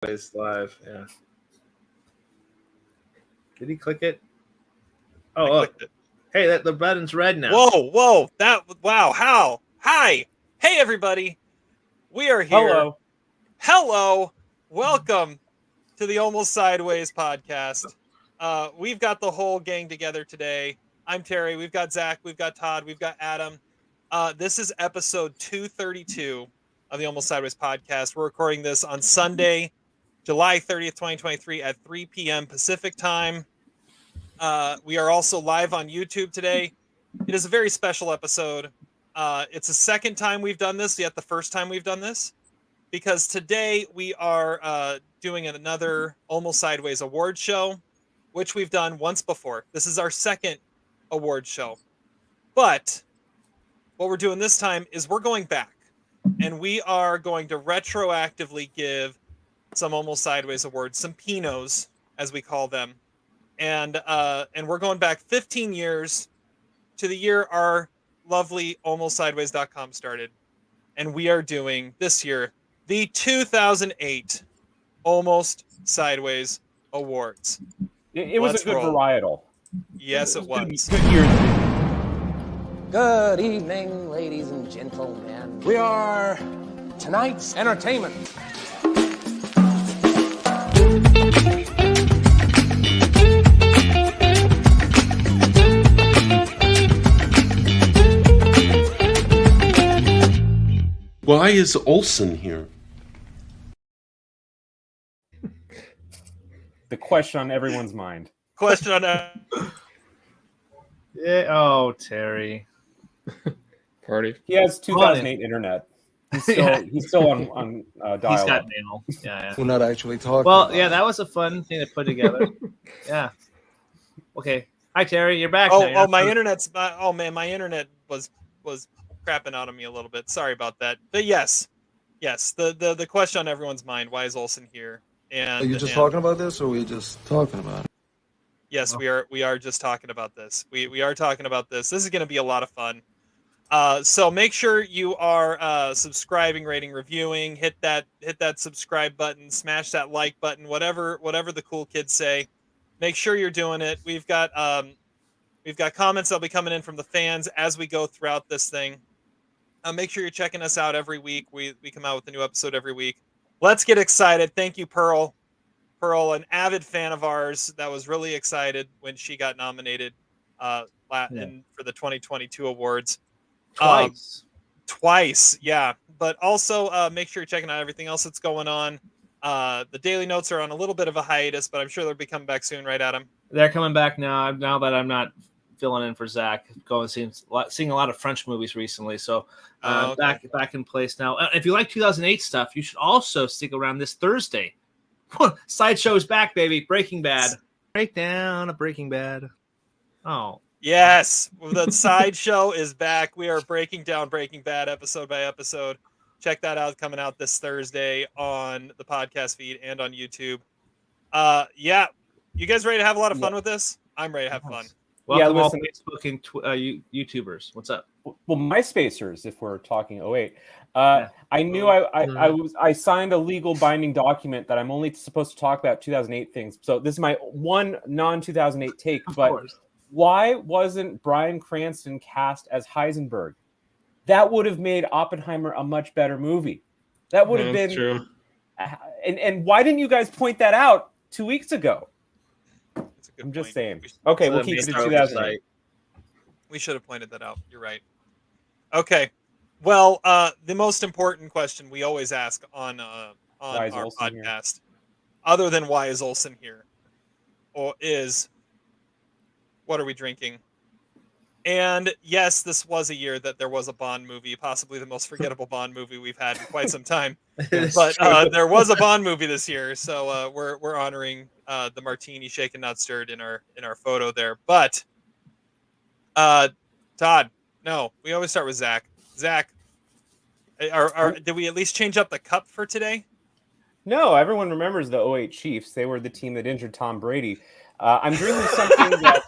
Sideways Live. Yeah. Did he click it? Oh, look. Hey, the button's red now. Whoa! Wow! How? Hi! Hey, everybody! We are here. Hello! Welcome to the Almost Sideways podcast. We've got the whole gang together today. I'm Terry. We've got Zach. We've got Todd. We've got Adam. This is episode 232 of the Almost Sideways podcast. We're recording this on Sunday, July 30th, 2023 at 3 p.m. Pacific time. We are also live on YouTube today. It is a very special episode. It's the second time we've done this, yet the first time we've done this, because today we are doing another Almost Sideways award show, which we've done once before. This is our second award show. But what we're doing this time is we're going back, and we are going to retroactively give some Almost Sideways awards, some Pinos, as we call them. And we're going back 15 years to the year our lovely almostsideways.com started. And we are doing this year the 2008 Almost Sideways Awards. It was a good varietal. Yes, it was. Good year. Good evening, ladies and gentlemen. We are tonight's entertainment. Why is Olsen here? The question on everyone's mind. Question on that. Yeah. Oh, Terry. Party. He has 2008 internet. He's still on dial-up. He's got mail. Yeah. We're not actually talking. Well, yeah, that was a fun thing to put together. Yeah. Okay. Hi, Terry. You're back. Oh, my internet's. Oh man, my internet was crapping out on me a little bit. Sorry about that. But yes. The question on everyone's mind: why is Olsen here? And are you just talking about this, or are we just talking about it? Yes, we are just talking about this. We are talking about this. This is going to be a lot of fun. So make sure you are subscribing, rating, reviewing. Hit that subscribe button, smash that like button, whatever the cool kids say. Make sure you're doing it. We've got comments that'll be coming in from the fans as we go throughout this thing. Make sure you're checking us out every week. We come out with a new episode every week. Let's get excited. Thank you, Pearl. Pearl, an avid fan of ours, that was really excited when she got nominated for the 2022 awards. Twice, yeah. But also make sure you're checking out everything else that's going on. The Daily Notes are on a little bit of a hiatus, but I'm sure they'll be coming back soon, right, Adam? They're coming back now that I'm not filling in for Zach. Seeing a lot of French movies recently, so okay. back in place now. If you like 2008 stuff, you should also stick around this Thursday. Sideshow's back, baby. Breaking Bad. Breakdown of Breaking Bad. Oh. Yes, the Sideshow is back. We are breaking down Breaking Bad episode by episode. Check that out, coming out this Thursday on the podcast feed and on YouTube. Yeah. You guys ready to have a lot of fun with this? I'm ready to have fun. Welcome all Facebook and YouTubers. What's up? Well, MySpacers, if we're talking 08. I knew I signed a legal binding document that I'm only supposed to talk about 2008 things. So this is my one non-2008 take. But why wasn't Bryan Cranston cast as Heisenberg? That would have made Oppenheimer a much better movie. That would have been true. And why didn't you guys point that out 2 weeks ago? I'm just saying. Okay, we'll keep it to 2008. We should have pointed that out. You're right. Okay. Well, the most important question we always ask on our podcast, other than why is Olsen here, is what are we drinking? And yes, this was a year that there was a Bond movie, possibly the most forgettable Bond movie we've had in quite some time. But there was a Bond movie this year, so we're honoring the martini shaken not stirred in our photo there. But Todd, no, we always start with Zach. Zach, did we at least change up the cup for today? No, everyone remembers the 08 Chiefs. They were the team that injured Tom Brady. I'm drinking something that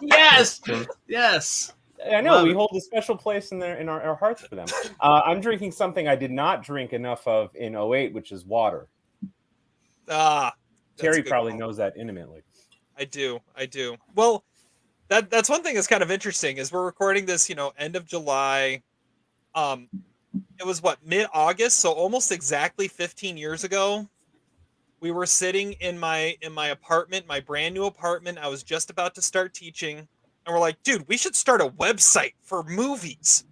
yes. I know we hold a special place in our hearts for them. I'm drinking something I did not drink enough of in 08, which is water. Terry probably knows that intimately. I do. Well, that's one thing that's kind of interesting is we're recording this, end of July. It was mid-August, so almost exactly 15 years ago. We were sitting in my apartment, my brand new apartment. I was just about to start teaching, and we're like, dude, we should start a website for movies.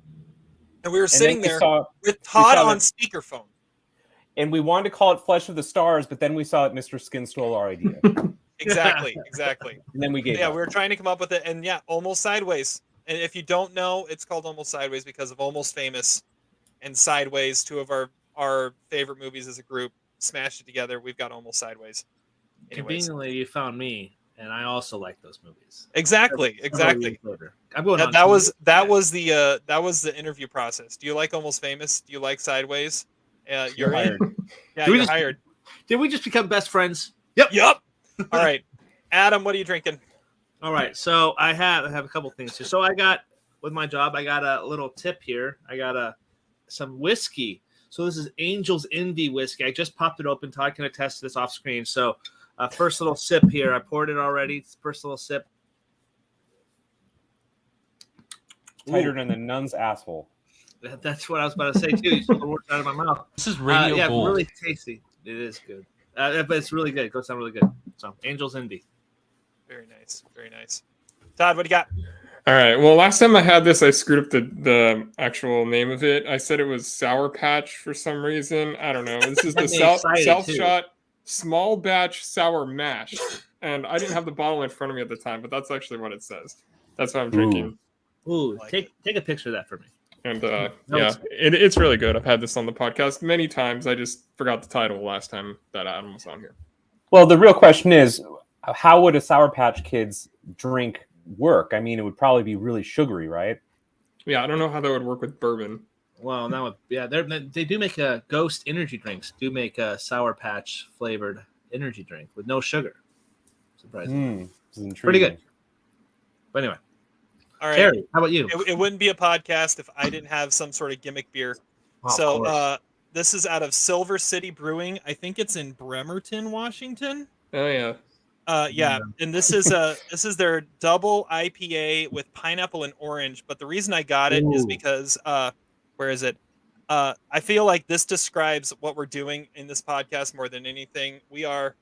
And we were sitting there with Todd on speakerphone. And we wanted to call it Flesh of the Stars, but then we saw that Mr. Skin stole our idea. Exactly. And then we gave up. We were trying to come up with it, and Almost Sideways. And if you don't know, it's called Almost Sideways because of Almost Famous and Sideways, two of our favorite movies as a group. Smashed it together. We've got Almost Sideways. Conveniently, you found me, and I also like those movies. Exactly. I'm going on. That was the interview process. Do you like Almost Famous? Do you like Sideways? You're hired. Yeah, you're hired. Did we just become best friends? Yep. All right, Adam, what are you drinking? All right, so I have a couple things here. So I got with my job, I got a little tip here. I got some whiskey. So this is Angel's Envy whiskey. I just popped it open. Todd can attest to this off screen. So first little sip here. I poured it already. First little sip. Tighter than the nun's asshole. That's what I was about to say too. You took the words out of my mouth. This is radio gold. Really tasty. It is good. But it's really good. It goes down really good. So Angel's Envy. Very nice. Todd, what do you got? All right. Well, last time I had this, I screwed up the actual name of it. I said it was Sour Patch for some reason. I don't know. This is the Saltz Shot Small Batch Sour Mash. And I didn't have the bottle in front of me at the time, but that's actually what it says. That's what I'm drinking. Ooh, take a picture of that for me. And it's really good. I've had this on the podcast many times. I just forgot the title last time that Adam was on here. Well, the real question is, how would a Sour Patch Kids drink work? I mean, it would probably be really sugary, right? Yeah, I don't know how that would work with bourbon. Well, they do make a Ghost energy drinks. Do make a Sour Patch flavored energy drink with no sugar. Surprising. Pretty good. But anyway, all right. Terry, how about you? It wouldn't be a podcast if I didn't have some sort of gimmick beer. So this is out of Silver City Brewing. I think it's in Bremerton, Washington. Oh yeah. And this is their double IPA with pineapple and orange. But the reason I got it is because where is it? I feel like this describes what we're doing in this podcast more than anything. We are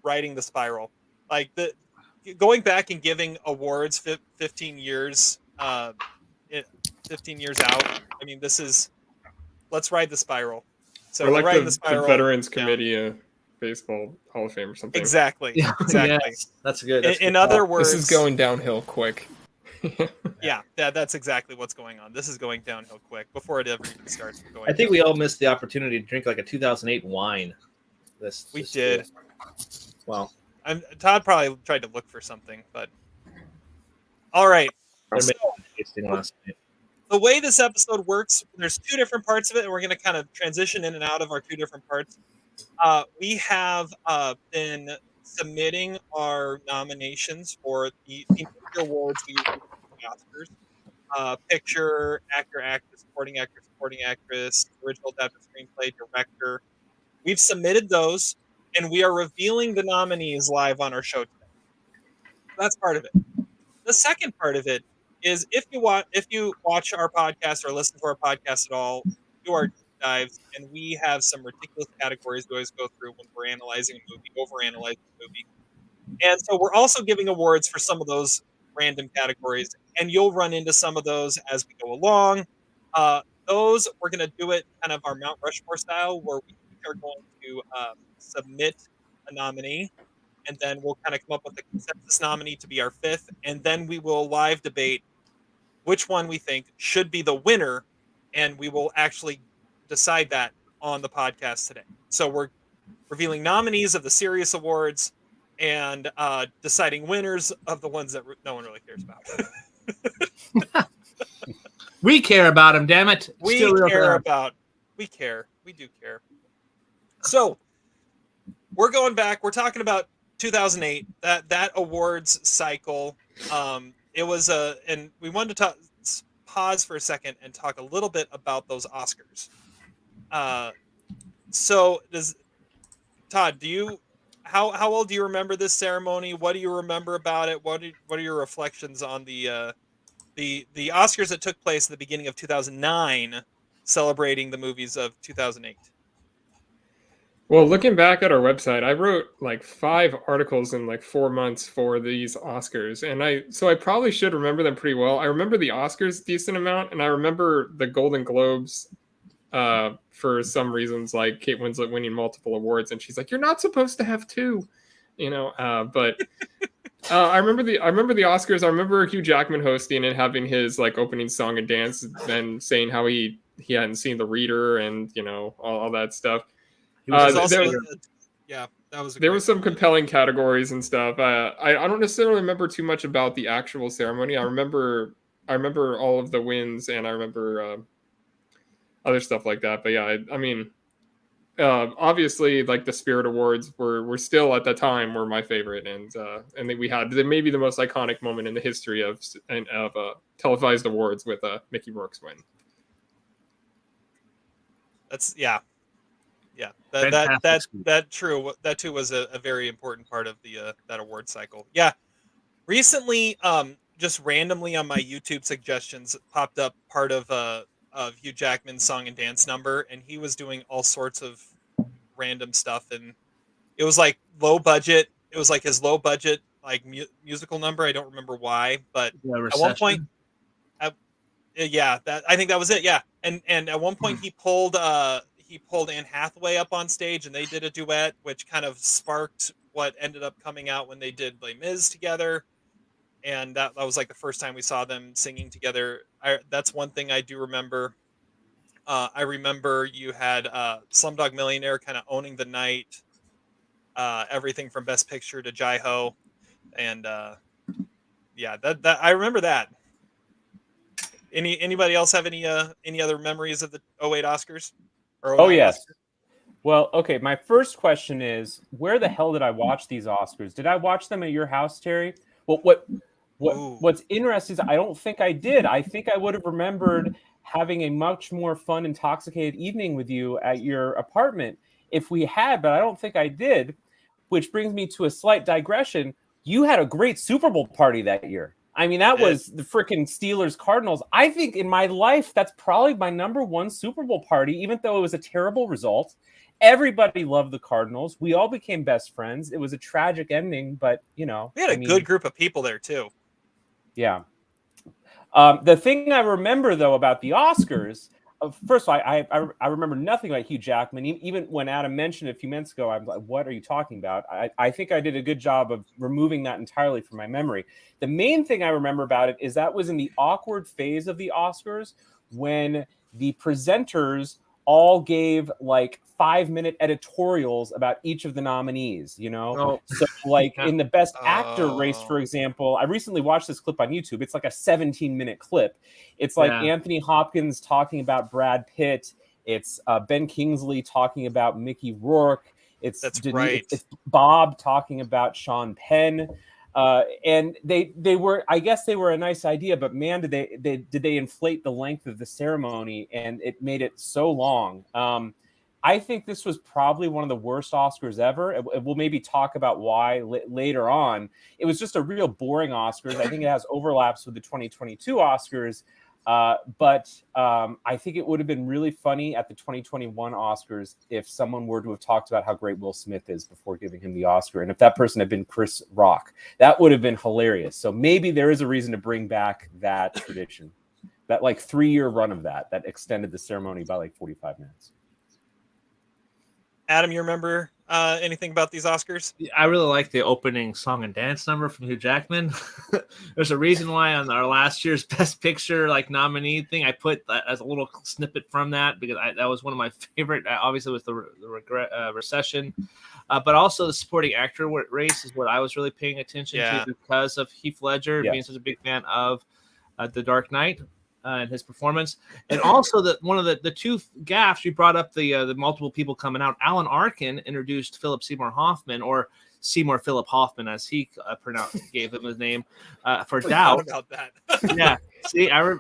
riding the spiral, like going back and giving awards 15 years, 15 years out. I mean, let's ride the spiral. So we're like the spiral the Veterans Committee. Baseball Hall of Fame or something. Exactly. Yes, that's good. In other words, this is going downhill quick. That's exactly what's going on. This is going downhill quick before it ever even starts going. I think we all missed the opportunity to drink like a 2008 wine. We did. Well, Todd probably tried to look for something, but all right. So, the way this episode works, there's two different parts of it, and we're going to kind of transition in and out of our two different parts. We have been submitting our nominations for the awards we use for the Oscars. Picture, actor, actress, supporting actress, original adapted screenplay, director. We've submitted those, and we are revealing the nominees live on our show today. That's part of it. The second part of it is if you watch our podcast or listen to our podcast at all, do our dives, and we have some ridiculous categories we always go through when we're analyzing a movie, overanalyzing a movie. And so we're also giving awards for some of those random categories, and you'll run into some of those as we go along. Those, we're going to do it kind of our Mount Rushmore style, where we are going to submit a nominee, and then we'll kind of come up with a consensus nominee to be our fifth, and then we will live debate which one we think should be the winner, and we will actually decide that on the podcast today. So we're revealing nominees of the serious awards and deciding winners of the ones that no one really cares about. We care about them, damn it. We care. We do care. So we're going back. We're talking about 2008, that awards cycle. It was and we wanted to pause for a second and talk a little bit about those Oscars. So Todd, do you how old do you remember this ceremony? What do you remember about it? What are your reflections on the Oscars that took place at the beginning of 2009, celebrating the movies of 2008? Well, looking back at our website, I wrote like 5 articles in like 4 months for these Oscars, and I probably should remember them pretty well. I remember the Oscars a decent amount, and I remember the Golden Globes for some reasons, like Kate Winslet winning multiple awards, and she's like, "You're not supposed to have 2," you know. But I remember the Oscars. I remember Hugh Jackman hosting and having his like opening song and dance, and saying how he hadn't seen The Reader, and you know all that stuff. That was. There was some compelling categories and stuff. I don't necessarily remember too much about the actual ceremony. I remember all of the wins, and I remember other stuff like that. But yeah, I mean, obviously, like the Spirit Awards were still at the time were my favorite, and then we had maybe the most iconic moment in the history of televised awards with Mickey Rourke's win. That's that true. That too was a very important part of the that award cycle. Yeah, recently, just randomly on my YouTube suggestions popped up part of Hugh Jackman's song and dance number, and he was doing all sorts of random stuff, and it was like low budget. It was like his low budget like musical number. I don't remember why, but at one point, I think that was it. Yeah, and at one point he pulled Anne Hathaway up on stage, and they did a duet, which kind of sparked what ended up coming out when they did Les Mis together. And that was like the first time we saw them singing together. That's one thing I do remember. I remember you had Slumdog Millionaire kind of owning the night, everything from Best Picture to Jai-Ho. And that I remember that. Anybody else have any other memories of the 2008 Oscars? Oh, yes. Oscars? Well, okay. My first question is, where the hell did I watch these Oscars? Did I watch them at your house, Terry? Well, what's interesting is I don't think I did. I think I would have remembered having a much more fun, intoxicated evening with you at your apartment if we had, but I don't think I did, which brings me to a slight digression. You had a great Super Bowl party that year. I mean, that was the freaking Steelers Cardinals. I think in my life, that's probably my number one Super Bowl party, even though it was a terrible result. Everybody loved the Cardinals. We all became best friends. It was a tragic ending, but, you know. We had a good group of people there, too. Yeah. The thing I remember, though, about the Oscars, first of all, I remember nothing about Hugh Jackman. Even when Adam mentioned it a few minutes ago, I'm like, what are you talking about? I think I did a good job of removing that entirely from my memory. The main thing I remember about it is that was in the awkward phase of the Oscars when the presenters all gave like 5-minute editorials about each of the nominees, you know? Oh. So like in the best actor race, for example, I recently watched this clip on YouTube. It's like a 17-minute clip. It's like Anthony Hopkins talking about Brad Pitt. It's Ben Kingsley talking about Mickey Rourke. It's Bob talking about Sean Penn. And they were, I guess they were a nice idea, but man, did they inflate the length of the ceremony, and it made it so long. I think this was probably one of the worst Oscars ever. We'll maybe talk about why later on. It was just a real boring Oscars. I think it has overlaps with the 2022 Oscars. But I think it would have been really funny at the 2021 Oscars if someone were to have talked about how great Will Smith is before giving him the Oscar. And if that person had been Chris Rock, that would have been hilarious. So maybe there is a reason to bring back that tradition, that like 3-year run of that extended the ceremony by like 45 minutes. Adam, you remember anything about these Oscars? I really like the opening song and dance number from Hugh Jackman. There's a reason why on our last year's Best Picture like nominee thing, I put that as a little snippet from that because that was one of my favorite. Obviously, with the recession, but also the supporting actor race is what I was really paying attention to because of Heath Ledger being such a big fan of The Dark Knight. And his performance, and also one of the two gaffes you brought up the multiple people coming out. Alan Arkin introduced Philip Seymour Hoffman, or Seymour Philip Hoffman, as he gave him his name for doubt. About that, See, and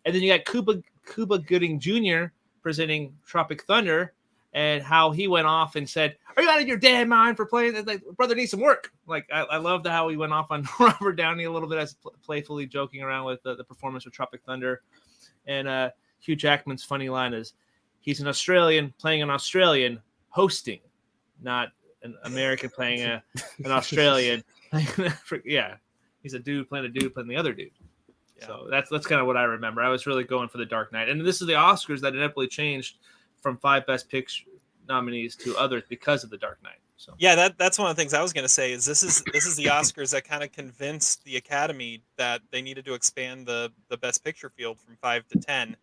then you got Cuba Gooding Jr. presenting Tropic Thunder, and how he went off and said, "Are you out of your damn mind for playing? Like, brother needs some work." Like, I loved how he went off on Robert Downey a little bit, as playfully joking around with the performance of Tropic Thunder. And Hugh Jackman's funny line is, he's an Australian playing an Australian hosting, not an American playing an Australian. Yeah, he's a dude playing the other dude. Yeah. So that's kind of what I remember. I was really going for The Dark Knight, and this is the Oscars that inevitably changed from 5 Best Picture nominees to others because of The Dark Knight. So yeah, that's one of the things I was going to say. Is this is the Oscars that kind of convinced the Academy that they needed to expand the Best Picture field from 5 to 10,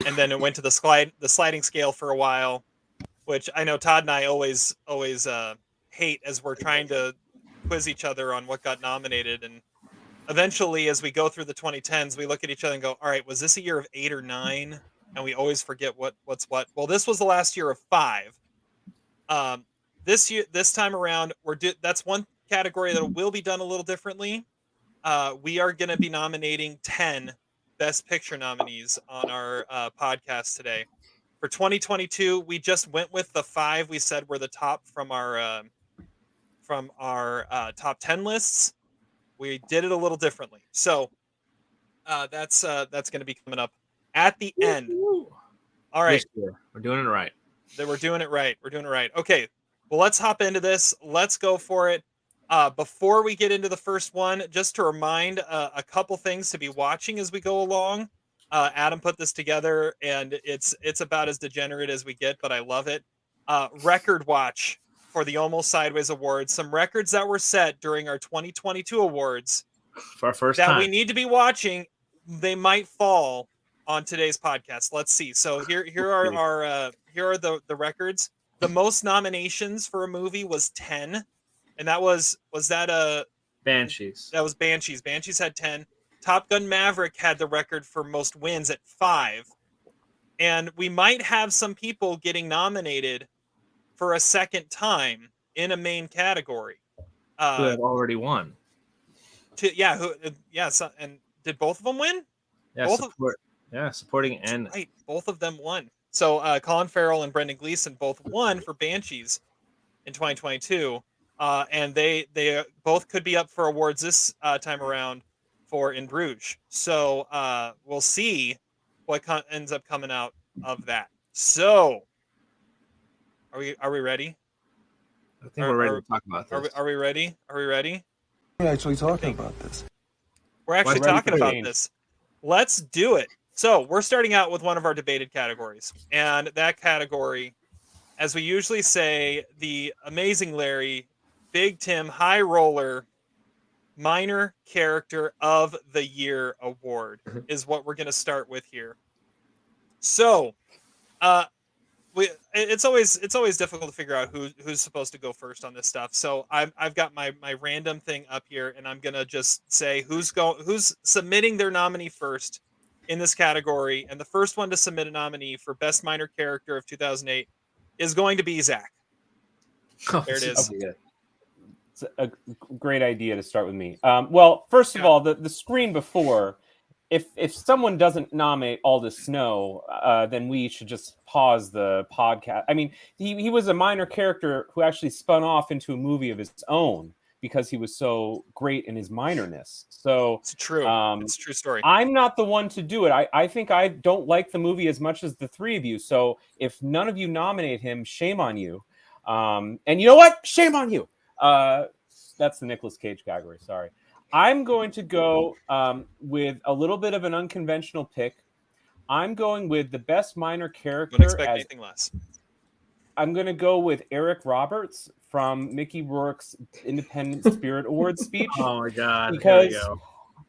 and then it went to the sliding scale for a while, which I know Todd and I always hate as we're trying to quiz each other on what got nominated, and eventually, as we go through the 2010s, we look at each other and go, "All right, was this a year of 8 or 9?" And we always forget what's what. Well, this was the last year of 5. This time around, that's one category that will be done a little differently. We are going to be nominating 10 Best Picture nominees on our podcast today. For 2022, we just went with the 5 we said were the top from our top 10 lists. We did it a little differently, so that's going to be coming up at the end. All right, we're doing it right. We're doing it right. Okay, well, let's hop into this. Let's go for it. Before we get into the first one, just to remind a couple things to be watching as we go along. Adam put this together, and it's about as degenerate as we get, but I love it. Record watch for the Almost Sideways Awards. Some records that were set during our 2022 awards for our first that time we need to be watching. They might fall on today's podcast. Let's see. So here are the records. The most nominations for a movie was 10, and that was that Banshees. That was Banshees. Banshees had 10. Top Gun Maverick had the record for most wins at 5, and we might have some people getting nominated for a second time in a main category. Who have already won. And did both of them win? Yeah, supporting and right, both of them won. So Colin Farrell and Brendan Gleeson both won for Banshees in 2022, and they both could be up for awards this time around for In Bruges. So we'll see what ends up coming out of that. So are we ready? I think we're ready to talk about this. Are we ready? We're actually talking about this. We're actually talking about this. Let's do it. So we're starting out with one of our debated categories. And that category, as we usually say, the Amazing Larry, Big Tim, High Roller, Minor Character of the Year Award is what we're going to start with here. So it's always difficult to figure out who's supposed to go first on this stuff. So I've got my random thing up here, and I'm gonna just say who's submitting their nominee first in this category. And the first one to submit a nominee for Best Minor Character of 2008 is going to be Zach. There it is. Okay. It's a great idea to start with me. Well, first of all, the screen before. If someone doesn't nominate Aldous Snow, then we should just pause the podcast. I mean, he was a minor character who actually spun off into a movie of his own because he was so great in his minorness. So it's true. It's a true story. I'm not the one to do it. I think I don't like the movie as much as the three of you. So if none of you nominate him, shame on you. And you know what? Shame on you. That's the Nicolas Cage category. Sorry. I'm going to go with a little bit of an unconventional pick. I'm going with the best minor character. Don't expect anything less. I'm going to go with Eric Roberts from Mickey Rourke's Independent Spirit Awards speech. Oh my God! Because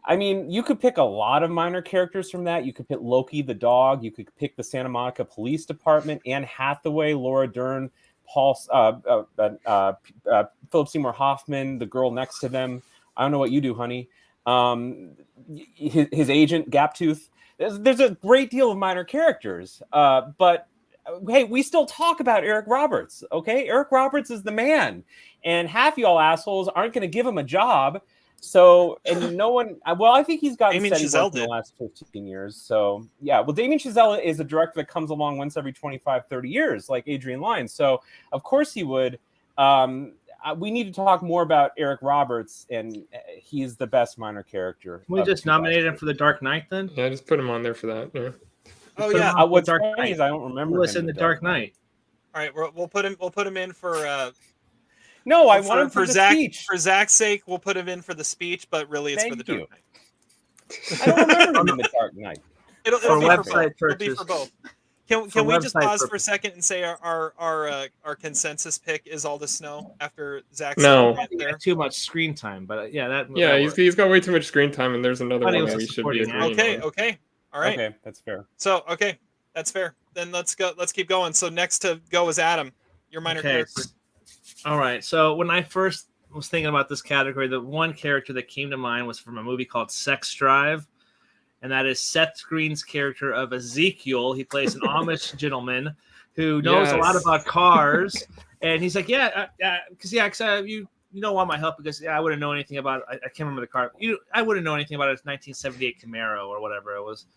I mean, you could pick a lot of minor characters from that. You could pick Loki the dog. You could pick the Santa Monica Police Department, Anne Hathaway, Laura Dern, Philip Seymour Hoffman, the girl next to them. I don't know what you do, honey. His agent, Gaptooth. There's a great deal of minor characters, but hey, we still talk about Eric Roberts, okay? Eric Roberts is the man, and half y'all assholes aren't going to give him a job. So, and no one, well, I think he's gotten Damien steady Chazelle work in the did. last 15 years. So, yeah, well, Damien Chazelle is a director that comes along once every 25, 30 years, like Adrian Lyne. So, of course he would. We need to talk more about Eric Roberts, and he's the best minor character. Can we just nominate him for The Dark Knight then? Yeah, just put him on there for that. Yeah. Oh yeah. What's Dark funny Knight. is I don't remember. Listen, in The Dark Knight. All right, we'll put him in for. No, I want him for the Zach. speech. For Zach's sake, we'll put him in for the speech, but really it's for The Dark Knight. I don't remember him in The Dark Knight. It'll be for both. Can we just pause for a second and say our consensus pick is Aldous Snow after Zach's there? Too much screen time, but he's got way too much screen time, and there's another one that we should be agreeing on. Okay, all right. Okay, that's fair. So that's fair. Then let's go. Let's keep going. So next to go is Adam, your minor character. All right. So when I first was thinking about this category, the one character that came to mind was from a movie called Sex Drive. And that is Seth Green's character of Ezekiel. He plays an Amish gentleman who knows a lot about cars. And he's like, you don't want my help because I wouldn't know anything about it. I can't remember the car. I wouldn't know anything about it. It's 1978 Camaro or whatever it was.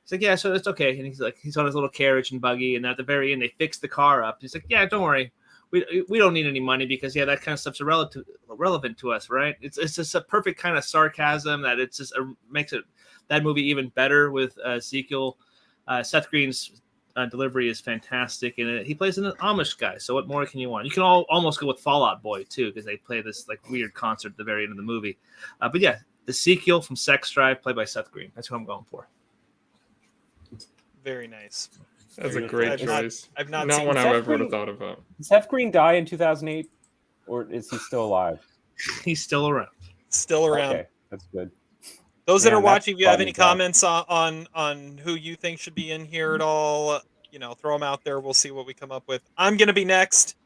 He's like, yeah, so it's okay. And he's on his little carriage and buggy. And at the very end, they fix the car up. He's like, yeah, don't worry. We don't need any money because that kind of stuff's relevant to us, right? It's just a perfect kind of sarcasm that it's just makes that movie even better with Ezekiel. Seth Green's delivery is fantastic, and he plays an Amish guy. So what more can you want? You can almost go with Fall Out Boy too, because they play this like weird concert at the very end of the movie. But yeah, Ezekiel from Sex Drive, played by Seth Green. That's who I'm going for. Very nice. That's a great choice. I've not seen one I ever would have thought about. Did Seth Green die in 2008, or is he still alive? He's still around. Still around. Okay, that's good. Those that are watching, if you have any comments on who you think should be in here at all, throw them out there. We'll see what we come up with. I'm gonna be next.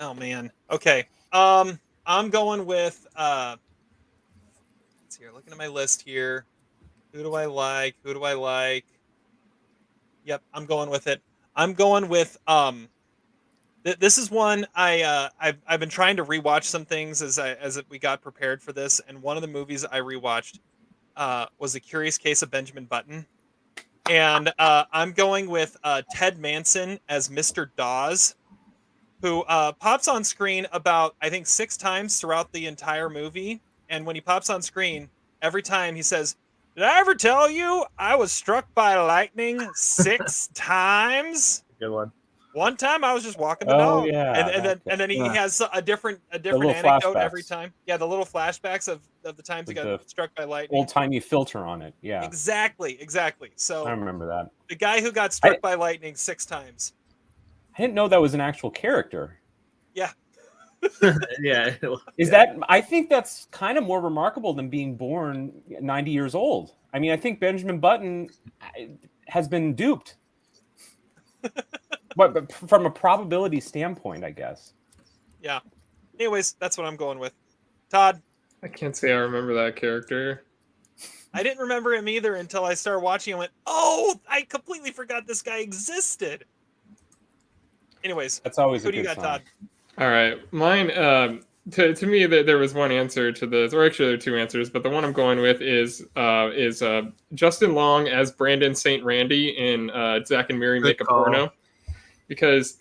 Oh man. Okay. I'm going with. Let's see here. Looking at my list here. Who do I like? Yep, I'm going with it. I'm going with this is one I've been trying to rewatch some things as we got prepared for this, and one of the movies I rewatched was A Curious Case of Benjamin Button, and I'm going with Ted Manson as Mr. Dawes, who pops on screen about I think 6 times throughout the entire movie, and when he pops on screen, every time he says, "Did I ever tell you I was struck by lightning 6 times?" Good one. One time I was just walking the dog, yeah, and then he has a different anecdote flashbacks. Every time. Yeah, the little flashbacks of the times he got struck by lightning. Old timey filter on it. Yeah. Exactly. So I remember that. The guy who got struck by lightning 6 times. I didn't know that was an actual character. Yeah. Yeah. I think that's kind of more remarkable than being born 90 years old. I mean, I think Benjamin Button has been duped. But from a probability standpoint, I guess. Yeah. Anyways, that's what I'm going with. Todd? I can't say I remember that character. I didn't remember him either until I started watching and went, oh, I completely forgot this guy existed. Anyways, that's always who do you got, sign. Todd? All right. Mine, to me, there was one answer to this, or actually there are 2 answers, but the one I'm going with is Justin Long as Brandon St. Randy in Zack and Miri Make a Porno. Because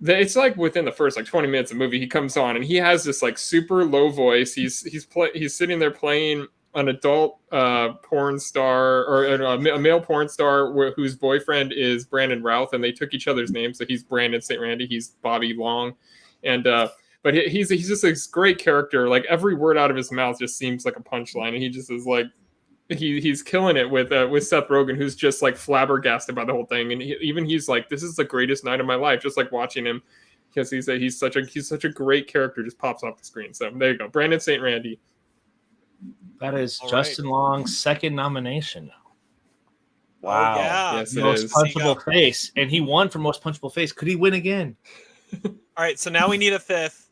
it's like within the first 20 minutes of the movie, he comes on and he has this super low voice. He's sitting there playing an adult porn star or a male porn star whose boyfriend is Brandon Routh, and they took each other's names. So he's Brandon St. Randy, he's Bobby Long, and but he's just this great character. Like every word out of his mouth just seems like a punchline, and he just is like. He's killing it with Seth Rogen, who's just flabbergasted by the whole thing, and he's like, "This is the greatest night of my life," just watching him, because he's such a great character, just pops off the screen. So there you go, Brandon St. Randy. That is all Justin Long's second nomination now. Wow! Oh, yeah. Yes, most punchable face, and he won for most punchable face. Could he win again? All right, so now we need a 5th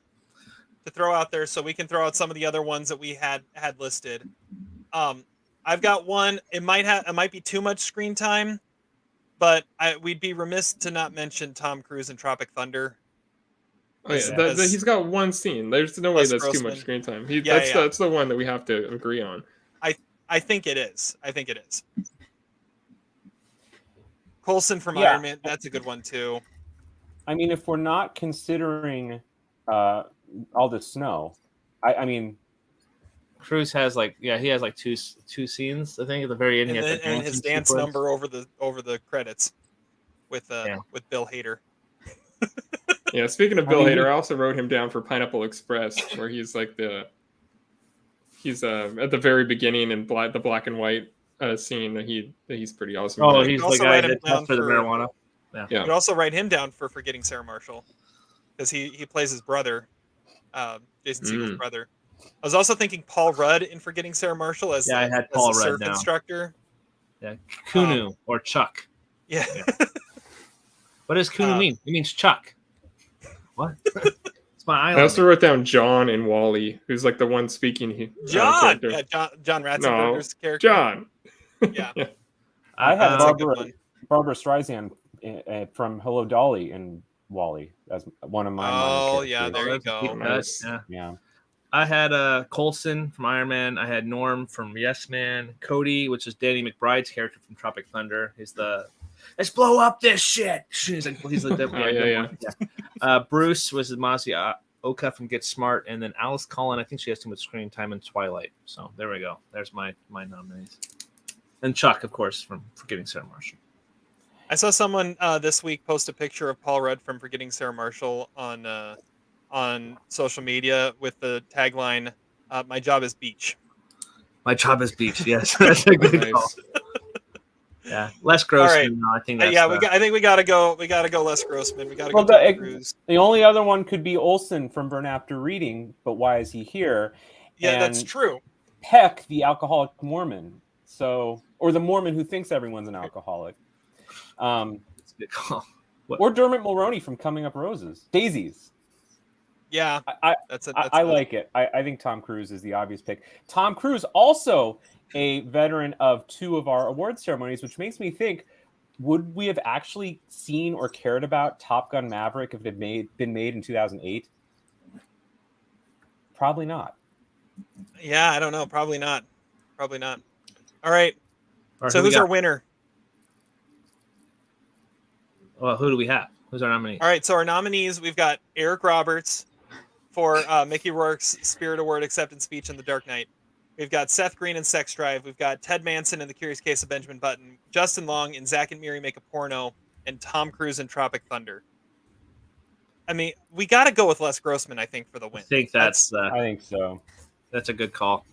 to throw out there, so we can throw out some of the other ones that we had listed. I've got one. It might be too much screen time, but we'd be remiss to not mention Tom Cruise in Tropic Thunder. Oh yeah, he's got one scene. There's no way that's too much screen time. That's the one that we have to agree on. I think it is. Coulson from Iron Man, that's a good one too. I mean, if we're not considering all the snow, I mean, Cruise has he has like two scenes. I think at the very end, and his dance number over the credits with Bill Hader. Yeah, speaking of Bill Hader, I also wrote him down for Pineapple Express, where he's like he's at the very beginning in the black and white scene that he's pretty awesome. Oh, he's the guy that tested the marijuana. Yeah. You'd also write him down for Forgetting Sarah Marshall, because he plays his brother, Jason Segel's brother. I was also thinking Paul Rudd in Forgetting Sarah Marshall as I had Paul Rudd surf down. Instructor. Yeah, Kunu or Chuck. Yeah. What does Kunu mean? It means Chuck. What? It's my island. I also wrote down John in Wall-E, who's like the one speaking. John Ratzenberger's character. John. Yeah. I had Barbara Streisand from Hello Dolly in Wall-E as one of my. Oh yeah, there you go. Nice. Yeah. I had Coulson from Iron Man. I had Norm from Yes Man. Cody, which is Danny McBride's character from Tropic Thunder. He's the let's blow up this shit. He's the devil. Bruce was Masi Oka from Get Smart, and then Alice Cullen. I think she has too much screen time in Twilight. So there we go. There's my nominees. And Chuck, of course, from Forgetting Sarah Marshall. I saw someone this week post a picture of Paul Rudd from Forgetting Sarah Marshall on social media with the tagline, "My job is beach." My job is beach. Yes, that's a good call. Yeah, Les Grossman. Right. I think that's I think we gotta go. We gotta go Les Grossman. We gotta go Tom Cruise. The only other one could be Olsen from Burn After Reading, but why is he here? Yeah, and that's true. Peck, the alcoholic Mormon. Or the Mormon who thinks everyone's an alcoholic. That's a good call. Or Dermot Mulroney from Coming Up Roses. Daisies. Yeah, I like it. I think Tom Cruise is the obvious pick. Tom Cruise, also a veteran of 2 of our award ceremonies, which makes me think, would we have actually seen or cared about Top Gun Maverick if it had been made in 2008? Probably not. Yeah, I don't know. Probably not. All right. So who's our winner? Well, who do we have? Who's our nominee? All right. So our nominees, we've got Eric Roberts for Mickey Rourke's Spirit Award acceptance speech in The Dark Knight. We've got Seth Green in Sex Drive. We've got Ted Manson in The Curious Case of Benjamin Button. Justin Long in Zack and Miri Make a Porno. And Tom Cruise in Tropic Thunder. I mean, we got to go with Les Grossman, I think, for the win. I think I think so. That's a good call.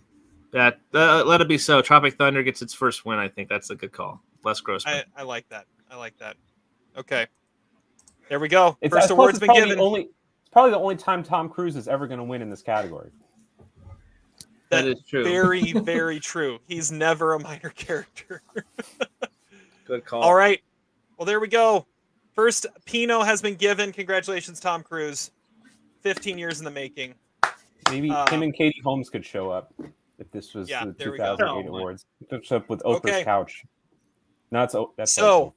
Yeah, let it be so. Tropic Thunder gets its first win. I think that's a good call. Les Grossman. I like that. Okay. There we go. First award's been given. It's probably the only time Tom Cruise is ever going to win in this category. That is true. Very, very true. He's never a minor character. Good call. All right. Well, there we go. First Pinot has been given. Congratulations, Tom Cruise. 15 years in the making. Maybe him and Katie Holmes could show up if this was the 2008 awards. Show up with Oprah's couch. No, that's so.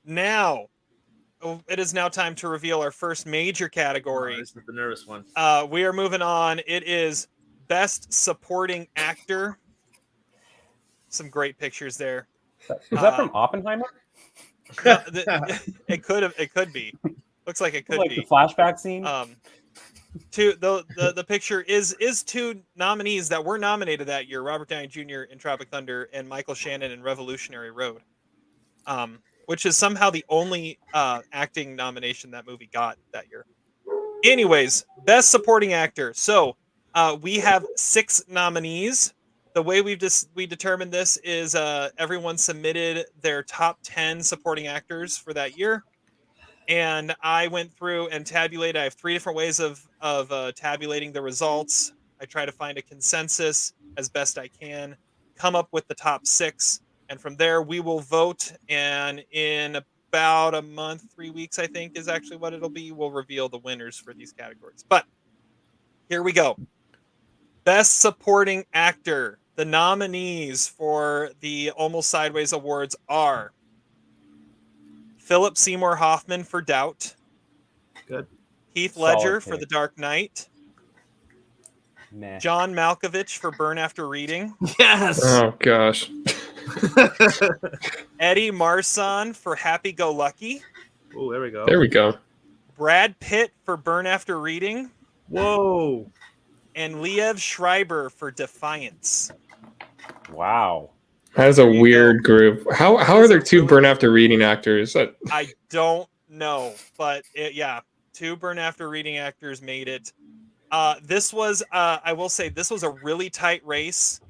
Now, it is now time to reveal our first major category. This is the nervous one. We are moving on. It is Best Supporting Actor. Some great pictures there. Is that from Oppenheimer? It could be. Looks like it could be. The flashback scene. The picture is 2 nominees that were nominated that year: Robert Downey Jr. in Tropic Thunder and Michael Shannon in Revolutionary Road. Which is somehow the only acting nomination that movie got that year. Anyways, Best Supporting Actor. So we have 6 nominees. The way we determined this is everyone submitted their top 10 supporting actors for that year. And I went through and tabulated. I have 3 different ways of tabulating the results. I try to find a consensus as best I can, come up with the top 6. And from there, we will vote. And in about a month, 3 weeks, I think, is actually what it'll be. We'll reveal the winners for these categories. But here we go. Best Supporting Actor. The nominees for the Almost Sideways Awards are Philip Seymour Hoffman for Doubt. Good. Heath Ledger Solid for pick. The Dark Knight. Meh. John Malkovich for Burn After Reading. Yes. Oh gosh. Eddie Marsan for Happy Go Lucky. Oh, there we go. There we go. Brad Pitt for Burn After Reading. Whoa. And Liev Schreiber for Defiance. Wow. That is a There you weird group. How are there two really- Burn After Reading actors? I don't know, but two Burn After Reading actors made it. This was, I will say, this was a really tight race.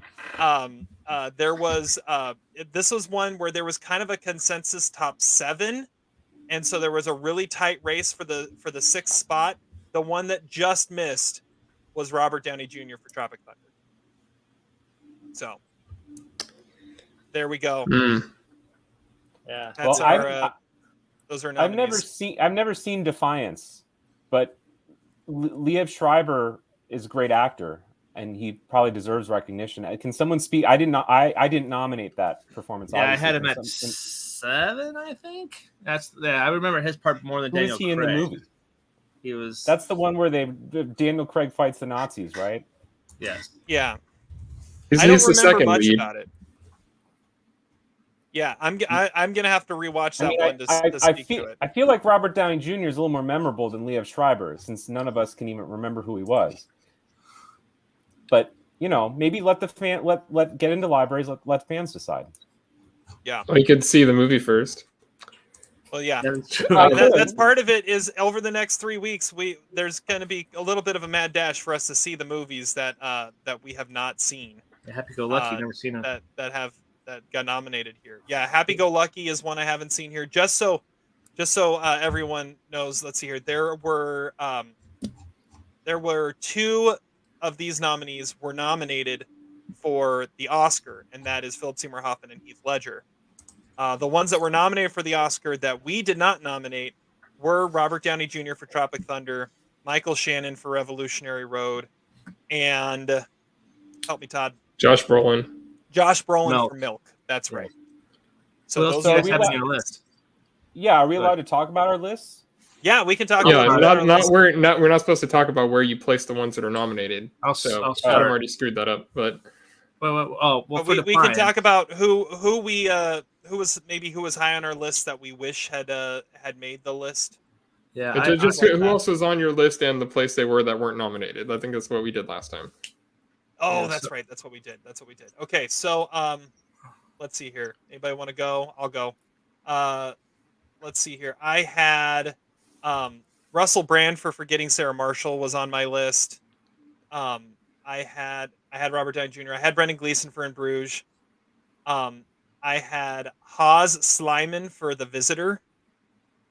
This was one where there was kind of a consensus top 7, and so there was a really tight race for the 6th spot. The one that just missed was Robert Downey Jr. for Tropic Thunder. So there we go. Yeah. That's those are nominees. I've never seen Defiance, but Liev Schreiber is a great actor, and he probably deserves recognition. Can someone speak? I didn't nominate that performance. Yeah, obviously. I had him at 7, I think. I remember his part more than Daniel Who is he Craig. in the movie? He was. That's the one where Daniel Craig fights the Nazis, right? Yes. Yeah. He's I don't the remember second much lead. about it. Yeah, I'm gonna have to rewatch that one to speak to it. I feel like Robert Downey Jr. is a little more memorable than Liev Schreiber, since none of us can even remember who he was. But maybe let get into libraries, let fans decide. Yeah. Well, you could see the movie first. Well, yeah. That's That's part of it. Is over the next 3 weeks, there's going to be a little bit of a mad dash for us to see the movies that we have not seen. Yeah, Happy Go Lucky, never seen it. That got nominated here. Yeah, Happy Go Lucky is one I haven't seen here. Just so everyone knows. Let's see here. There were 2 of these nominees were nominated for the Oscar, and that is Philip Seymour Hoffman and Heath Ledger. The ones that were nominated for the Oscar that we did not nominate were Robert Downey Jr. for Tropic Thunder, Michael Shannon for Revolutionary Road, and help me, Todd. Josh Brolin For Milk. That's right. So What else do you guys have on your list? Yeah, are we allowed to talk about our lists? Yeah, we can talk Yeah, about we're not supposed to talk about where you place the ones that are nominated. I'll I've start. already screwed that up, but we can talk about who was high on our list that we wish had made the list. Yeah, who else was on your list and the place they were that weren't nominated. I think that's what we did last time. Oh, that's right. That's what we did. Okay, so let's see here. Anybody want to go? I'll go. Let's see here. I had Russell Brand for Forgetting Sarah Marshall was on my list. I had Robert Downey Jr. I had Brendan Gleeson for In Bruges. I had Haz Slyman for The Visitor,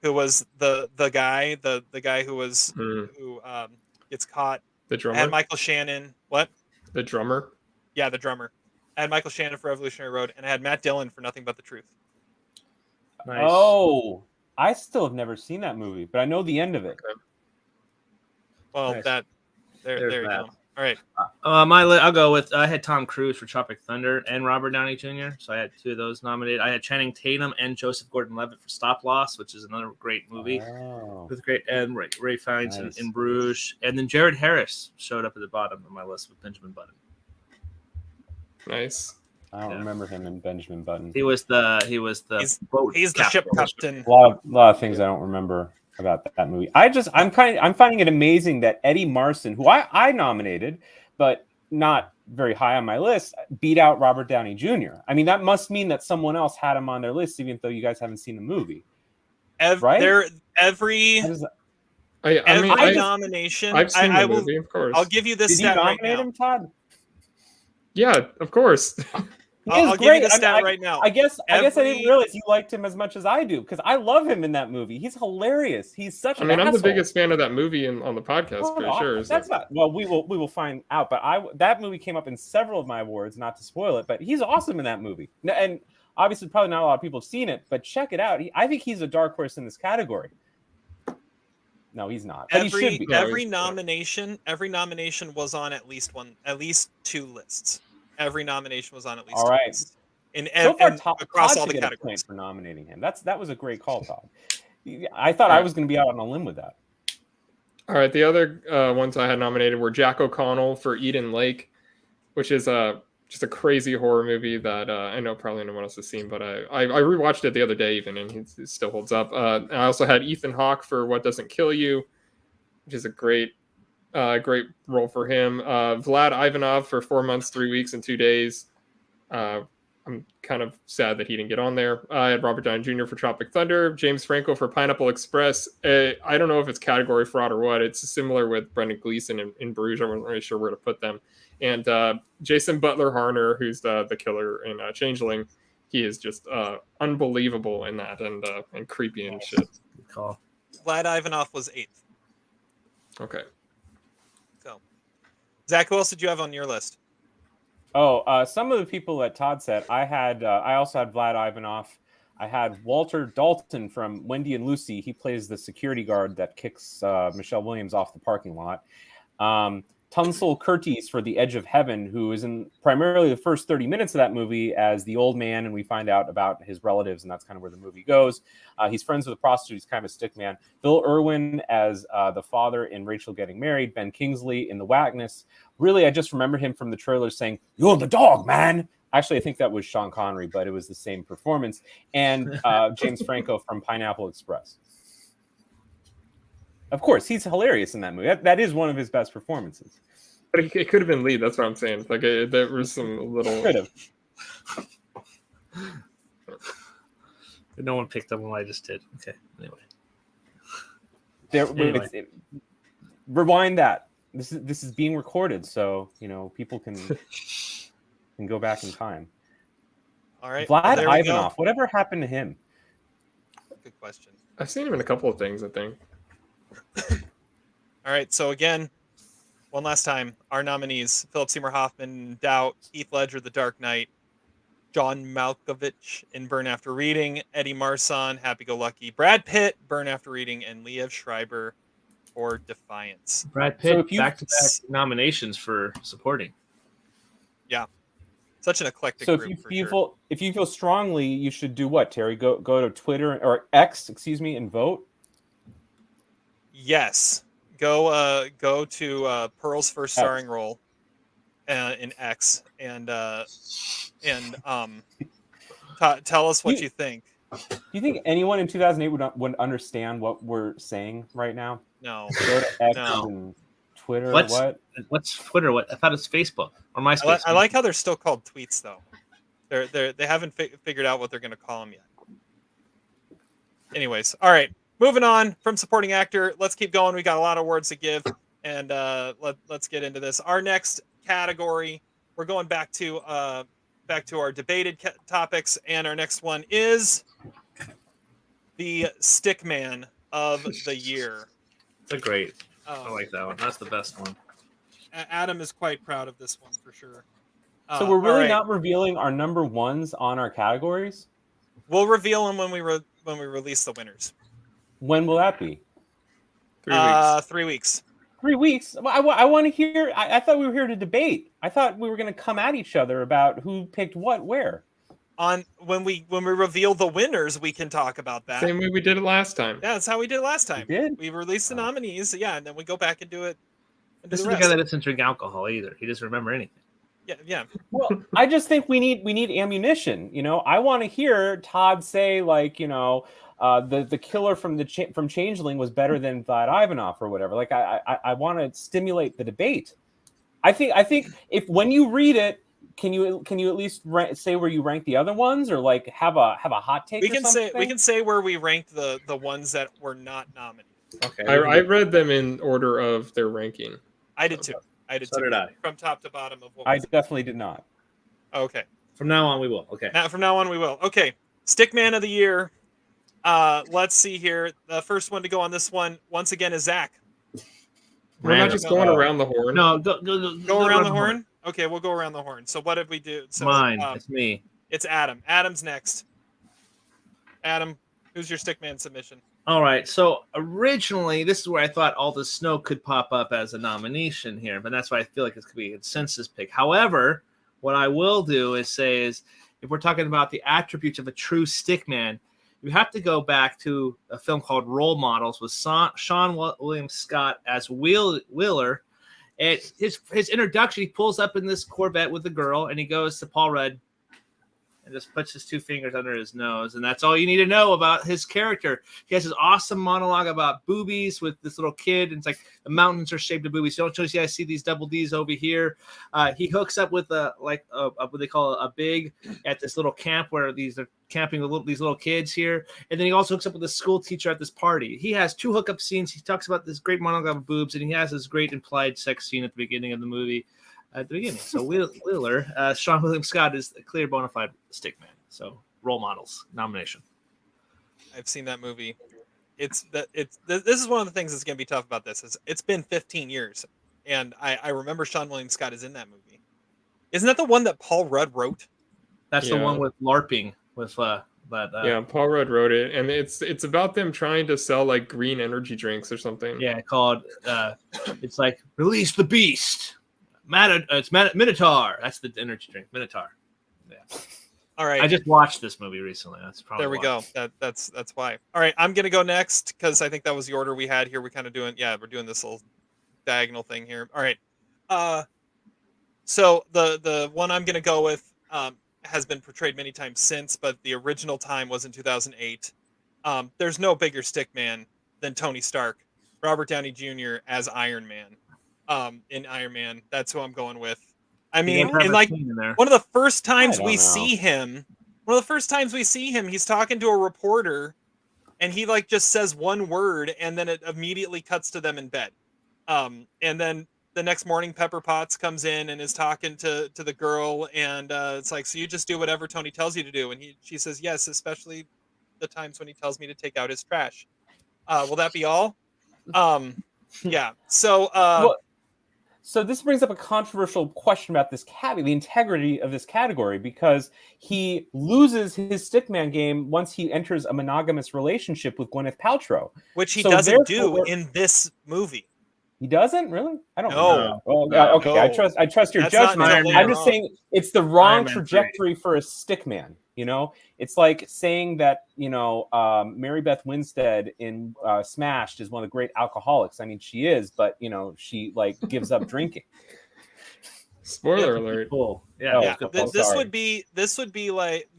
who was the guy who was who gets caught. The drummer. I had Michael Shannon. What? The drummer. Yeah, the drummer. I had Michael Shannon for Revolutionary Road, and I had Matt Dillon for Nothing But the Truth. Nice. Oh, I still have never seen that movie, but I know the end of it. Okay. Well, Nice. there you go. All right. I'll go with. I had Tom Cruise for Tropic Thunder and Robert Downey Jr. So I had 2 of those nominated. I had Channing Tatum and Joseph Gordon-Levitt for Stop Loss, which is another great movie with great and Ray Fiennes in Bruges, and then Jared Harris showed up at the bottom of my list with Benjamin Button. Nice. I don't remember him in Benjamin Button. He's the ship captain. A lot of things I don't remember about that movie. I'm finding it amazing that Eddie Marsan, who I nominated, but not very high on my list, beat out Robert Downey Jr. I mean, that must mean that someone else had him on their list, even though you guys haven't seen the movie. Right? Every nomination. I've seen the movie, of course. I'll give you this Did stat you right nominate now. him, Todd? Yeah, of course. I'll give you the stat right now. I guess I didn't realize you liked him as much as I do, because I love him in that movie. He's hilarious. He's such an asshole. I'm the biggest fan of that movie on the podcast, for sure. That's not. Well, we will find out. But that movie came up in several of my awards. Not to spoil it, but he's awesome in that movie. And obviously, probably not a lot of people have seen it, but check it out. I think he's a dark horse in this category. No, he's not. Every nomination was on at least 2 lists. Every nomination was on at least 2 lists. And across all the categories. For nominating him. That was a great call, Todd. I thought I was going to be out on a limb with that. All right, the other ones I had nominated were Jack O'Connell for Eden Lake, which is just a crazy horror movie that I know probably no one else has seen, but I rewatched it the other day even, and it still holds up. I also had Ethan Hawke for What Doesn't Kill You, which is a great role for him. Vlad Ivanov for 4 months, 3 weeks, and 2 days. I'm kind of sad that he didn't get on there. I had Robert Downey Jr. for Tropic Thunder, James Franco for Pineapple Express. I don't know if it's category fraud or what. It's similar with Brendan Gleeson in Bruges. I wasn't really sure where to put them. And Jason Butler Harner, who's the killer in Changeling, he is just unbelievable in that and creepy and shit. Good call. Vlad Ivanov was 8th. Okay. So, Zach, who else did you have on your list? Oh, some of the people that Todd said, I also had Vlad Ivanov. I had Walter Dalton from Wendy and Lucy. He plays the security guard that kicks Michelle Williams off the parking lot. Tunsil Curtis for The Edge of Heaven, who is in primarily the first 30 minutes of that movie as the old man, and we find out about his relatives, and that's kind of where the movie goes. He's friends with a prostitute. He's kind of a stick man. Bill Irwin as the father in Rachel Getting Married. Ben Kingsley in The Whackness. Really, I just remember him from the trailer saying, "You're the dog, man." Actually, I think that was Sean Connery, but it was the same performance. And James Franco from Pineapple Express. Of course, he's hilarious in that movie. That is one of his best performances. But it could have been Lee. That's what I'm saying. Like there was some little. Could have. No one picked up on what I just did. Okay. Anyway. Rewind that. This is being recorded, so people can go back in time. All right. Vlad Ivanov. Whatever happened to him? Good question. I've seen him in a couple of things, I think. All right. So again, one last time, our nominees: Philip Seymour Hoffman, Doubt; Heath Ledger, The Dark Knight; John Malkovich in Burn After Reading; Eddie Marsan, Happy Go Lucky; Brad Pitt, Burn After Reading; and Liev Schreiber for Defiance. Brad Pitt, back-to-back nominations for supporting. Yeah, such an eclectic so group. If you feel strongly, you should do what, Terry? Go to Twitter or X, and vote. Yes. Go to Pearl's first starring role in X and tell us what you think. Do you think anyone in 2008 would understand what we're saying right now? No. Go to X and Twitter. What's Twitter? I thought it's Facebook or MySpace. I like how they're still called tweets though. They haven't figured out what they're going to call them yet. Anyways, all right. Moving on from supporting actor, let's keep going. We got a lot of words to give, and let's get into this. Our next category, we're going back to our debated topics, and our next one is the Stickman of the Year. It's great. I like that one. That's the best one. Adam is quite proud of this one for sure. So we're really not revealing our number ones on our categories? We'll reveal them when we release the winners. When will that be? 3 weeks. 3 weeks. 3 weeks? I want to hear. I thought we were here to debate. I thought we were going to come at each other about who picked what where. When we reveal the winners, we can talk about that. Same way we did it last time. Yeah, that's how we did it last time. We did? We released the nominees, and then we go back and do it. This is the guy that doesn't drink alcohol either. He doesn't remember anything. Yeah. Well, I just think we need ammunition. I want to hear Todd say the killer from Changeling was better than Vlad Ivanov or whatever. Like I want to stimulate the debate. I think if when you read it, can you at least say where you rank the other ones, or like have a hot take? We can say where we ranked the ones that were not nominated. Okay. I read them in order of their ranking. I did too. So did I. From top to bottom of what I definitely did not. Okay. From now on, we will. Okay. From now on, we will. Okay. Stickman of the Year. Let's see here. The first one to go on this one, once again, is Zach. We're not just going around the horn. No, go around the horn? Okay, we'll go around the horn. So what did we do? So, mine. It's me. It's Adam. Adam's next. Adam, who's your Stickman submission? All right. So originally, this is where I thought All the Snow could pop up as a nomination here, but that's why I feel like this could be a consensus pick. However, what I will do is say if we're talking about the attributes of a true stickman, you have to go back to a film called Role Models with Sean William Scott as Wheeler. And his introduction, he pulls up in this Corvette with the girl, and he goes to Paul Rudd and just puts his 2 fingers under his nose. And that's all you need to know about his character. He has this awesome monologue about boobies with this little kid. And it's like the mountains are shaped of boobies. So don't you guys see these double D's over here? He hooks up with what they call a big at this little camp where these are camping with these little kids here. And then he also hooks up with a school teacher at this party. He has 2 hookup scenes. He talks about this great monologue of boobs, and he has this great implied sex scene at the beginning of the movie. At the beginning. So Wheeler, Sean William Scott is a clear bona fide stick man. So Role Models nomination. I've seen that movie. This is one of the things that's going to be tough about this. It's been 15 years, and I remember Sean William Scott is in that movie. Isn't that the one that Paul Rudd wrote? That's the one with LARPing with yeah, Paul Rudd wrote it, and it's about them trying to sell like green energy drinks or something. Yeah, called it's like Release the Beast. It's Minotaur. That's the energy drink, Minotaur. Yeah. All right. I just watched this movie recently. That's probably there we why. go. That's why. All right, I'm gonna go next because I think that was the order we had here. We're doing this little diagonal thing here. All right. So the one I'm gonna go with has been portrayed many times since, but the original time was in 2008. There's no bigger stick man than Tony Stark, Robert Downey Jr. as Iron Man. In Iron Man, that's who I'm going with. I mean, in like one of the first times we see him, he's talking to a reporter, and he like just says one word, and then it immediately cuts to them in bed. And then the next morning, Pepper Potts comes in and is talking to the girl, and it's like, so you just do whatever Tony tells you to do, and she says yes, especially the times when he tells me to take out his trash. Will that be all? Yeah. So. So this brings up a controversial question about this the integrity of this category, because he loses his stickman game once he enters a monogamous relationship with Gwyneth Paltrow, which he doesn't do in this movie. He doesn't really. I don't know. Well, okay, no. I trust your judgment. I'm just saying it's the wrong trajectory for a stickman. You know, it's like saying that Mary Beth Winstead in Smashed is one of the great alcoholics. I mean, she is, but she like gives up drinking. Spoiler alert! Cool. Yeah. This would be like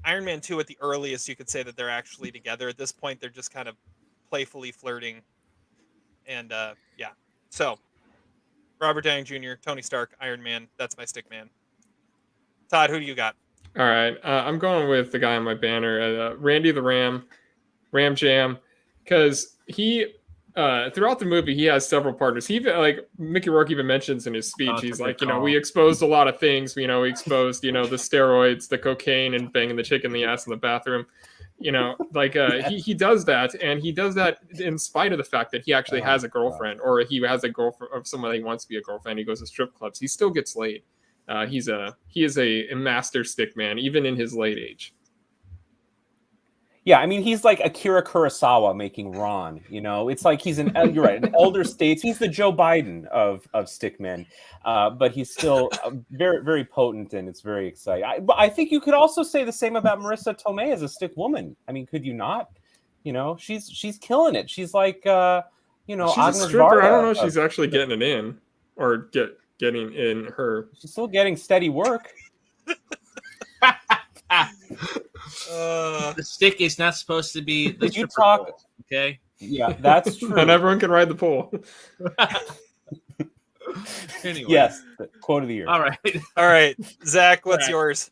Iron Man 2 at the earliest. You could say that they're actually together. At this point, they're just kind of playfully flirting. And so Robert Downey Jr., Tony Stark, Iron Man. That's my stick man. Todd, who do you got? All right, I'm going with the guy on my banner, Randy the Ram Jam, because he throughout the movie he has several partners. He even, like Mickey Rourke even mentions in his speech, he's like, we exposed a lot of things. We exposed the steroids, the cocaine, and banging the chick in the ass in the bathroom. He does that, and he does that in spite of the fact that he actually has a girlfriend, or he has a girlfriend of someone that he wants to be a girlfriend. He goes to strip clubs. He still gets laid. He is a master stick man, even in his late age. Yeah, I mean, he's like Akira Kurosawa making Ron. It's like he's you're right, an elder states. He's the Joe Biden of stickmen, but he's still very, very potent, and it's very exciting. I think you could also say the same about Marissa Tomei as a stick woman. I mean, could you not? She's killing it. She's like, she's a stripper. I don't know if she's actually getting it in or getting in her. She's still getting steady work. The stick is not supposed to be. Did you talk? Pole, okay. Yeah, that's true. And everyone can ride the pole. Anyway. Yes, quote of the year. All right, Zach, what's yours?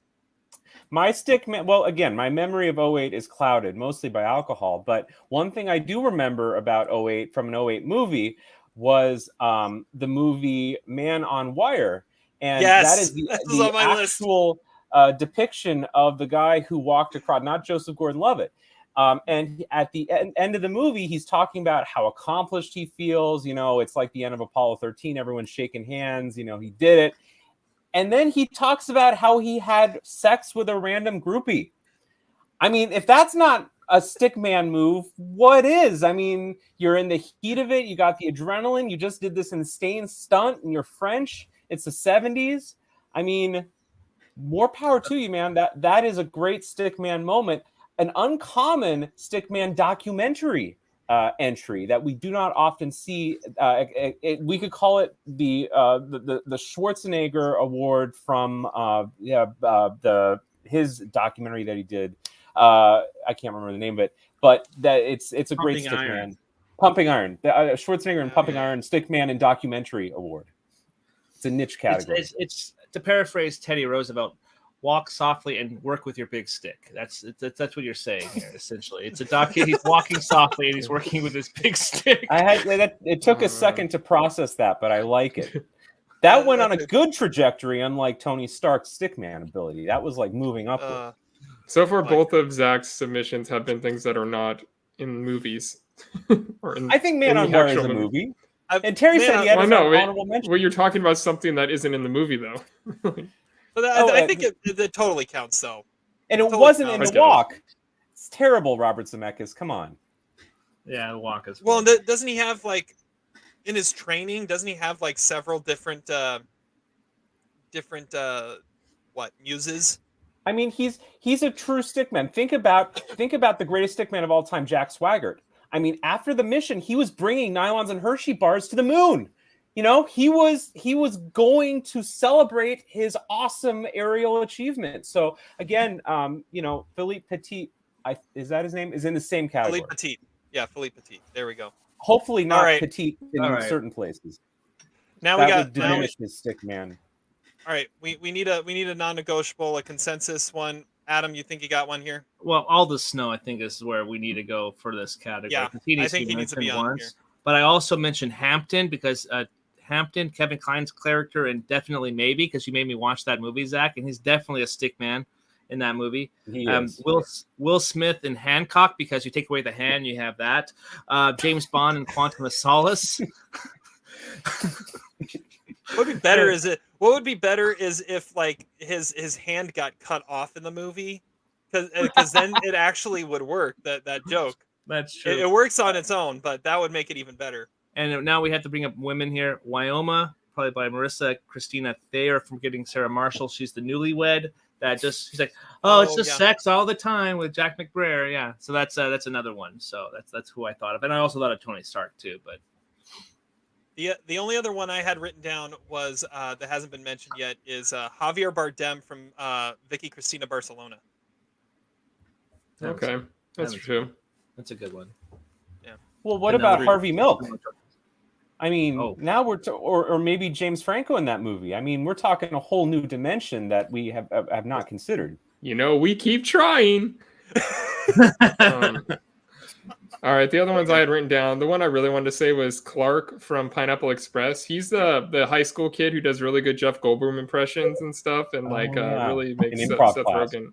My stick man. Well, again, my memory of 08 is clouded mostly by alcohol. But one thing I do remember about 08 from an 08 movie was the movie Man on Wire, and that is the actual depiction of the guy who walked across, not Joseph Gordon-Levitt. And at the end of the movie, he's talking about how accomplished he feels. It's like the end of Apollo 13. Everyone's shaking hands. He did it. And then he talks about how he had sex with a random groupie. I mean, if that's not a stickman move, what is? I mean, you're in the heat of it. You got the adrenaline. You just did this insane stunt and you're French. It's the 70s. I mean, more power to you, man. That is a great stickman moment. an uncommon Stickman documentary entry that we do not often see. We could call it the Schwarzenegger Award from his documentary that he did. I can't remember the name of it, but that it's a great Stickman. Pumping Iron, the Schwarzenegger and Pumping Iron Stickman and Documentary Award. It's a niche category. It's to paraphrase Teddy Roosevelt: walk softly and work with your big stick. That's what you're saying here. Essentially, it's a he's walking softly and he's working with his big stick. It took a second to process that, but I like it. That went on a good trajectory, unlike Tony Stark's Stickman ability. That was like moving upward. So far, both of Zach's submissions have been things that are not in movies. I think Man on Wire is a movie. And Terry said he had an honorable mention. Well, you're talking about something that isn't in the movie, though. I think it totally counts, though. And it totally wasn't in The Walk. It's terrible, Robert Zemeckis. Come on. Yeah, The Walk is. Well, doesn't he have, like, in his training, doesn't he have, like, several different muses? I mean, he's a true stickman. Think about the greatest stickman of all time, Jack Swigert. I mean, after the mission, he was bringing nylons and Hershey bars to the moon. You know, he was going to celebrate his awesome aerial achievement. So again, Philippe Petit, is that his name? Is in the same category. Philippe Petit. Yeah, Philippe Petit. There we go. Hopefully not Petit in certain places. Now that would diminish his stickman. All right, we need a non-negotiable, a consensus one. Adam, you think you got one here? Well, All the Snow, I think, is where we need to go for this category. Yeah, I think he needs to be on here. But I also mentioned Hampton because Hampton, Kevin Kline's character, and definitely Maybe, because you made me watch that movie, Zach, and he's definitely a stickman in that movie. Will Smith in Hancock, because you take away the hand, you have that. James Bond in Quantum of Solace. What would be better is if like his hand got cut off in the movie, because then it actually would work. That joke. That's true. It works on its own, but that would make it even better. And now we have to bring up women here. Wyoma, probably by Marissa Christina Thayer from Getting Sarah Marshall. She's the newlywed. She's like, it's just sex all the time with Jack McBrayer. Yeah, so that's another one. So that's who I thought of, and I also thought of Tony Stark too, but. The only other one I had written down was that hasn't been mentioned yet is Javier Bardem from Vicky Cristina Barcelona. Okay, that's true. That's a good one. Yeah. Well, what about Harvey Milk? I mean, now or maybe James Franco in that movie. I mean, we're talking a whole new dimension that we have not considered. You know, we keep trying. All right, the other ones I had written down, the one I really wanted to say was Clark from Pineapple Express. He's the high school kid who does really good Jeff Goldblum impressions and stuff, and really makes Seth Rogen.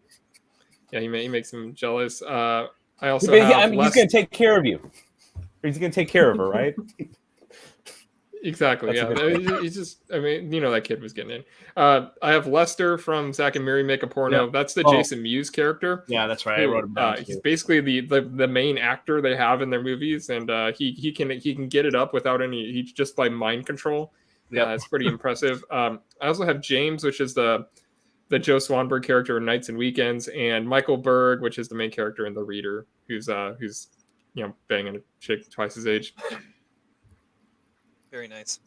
Yeah, he makes him jealous. I also he's going to take care of you. Or he's going to take care of her, right? Exactly. Yeah, he's just. I mean, that kid was getting in. I have Lester from Zack and Miri Make a Porno. Yeah. That's the Jason Mewes character. Yeah, that's right. I wrote him down. He's basically the main actor they have in their movies, and he can get it up without any. He's just by mind control. Yeah, it's pretty impressive. I also have James, which is the Joe Swanberg character in Nights and Weekends, and Michael Berg, which is the main character in The Reader, who's banging a chick twice his age. Very nice.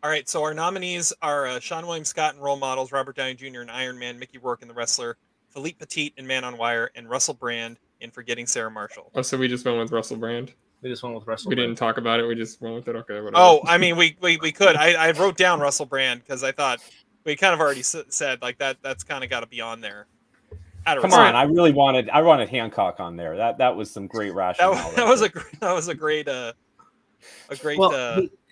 All right, so our nominees are Sean William Scott in Role Models, Robert Downey Jr. in Iron Man, Mickey Rourke in The Wrestler, Philippe Petit in Man on Wire, and Russell Brand in Forgetting Sarah Marshall. Oh, so we just went with Russell Brand? We just went with Russell Brand. We didn't talk about it. We just went with it. Okay, whatever. Oh, I mean, we could. I wrote down Russell Brand because I thought we kind of already said like that's kind of got to be on there. Come on, I wanted Hancock on there. That was some great rationale. That was a great argument.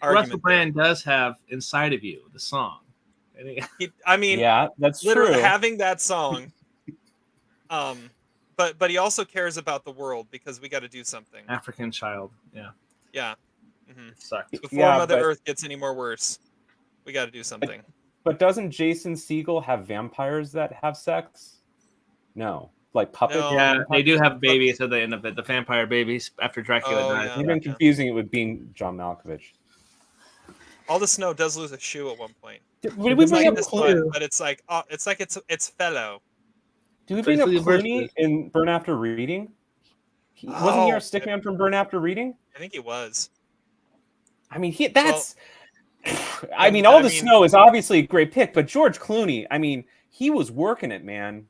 Russell Brand does have Inside of You, the song. Yeah, that's literally true. Having that song. But he also cares about the world because we got to do something. African child. Yeah. Yeah. Mm-hmm. Sucks. Before Mother Earth gets any more worse, we got to do something. But doesn't Jason Segel have vampires that have sex? No. Like puppets? No. Yeah, they do have babies at the end of it. The vampire babies after Dracula dies. You've been confusing it with being John Malkovich. All the Snow does lose a shoe at one point. Did we bring up this one, but it's like it's fellow. Do we bring up Clooney in Burn After Reading? Wasn't he our stickman from Burn After Reading? I think he was. I mean, All the Snow is obviously a great pick, but George Clooney, I mean, he was working it, man.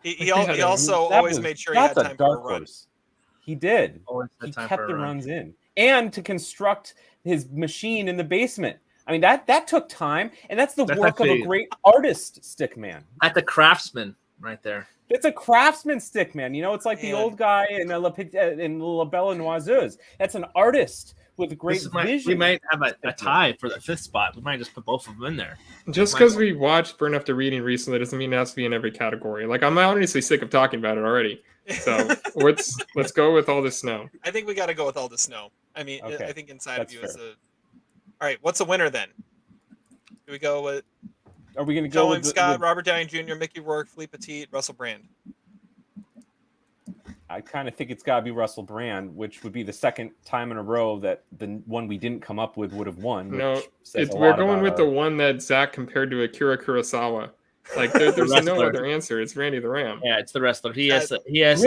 He also always made sure he had time for a run. He did. He kept the runs in. And to construct his machine in the basement. I mean, that took time, and that's the work of a great artist stickman. That's a craftsman right there. It's a craftsman stickman. You know, it's like the old guy in La Belle and Noiseuse. That's an artist with great vision. We might have a tie for the 5th spot. We might just put both of them in there. Just because we watched Burn After Reading recently doesn't mean it has to be in every category. Like, I'm honestly sick of talking about it already. So let's go with All the Snow. I think we got to go with All the Snow. I mean, okay. I think Inside of You is a. All right, what's a winner then? Do we go with? Are we going to go with Scott, Robert Downey Jr., Mickey Rourke, Philippe Petit, Russell Brand? I kind of think it's got to be Russell Brand, which would be the second time in a row that the one we didn't come up with would have won. No, we're going with the one that Zach compared to Akira Kurosawa. Like there's no other answer. It's Randy the Ram. Yeah, it's the wrestler. He has a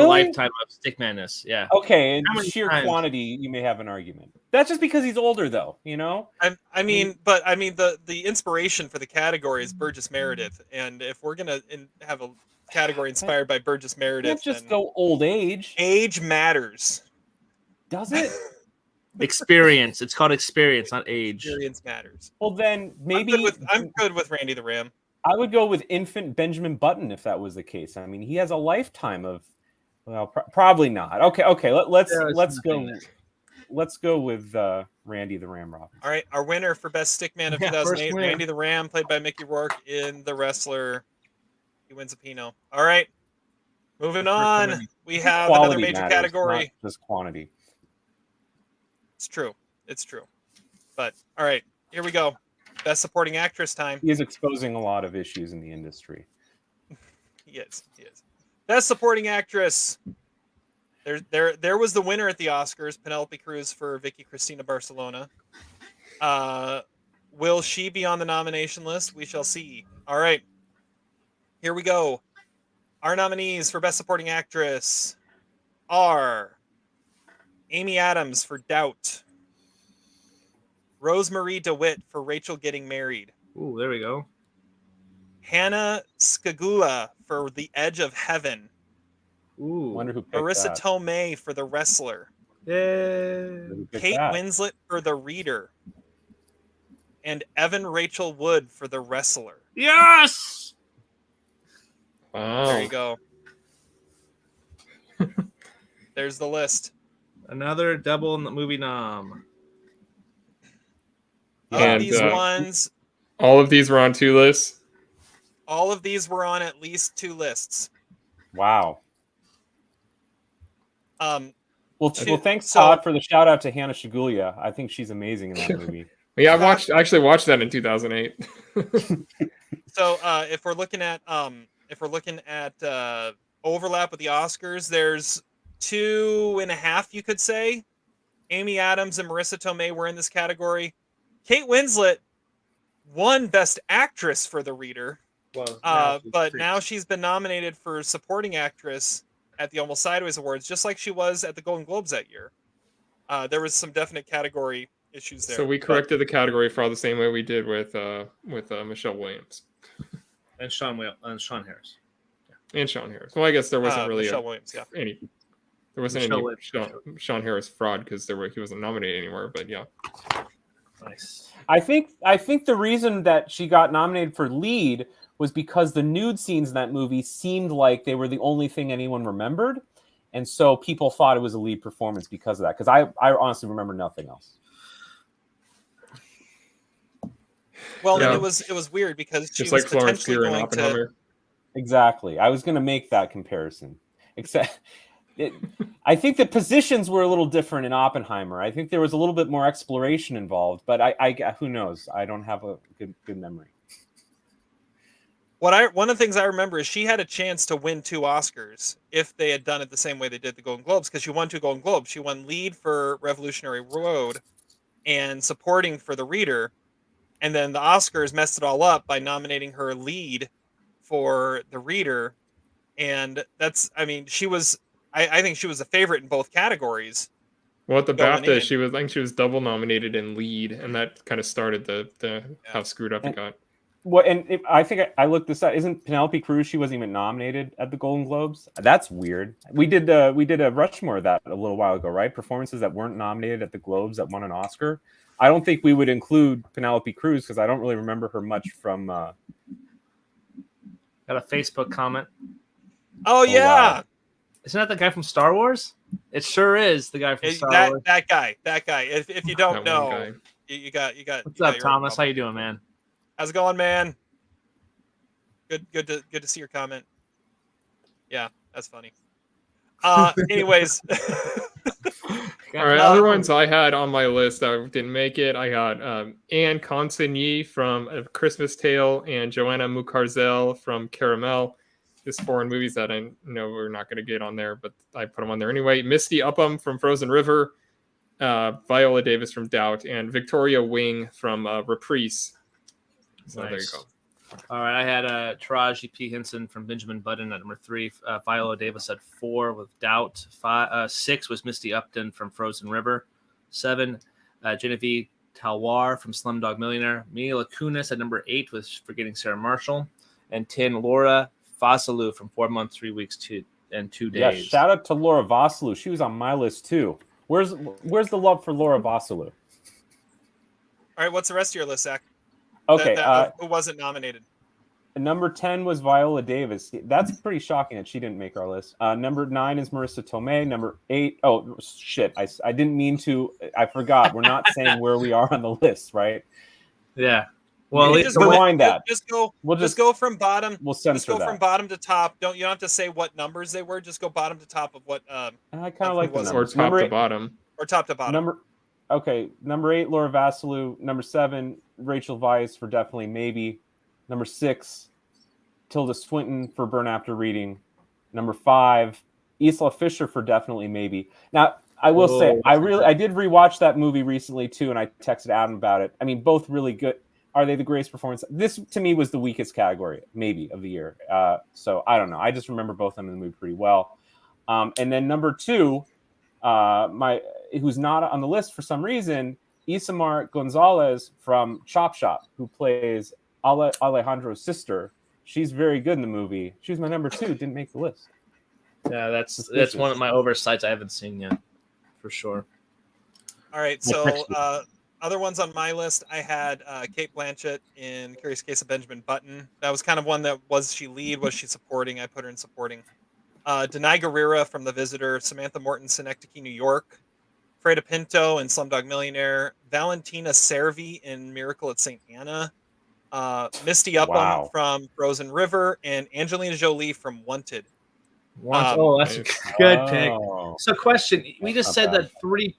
lifetime of stickmanness. Yeah. Okay, and sheer quantity, you may have an argument. That's just because he's older, though. You know. I mean, the inspiration for the category is Burgess Meredith, and if we're gonna have a category inspired by Burgess Meredith, you can't just go old age. Age matters. Does it? Experience. It's called experience, not age. Experience matters. Well, then maybe I'm good with Randy the Ram. I would go with infant Benjamin Button if that was the case. I mean, he has a lifetime of, well, probably not. Okay. Let's go. Let's go with Randy the Ram Robbins. All right, our winner for best stickman of 2008, Randy the Ram, played by Mickey Rourke in The Wrestler. He wins a Pinot. All right, moving on. We have another major category. Not just quantity. It's true. But all right, here we go. Best supporting actress time. He is exposing a lot of issues in the industry. He is. Best supporting actress. There was the winner at the Oscars, Penelope Cruz for Vicky Cristina Barcelona. Will she be on the nomination list? We shall see. All right. Here we go. Our nominees for Best Supporting Actress are Amy Adams for Doubt, Rosemarie DeWitt for Rachel Getting Married. Ooh, there we go. Hannah Skagula for The Edge of Heaven. Ooh. Wonder who picked Marissa that. Tomei for The Wrestler. Yay. Kate Winslet for The Reader. And Evan Rachel Wood for The Wrestler. Yes! Wow. There you go. There's the list. Another double movie nom. And these ones. All of these were on 2 lists? All of these were on at least 2 lists. Wow. Well, thanks, so, Todd, for the shout out to Hannah Shagulia. I think she's amazing in that movie. Yeah, I actually watched that in 2008. So if we're looking at overlap with the Oscars, there's 2.5, you could say. Amy Adams and Marissa Tomei were in this category. Kate Winslet won Best Actress for The Reader, but now she's been nominated for Supporting Actress at the Almost Sideways Awards, just like she was at the Golden Globes that year. There was some definite category issues there. So we corrected the category for all the same way we did with Michelle Williams and Sean Harris. Yeah. And Sean Harris. Well, I guess there wasn't really Michelle Williams, any Sean Harris fraud because he wasn't nominated anymore. But yeah. Nice. I think the reason that she got nominated for lead was because the nude scenes in that movie seemed like they were the only thing anyone remembered, and so people thought it was a lead performance because of that. Because I honestly remember nothing else. Well, yeah. And it was weird because she was potentially going to. Exactly, I was going to make that comparison, except. I think the positions were a little different in Oppenheimer. I think there was a little bit more exploration involved, but I who knows? I don't have a good memory. One of the things I remember is she had a chance to win 2 Oscars if they had done it the same way they did the Golden Globes, because she won 2 Golden Globes. She won lead for Revolutionary Road and supporting for The Reader, and then the Oscars messed it all up by nominating her lead for The Reader and that's, I mean, she was, I think she was a favorite in both categories. Well, at the going BAFTA, in. I think she was double nominated in lead, and that kind of started the how screwed up it got. Well, and I think I looked this up. Isn't Penelope Cruz? She wasn't even nominated at the Golden Globes. That's weird. We did a Rushmore of that a little while ago, right? Performances that weren't nominated at the Globes that won an Oscar. I don't think we would include Penelope Cruz because I don't really remember her much from. Got a Facebook comment. Oh yeah, wow. Isn't that the guy from Star Wars? It sure is the guy from Star Wars. That guy. If you don't know, you got. What's up, Thomas? How you doing, man? How's it going, man? Good to see your comment. Yeah, that's funny. Anyways. All right, other ones I had on my list that didn't make it. I got Anne Consigny from A Christmas Tale and Joanna Mucarzel from Caramel. Just foreign movies that I know we're not going to get on there, but I put them on there anyway. Misty Upham from Frozen River, Viola Davis from Doubt, and Victoria Wing from Reprise. So nice. There you go. All right, I had Taraji P. Henson from Benjamin Button at number 3. Viola Davis at 4 with Doubt. 6 was Misty Upton from Frozen River. 7, Genevieve Talwar from Slumdog Millionaire. Mila Kunis at number 8 with Forgetting Sarah Marshall. And 10, Laura Vasilou from 4 months, 3 weeks, 2 days. Yeah, shout out to Laura Vasilou. She was on my list too. Where's the love for Laura Vasilou? All right, what's the rest of your list, Zach? Okay, who wasn't nominated? Number 10 was Viola Davis. That's pretty shocking that she didn't make our list. Number 9 is Marissa Tomei. Number 8, oh shit, I didn't mean to. I forgot. We're not saying where we are on the list, right? Yeah. Well, just rewind that. Just go from bottom. We'll censor just go that. from bottom to top. You don't have to say what numbers they were. Just go bottom to top of what. I kind of like the numbers. Or top to bottom. Or top to bottom. Number 8, Laura Vasilou. Number 7, Rachel Weisz for Definitely Maybe. Number 6, Tilda Swinton for Burn After Reading. Number 5, Isla Fisher for Definitely Maybe. Now, I will say, I did rewatch that movie recently too, and I texted Adam about it. I mean, both really good. Are they the greatest performance? This, to me, was the weakest category, maybe, of the year. So, I don't know. I just remember both of them in the movie pretty well. And then number 2, who's not on the list for some reason, Isamar Gonzalez from Chop Shop, who plays Alejandro's sister. She's very good in the movie. She was my number 2, didn't make the list. Yeah, that's one of my oversights I haven't seen yet, for sure. All right, so other ones on my list, I had Cate Blanchett in Curious Case of Benjamin Button. That was kind of one that was she lead, was she supporting? I put her in supporting. Denai Guerrera from The Visitor, Samantha Morton, Synecdoche, New York, Freida Pinto in Slumdog Millionaire, Valentina Cervi in Miracle at St. Anna, Misty Upham from Frozen River, and Angelina Jolie from Wanted. That's a good pick. So, question: we just said that 3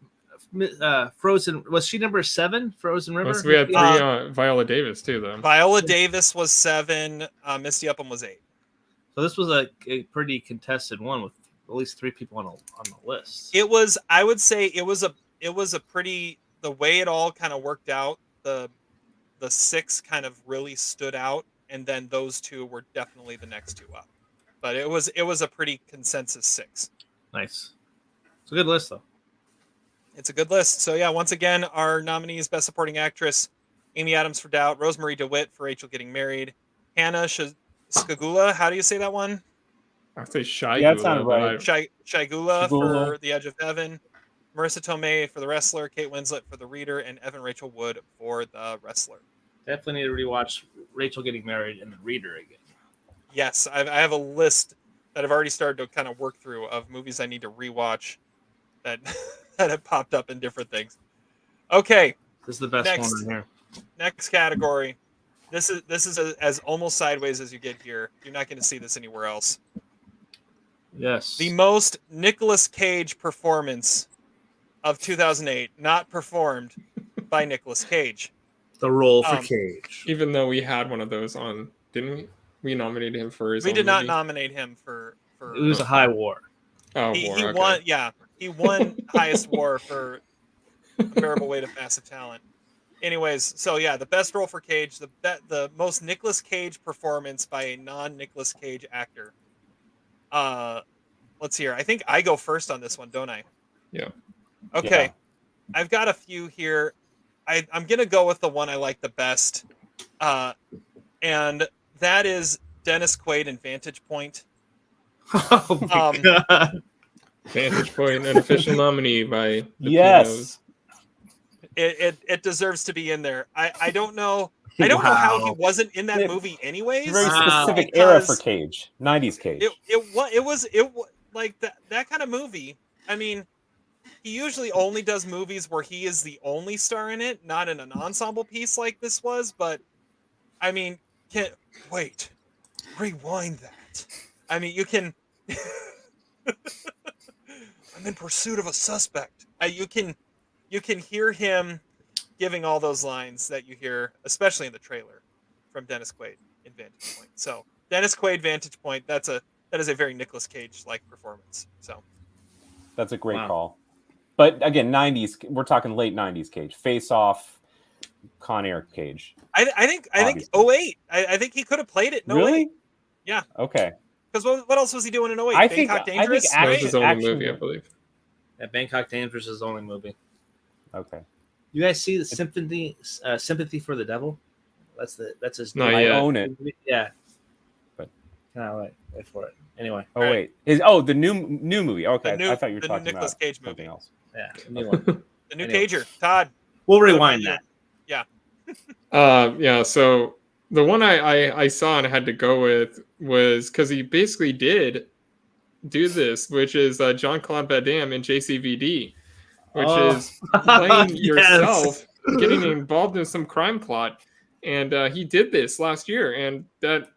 Frozen, was she number 7? Frozen River. We had 3 Viola Davis too, though. Viola Davis was 7. Misty Upham was 8. So this was a pretty contested one with at least 3 people on the list. It was, I would say, it was a pretty, the way it all kind of worked out. The 6 kind of really stood out, and then those 2 were definitely the next 2 up. But it was a pretty consensus 6. Nice. It's a good list, though. It's a good list. So yeah, once again, our nominees: Best Supporting Actress, Amy Adams for Doubt, Rosemary DeWitt for Rachel Getting Married, Hannah Skagula. How do you say that one? I say Shigula. Yeah, that sounded right. Shigula for The Edge of Heaven, Marissa Tomei for The Wrestler, Kate Winslet for The Reader, and Evan Rachel Wood for The Wrestler. Definitely need to rewatch Rachel Getting Married and The Reader again. Yes, I have a list that I've already started to kind of work through of movies I need to rewatch that that have popped up in different things. Okay, this is the best one in here. Next category. This is as almost sideways as you get here. You're not going to see this anywhere else. Yes. The most Nicolas Cage performance of 2008, not performed by Nicolas Cage. The role for Cage. Even though we had one of those on, didn't we? We nominated him for his. We own did not movie. Nominate him for. It was a high war. Oh, he war, okay. won. Yeah, he won highest war for Unbearable Weight of Massive Talent. Anyways, so yeah, the best role for Cage, the most Nicolas Cage performance by a non-Nicolas Cage actor. let's see here. I think I go first on this one, don't I? Yeah. Okay. Yeah. I've got a few here. I'm gonna go with the one I like the best, and that is Dennis Quaid in Vantage Point. Oh my god! Vantage Point, an official nominee by the Yes. It deserves to be in there. I don't know. I don't know how he wasn't in that movie anyways. Very specific because era for Cage, 90s Cage. It was like that kind of movie. I mean, he usually only does movies where he is the only star in it, not in an ensemble piece like this was. But I mean, wait, rewind that. I mean, you can. I'm in pursuit of a suspect. You can hear him giving all those lines that you hear, especially in the trailer, from Dennis Quaid in Vantage Point. So Dennis Quaid, Vantage Point. That is a very Nicolas Cage-like performance. So that's a great call. But again, 90s. We're talking late 90s Cage. Face Off, Con Air Cage. I think 08. I think he could have played it in 08. Really? Yeah. Okay. Because what else was he doing in 08? I Bangkok think Dangerous? That was his only action movie, I believe. Yeah, Bangkok Dangerous is his only movie. Okay. You guys see the Sympathy for the Devil? That's his. Not I yet. own it. Yeah. But wait for it. Anyway. Oh wait, the new movie. Okay, I thought you were talking Nicolas about Cage something movie. else. Yeah, the new one. The new Anyway. Cager, Todd. We'll rewind that. Yeah. Yeah. So the one I saw and I had to go with was because he basically did do this, which is Jean-Claude Van Damme in JCVD, which is playing yourself, getting involved in some crime plot, and he did this last year. And that,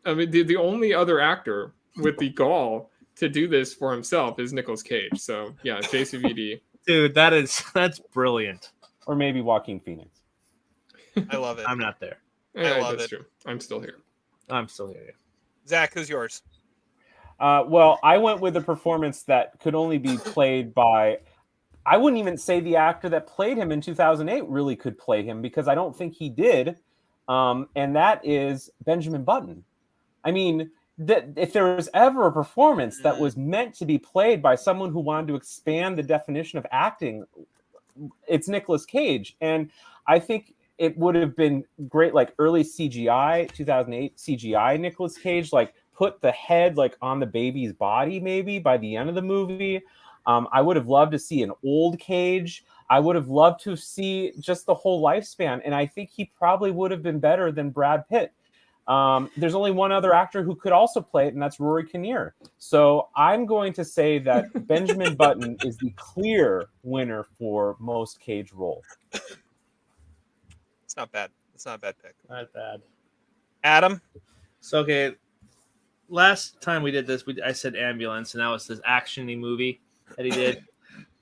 I mean, the only other actor with the gall to do this for himself is Nicolas Cage. So yeah, JCVD. Dude, that's brilliant. Or maybe Joaquin Phoenix. I love it. I'm not there. Yeah, love that's it. true. I'm still here. I'm still here. Zach, who's yours? Well, I went with a performance that could only be played by. I wouldn't even say the actor that played him in 2008 really could play him because I don't think he did. And that is Benjamin Button. I mean, if there was ever a performance that was meant to be played by someone who wanted to expand the definition of acting, it's Nicolas Cage. And I think it would have been great, like early CGI, 2008 CGI Nicolas Cage, like put the head like on the baby's body maybe by the end of the movie. I would have loved to see an old Cage. I would have loved to see just the whole lifespan. And I think he probably would have been better than Brad Pitt. There's only one other actor who could also play it, and that's Rory Kinnear. So I'm going to say that Benjamin Button is the clear winner for most Cage role. It's not bad. It's not a bad pick. Not bad. Adam? So, okay, last time we did this, I said Ambulance, and that was this action-y movie that he did.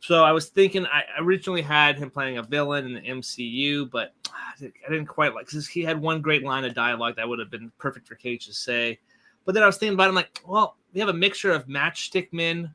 So I was thinking, I originally had him playing a villain in the MCU, but I didn't quite like, because he had one great line of dialogue that would have been perfect for Cage to say. But then I was thinking about it, I'm like, well, we have a mixture of Matchstick Men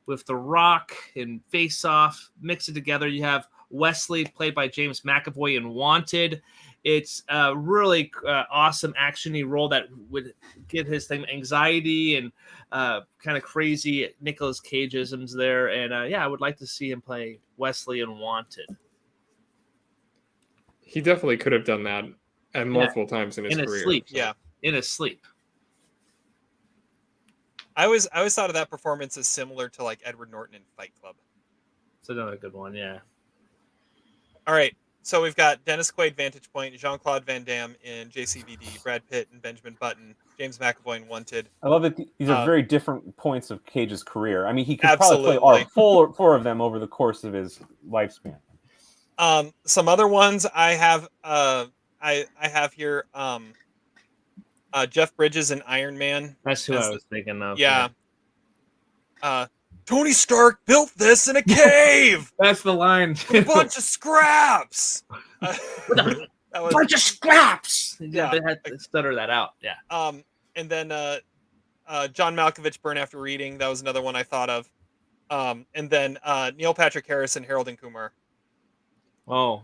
with The Rock and Face Off. Mix it together. You have Wesley, played by James McAvoy in Wanted. It's a really awesome action-y role that would give his thing anxiety and kind of crazy Nicolas Cage-isms there. And yeah, I would like to see him play Wesley in Wanted. He definitely could have done that and multiple times in his career. His sleep. Yeah. In his sleep. I always thought of that performance as similar to like Edward Norton in Fight Club. It's another good one, yeah. All right. So we've got Dennis Quaid, Vantage Point, Jean-Claude Van Damme in JCVD, Brad Pitt and Benjamin Button, James McAvoy in Wanted. I love that these are very different points of Cage's career. I mean, he could probably play all four of them over the course of his lifespan. Some other ones I have I have here Jeff Bridges in Iron Man. That's who I was thinking of. Yeah. Tony Stark built this in a cave. That's the line. With a bunch of scraps. Bunch of scraps. Yeah, they had to stutter that out. Yeah. And then John Malkovich, Burn After Reading. That was another one I thought of. And then Neil Patrick Harris and Harold and Kumar. Oh,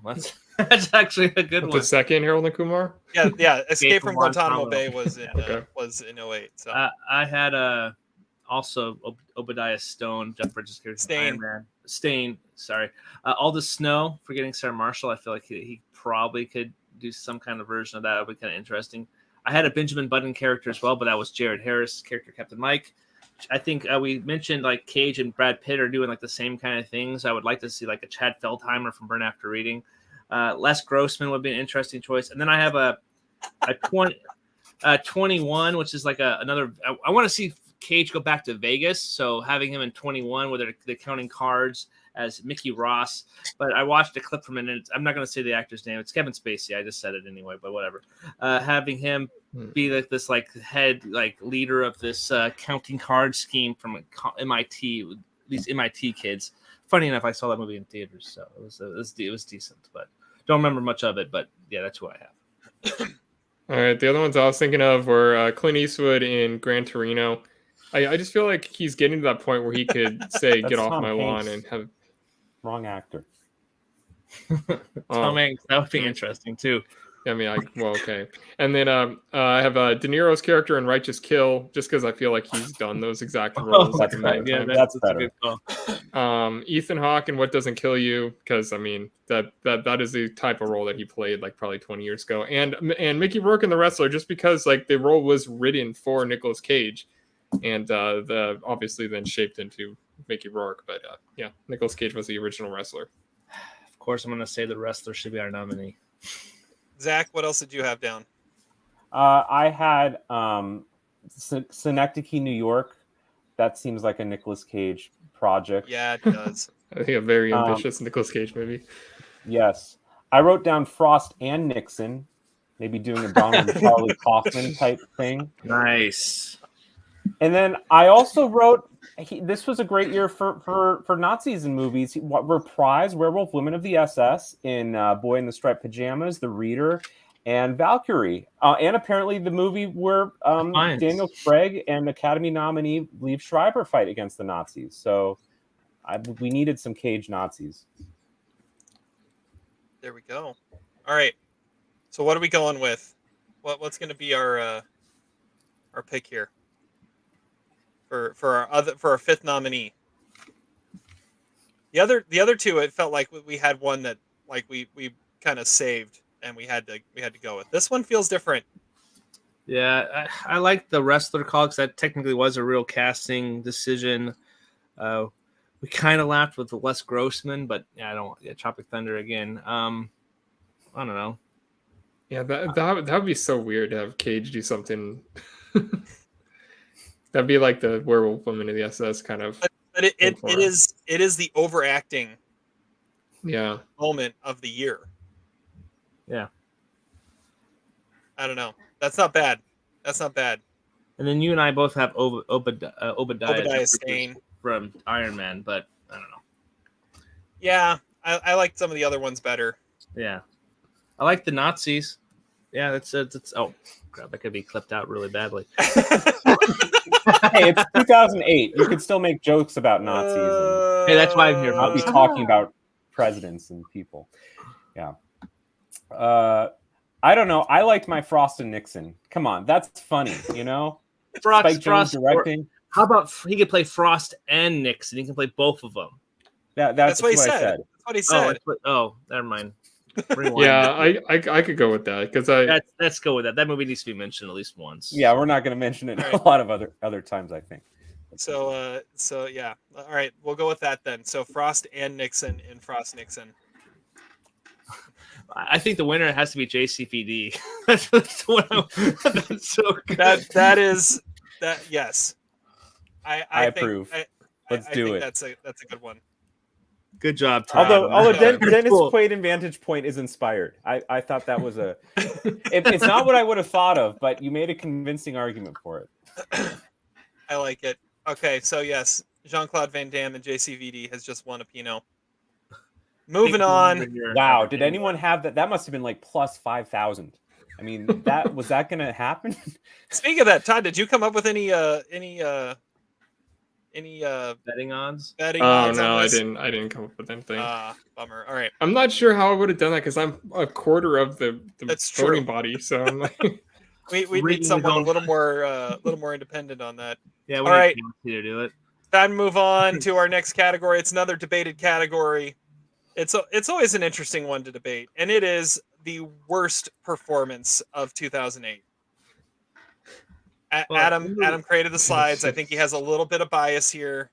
that's actually a good one. The second Harold and Kumar? Yeah. Escape from Guantanamo Bay was in 08. So I had Also, Obadiah Stone, Jeff Bridges' character, Stain. Iron Man. Stain, sorry. Aldous Snow, forgetting Sarah Marshall. I feel like he probably could do some kind of version of that. It would be kind of interesting. I had a Benjamin Button character as well, but that was Jared Harris' character, Captain Mike. I think we mentioned like Cage and Brad Pitt are doing like the same kind of things. I would like to see like a Chad Feldheimer from Burn After Reading. Les Grossman would be an interesting choice. And then I have a 21, which is like another. I want to see Cage go back to Vegas, so having him in 21, where they're counting cards as Mickey Ross. But I watched a clip from it, and I'm not going to say the actor's name. It's Kevin Spacey. I just said it anyway, but whatever. Having him be like this like head like leader of this counting card scheme from MIT. These MIT kids. Funny enough, I saw that movie in theaters, so it was decent, but don't remember much of it. But yeah, that's who I have. All right, the other ones I was thinking of were Clint Eastwood in Gran Torino. I just feel like he's getting to that point where he could say, "Get off my lawn," and have wrong actor. Tom Hanks, that would be interesting too. I mean, okay. And then I have De Niro's character in Righteous Kill, just because I feel like he's done those exact roles. That's better. Ethan Hawke in What Doesn't Kill You, because I mean that is the type of role that he played like probably 20 years ago. And Mickey Rourke in The Wrestler, just because like the role was written for Nicolas Cage, and obviously then shaped into Mickey Rourke. But yeah, Nicolas Cage was the original wrestler. Of course, I'm going to say The Wrestler should be our nominee. Zach, what else did you have down? I had Synecdoche, New York. That seems like a Nicolas Cage project. Yeah, it does. I think a very ambitious Nicolas Cage movie. Yes. I wrote down Frost and Nixon, maybe doing a Donald and Charlie Kaufman type thing. Nice. And then I also wrote, this was a great year for Nazis in movies. Reprise Werewolf Women of the SS in Boy in the Striped Pajamas, The Reader, and Valkyrie. And apparently the movie where Daniel Craig and Academy nominee Liev Schreiber fight against the Nazis. So we needed some Cage Nazis. There we go. All right. So what are we going with? What's going to be our pick here for our fifth nominee? The other two, it felt like we had one that like we kind of saved and we had to go with. This one feels different. Yeah, I like the Wrestler call because that technically was a real casting decision. We kind of laughed with Les Grossman, but yeah, Tropic Thunder again. I don't know. Yeah, that would be so weird to have Cage do something. That'd be like the Werewolf Women of the SS kind of. But it is the overacting. Yeah. Moment of the year. Yeah. I don't know. That's not bad. And then you and I both have Obadiah Stane from Iron Man, but I don't know. Yeah, I like some of the other ones better. Yeah, I like the Nazis. Yeah, that's oh crap, that could be clipped out really badly. Hey, it's 2008. You could still make jokes about Nazis. Hey, that's why I'm here. I'll be talking about presidents and people. Yeah. I don't know. I liked my Frost and Nixon. Come on, that's funny, you know. Spike Jonze directing. How about he could play Frost and Nixon? He can play both of them. That's what he said. That's what he said. Oh, never mind. Yeah, I could go with that because let's go with that. That movie needs to be mentioned at least once. Yeah, we're not going to mention it a lot of other times, I think. So yeah, all right, we'll go with that then. So Frost and Nixon in Frost Nixon. I think the winner has to be JCVD. That's so good. That is yes. I approve. Let's do it. That's a good one. Good job, Todd. Although Dennis Quaid in Vantage Point is inspired. I thought that was it's not what I would have thought of, but you made a convincing argument for it. I like it. Okay, so yes, Jean-Claude Van Damme and JCVD has just won a Pinot. Moving on. Wow, did anyone have that? That must have been like plus 5,000. I mean, was that going to happen? Speaking of that, Todd, did you come up with any betting odds? No, I didn't come up with anything. Bummer. All right. I'm not sure how I would have done that because I'm a quarter of the That's voting true. body, so I'm like We need someone a little more independent on that. Yeah, all right. To do it. Time to move on to our next category. It's another debated category. It's always an interesting one to debate, and it is the worst performance of 2008. Adam created the slides. I think he has a little bit of bias here.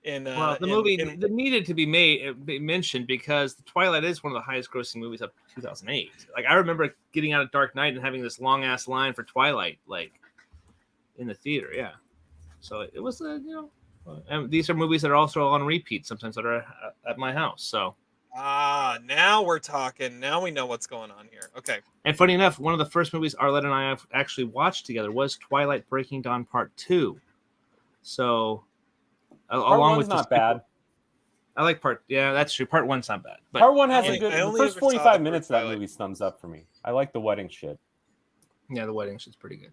The movie that needed to be mentioned because Twilight is one of the highest grossing movies of 2008. Like I remember getting out of Dark Knight and having this long ass line for Twilight, like in the theater. Yeah, so it was and these are movies that are also on repeat sometimes that are at my house. So now we're talking. Now we know what's going on here. Okay. And funny enough, one of the first movies Arlette and I have actually watched together was Twilight Breaking Dawn Part 2. So along with not bad. I like that's true. Part 1's not bad. But Part 1 has a good. The first 45 minutes of that movie thumbs up for me. I like the wedding shit. Yeah, the wedding shit's pretty good.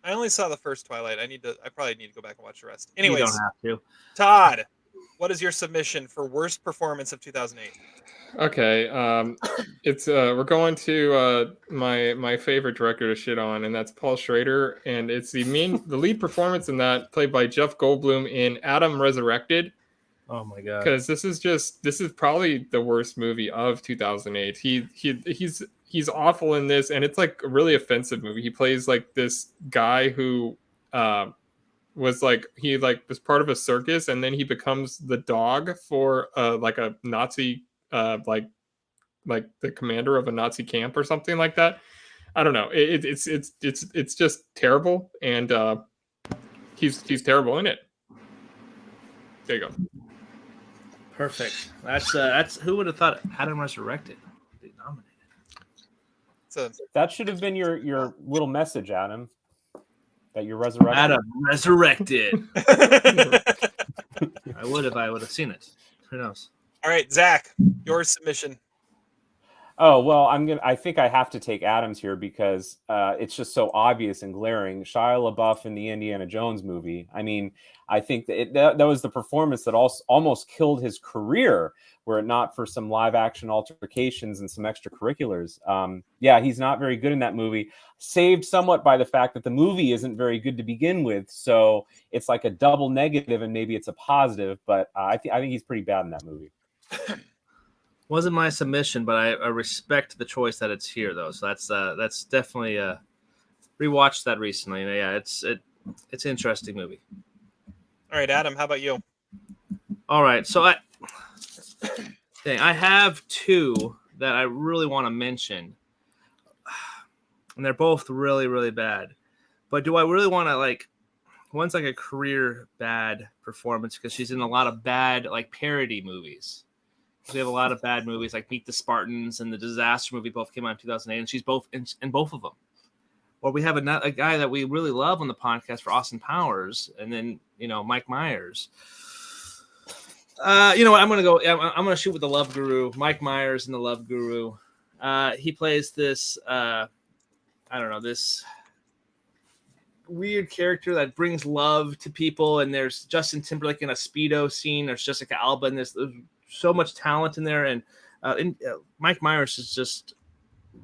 I only saw the first Twilight. I probably need to go back and watch the rest. Anyways, you don't have to. Todd, what is your submission for worst performance of 2008? Okay, it's we're going to my favorite director to shit on, and that's Paul Schrader, and it's the lead performance in that, played by Jeff Goldblum in Adam Resurrected. Oh my god! Because this is probably the worst movie of 2008. He's awful in this, and it's like a really offensive movie. He plays like this guy who was part of a circus, and then he becomes the dog for like a Nazi. Like the commander of a Nazi camp or something like that. I don't know. It's just terrible, and he's terrible in it. There you go. Perfect. That's who would have thought Adam Resurrected would be nominated. So that should have been your little message, Adam. That you're resurrected. Adam Resurrected. I would have seen it. Who knows? All right, Zach, your submission. Oh, well, I think I have to take Adams here because it's just so obvious and glaring. Shia LaBeouf in the Indiana Jones movie. I mean, I think that was the performance that almost killed his career, were it not for some live action altercations and some extracurriculars. Yeah, he's not very good in that movie, saved somewhat by the fact that the movie isn't very good to begin with. So it's like a double negative, and maybe it's a positive, but I think he's pretty bad in that movie. Wasn't my submission, but I respect the choice that it's here though. So that's definitely rewatched that recently. Yeah, it's an interesting movie. All right, Adam, how about you? All right, so I have two that I really want to mention, and they're both really, really bad. But do I really want to one's like a career bad performance because she's in a lot of bad parody movies. We have a lot of bad movies like Meet the Spartans and the Disaster movie both came out in 2008, and she's both in both of them. Or we have a guy that we really love on the podcast for Austin Powers, and then Mike Myers. You know what? I'm gonna shoot with the Love Guru, Mike Myers in the Love Guru. He plays this this weird character that brings love to people, and there's Justin Timberlake in a Speedo scene. There's Jessica Alba in this. There's so much talent in there, and Mike Myers is just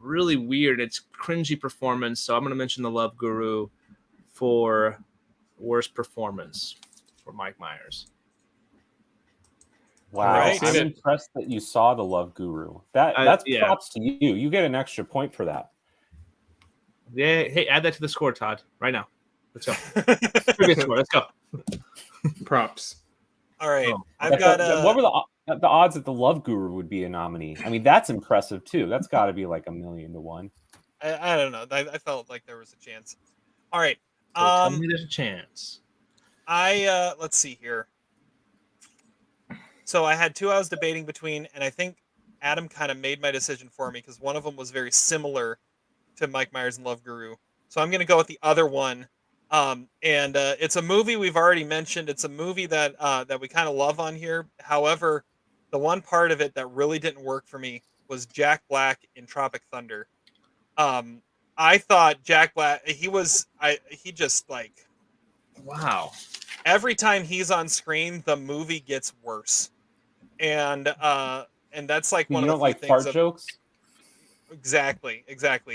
really weird. It's cringy performance, so I'm going to mention the Love Guru for worst performance for Mike Myers. Wow, right. I'm impressed that you saw the Love Guru. That's props to you. You get an extra point for that. Yeah, hey, add that to the score, Todd. Right now, let's go. Trivia score. Let's go. Props. All right, I've got. What were the odds that the Love Guru would be a nominee? I mean, that's impressive too. That's got to be like 1,000,000 to 1. I don't know. I felt like there was a chance. All right. Tell me there's a chance. Let's see here. So I had two I was debating between, and I think Adam kind of made my decision for me because one of them was very similar to Mike Myers and Love Guru. So I'm going to go with the other one. And it's a movie we've already mentioned. It's a movie that we kind of love on here. However, the one part of it that really didn't work for me was Jack Black in Tropic Thunder. I thought Jack Black, he just wow. Every time he's on screen, the movie gets worse. And that's like one of the fart jokes? Exactly.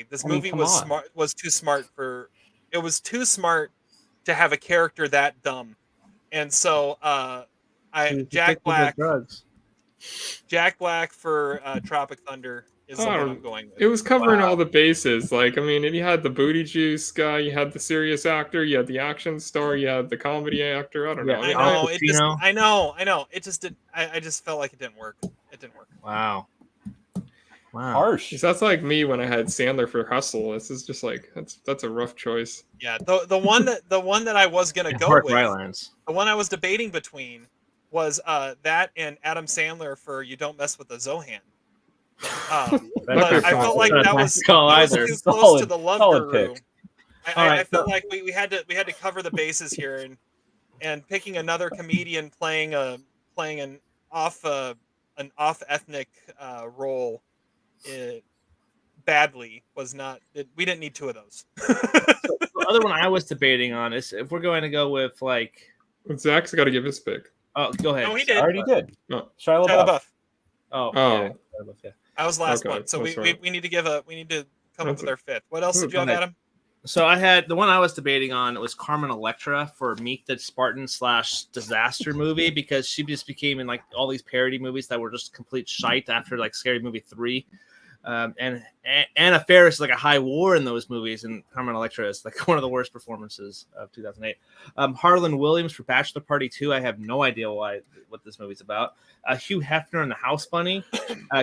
This movie was too smart for. It was too smart to have a character that dumb, and so Jack Black for Tropic Thunder is the one I'm going with. It was covering all the bases. Like, I mean, you had the booty juice guy, you had the serious actor, you had the action star, you had the comedy actor. I don't know. I know. I know. It just didn't. I just felt like it didn't work. It didn't work. Wow. Harsh. That's like me when I had Sandler for Hustle. This is just like that's a rough choice. Yeah, the one that I was gonna go with, the one I was debating between was that and Adam Sandler for You Don't Mess with the Zohan. But I felt like that was too close to the Love Guru. I felt like we had to cover the bases here, and picking another comedian playing an off ethnic role badly was not. We didn't need two of those. The other one I was debating on is if we're going to go with like. Zach's got to give his pick. Oh, go ahead. No, he did. I already did. Oh. Shia LaBeouf. Oh. Yeah. I was last one, so we need to come up with our fifth. What else did you have, Adam? So I had the one I was debating on was Carmen Electra for Meet the Spartan / disaster movie, because she just became in like all these parody movies that were just complete shite after like Scary Movie 3. And Anna Faris is like a high war in those movies, and Carmen Electra is like one of the worst performances of 2008. Harlan Williams for Bachelor Party 2. I have no idea what this movie's about. Hugh Hefner in The House Bunny.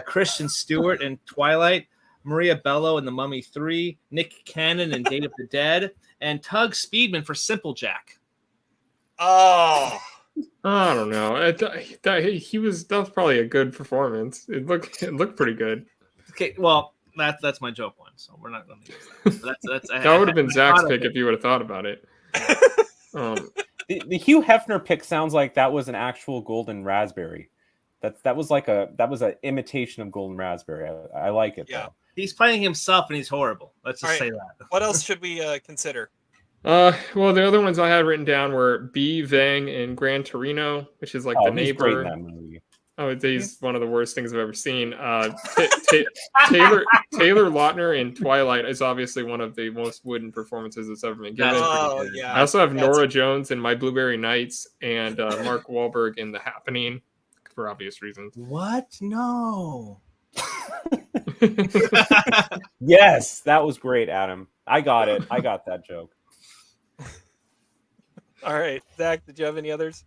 Kristen Stewart in Twilight. Maria Bello in The Mummy 3. Nick Cannon in Date of the Dead. And Tug Speedman for Simple Jack. Oh, I don't know. That's probably a good performance. It looked pretty good. Okay, well, that's my joke one, so we're not going to use that. That would have been Zach's pick if you would have thought about it. The Hugh Hefner pick sounds like that was an actual golden raspberry. That was an imitation of golden raspberry. I like it. Yeah, though. He's playing himself, and he's horrible. Let's just say that. What else should we consider? Well, the other ones I had written down were B. Vang in Gran Torino, which is like the neighbor. Great in that movie. Oh, he's one of the worst things I've ever seen. Taylor Lautner in Twilight is obviously one of the most wooden performances that's ever been given. Oh, yeah. I also have Nora Jones in My Blueberry Nights and Mark Wahlberg in The Happening for obvious reasons. What? No. Yes, that was great, Adam. I got it. I got that joke. All right, Zach, did you have any others?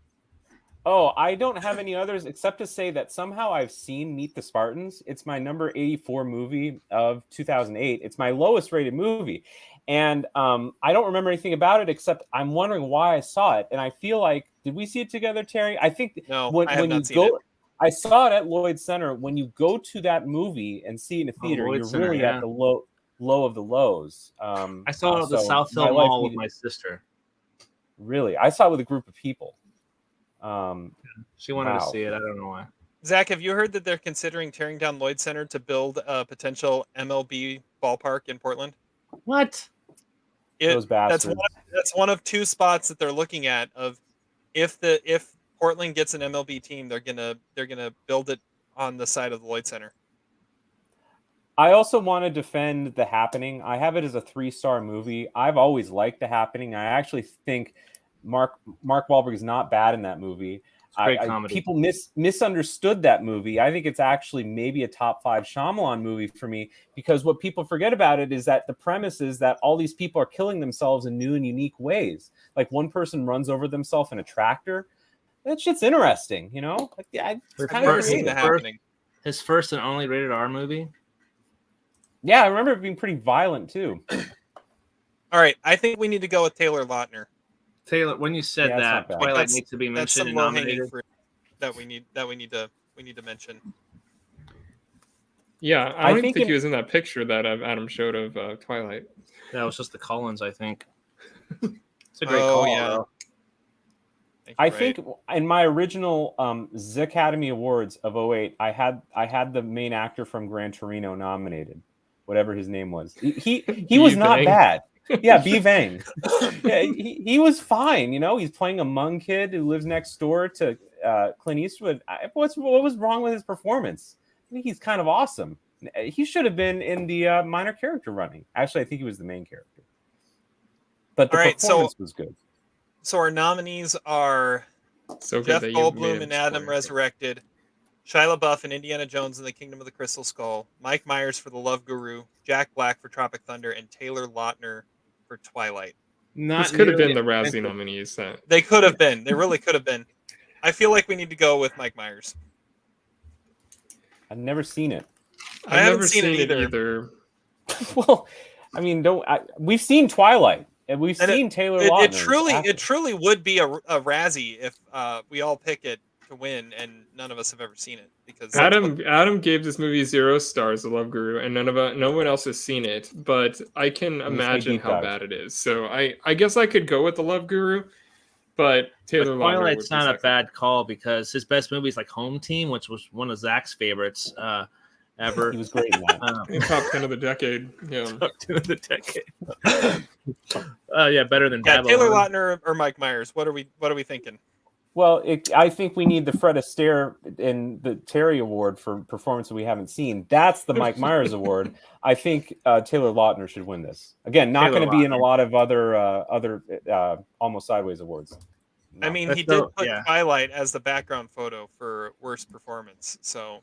Oh, I don't have any others except to say that somehow I've seen Meet the Spartans. It's my number 84 movie of 2008. It's my lowest rated movie. And I don't remember anything about it except I'm wondering why I saw it. And I feel like, did we see it together, Terry? I think when you go, I saw it at Lloyd Center. When you go to that movie and see it in a theater, you're really at the low of the lows. I saw it at the South Hill Mall with my sister. Really? I saw it with a group of people. She wanted to see it. I don't know why. Zach, have you heard that they're considering tearing down Lloyd Center to build a potential MLB ballpark in Portland? What? Those bastards. That's one of two spots that they're looking at. Of if Portland gets an MLB team, they're gonna build it on the side of the Lloyd Center. I also want to defend The Happening. I have it as a 3-star movie. I've always liked The Happening. I actually think Mark Wahlberg is not bad in that movie. Great comedy. People misunderstood that movie. I think it's actually maybe a top 5 Shyamalan movie for me, because what people forget about it is that the premise is that all these people are killing themselves in new and unique ways. Like one person runs over themselves in a tractor. That shit's interesting, you know? Like, it's kind of Happening. His first and only rated R movie. Yeah, I remember it being pretty violent too. All right, I think we need to go with Taylor Lautner. Taylor, when you said that, Twilight needs to be mentioned and nominated. That we need to mention. Yeah, I don't think he was in that picture that Adam showed of Twilight. That was just the Collins, I think. It's a great call. Yeah. I think in my original Z Academy Awards of 2008, I had the main actor from Gran Torino nominated, whatever his name was. He was not bad. Yeah, B. Vang. Yeah, he was fine. You know, he's playing a Hmong kid who lives next door to Clint Eastwood. What was wrong with his performance? I think he's kind of awesome. He should have been in the minor character running. Actually, I think he was the main character. But the performance was good. So our nominees are Jeff Goldblum in Adam Resurrected, Shia LaBeouf in Indiana Jones and the Kingdom of the Crystal Skull, Mike Myers for The Love Guru, Jack Black for Tropic Thunder, and Taylor Lautner for Twilight. This could have been the Razzie nominees. They could have been. They really could have been. I feel like we need to go with Mike Myers. I've never seen it. I haven't seen it either. Well, I mean, we've seen Twilight, and we've seen Taylor Lautner. It truly would be a Razzie if we all pick it to win, and none of us have ever seen it because Adam gave this movie 0 stars, The Love Guru, and no one else has seen it. But I can imagine how bad it is. So I guess I could go with The Love Guru, but Taylor Lautner. Twilight's not a bad call because his best movie is like Home Team, which was one of Zach's favorites ever. He was great in that. Top 10 of the decade. Yeah, top 10 of the decade. Yeah, better than Babylon. Taylor Lautner or Mike Myers. What are we thinking? Well, I think we need the Fred Astaire and the Terry Award for performance that we haven't seen. That's the Mike Myers Award. I think Taylor Lautner should win this. Again, not going to be in a lot of other Almost Sideways awards. No. I mean, he did put Twilight as the background photo for worst performance. So,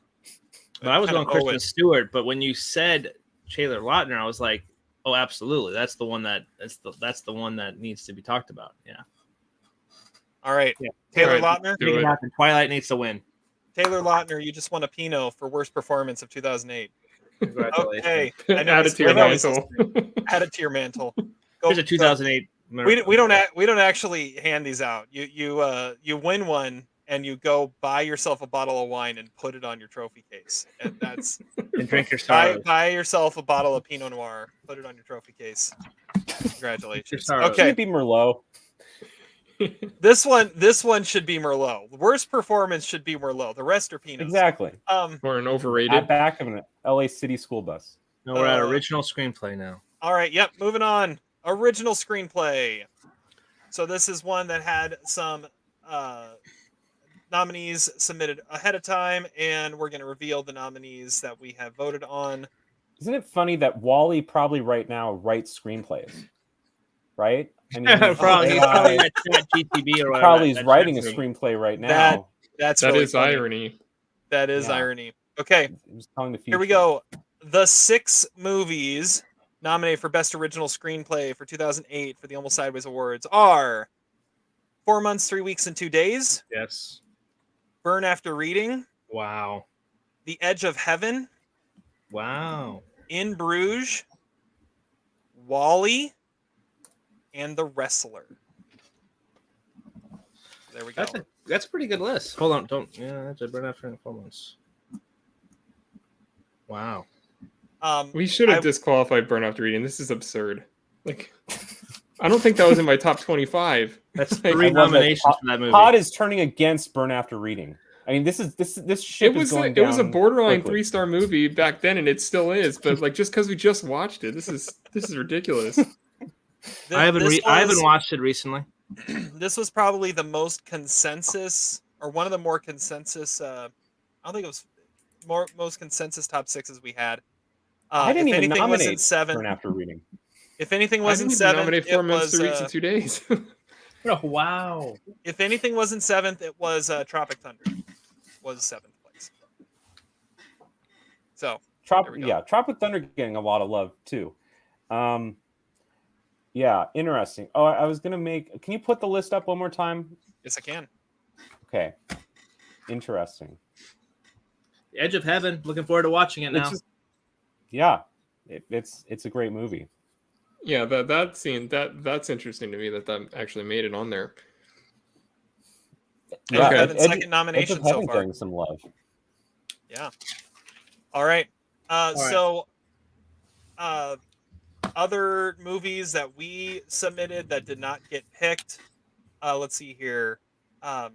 I was going Kristen Stewart, but when you said Taylor Lautner, I was like, oh, absolutely, that's the one that's the one that needs to be talked about. Yeah. All right, Taylor Lautner. Twilight needs to win. Taylor Lautner, you just won a Pinot for worst performance of 2008. Congratulations. Okay, add it to your mantle. Add it to your mantle. Here's a 2008. We don't actually hand these out. You win one and you go buy yourself a bottle of wine and put it on your trophy case, and that's and drink your sorrows. Buy yourself a bottle of Pinot Noir, put it on your trophy case. Congratulations. Okay, should it be Merlot? This one should be Merlot. The worst performance should be Merlot. The rest are Pinots. Exactly. Or an overrated. At back of an LA City school bus. No, we're at original screenplay now. All right. Yep. Moving on. Original screenplay. So this is one that had some nominees submitted ahead of time, and we're going to reveal the nominees that we have voted on. Isn't it funny that Wally probably right now writes screenplays? Right? I mean, probably he's writing a screenplay right now. That really is funny. Irony. That is irony. Okay, here we go. The 6 movies nominated for Best Original Screenplay for 2008 for the Almost Sideways Awards are 4 Months, 3 Weeks, and 2 Days. Yes. Burn After Reading. Wow. The Edge of Heaven. Wow. In Bruges. Wall-E. And The Wrestler. There we go. That's a pretty good list. Hold on, that's a Burn After 4 months. Wow. We should have disqualified Burn After Reading. This is absurd. Like, I don't think that was in my top 25. That's 3 nominations for that movie. Todd is turning against Burn After Reading. I mean, this ship is going down. It was a borderline quickly. 3-star movie back then, and it still is. But like, just because we just watched it, this is ridiculous. I haven't watched it recently. This was probably the most consensus, or one of the more consensus. I don't think it was most consensus top 6s we had. I didn't even nominate 7th. Burn After Reading. If anything was in 7th, 4 months, 3 weeks, and 2 days. Oh, wow. If anything was in 7th, it was Tropic Thunder. Was 7th place. So Tropic Thunder getting a lot of love too. Yeah, interesting. Oh, I was gonna can you put the list up one more time? Yes, I can. Okay. Interesting. The Edge of Heaven. Looking forward to watching it now. It's a great movie. Yeah, that scene that's interesting to me that actually made it on there. Yeah, okay. Second nomination so far. Getting some love. Yeah. All right. So, other movies that we submitted that did not get picked. Let's see here. The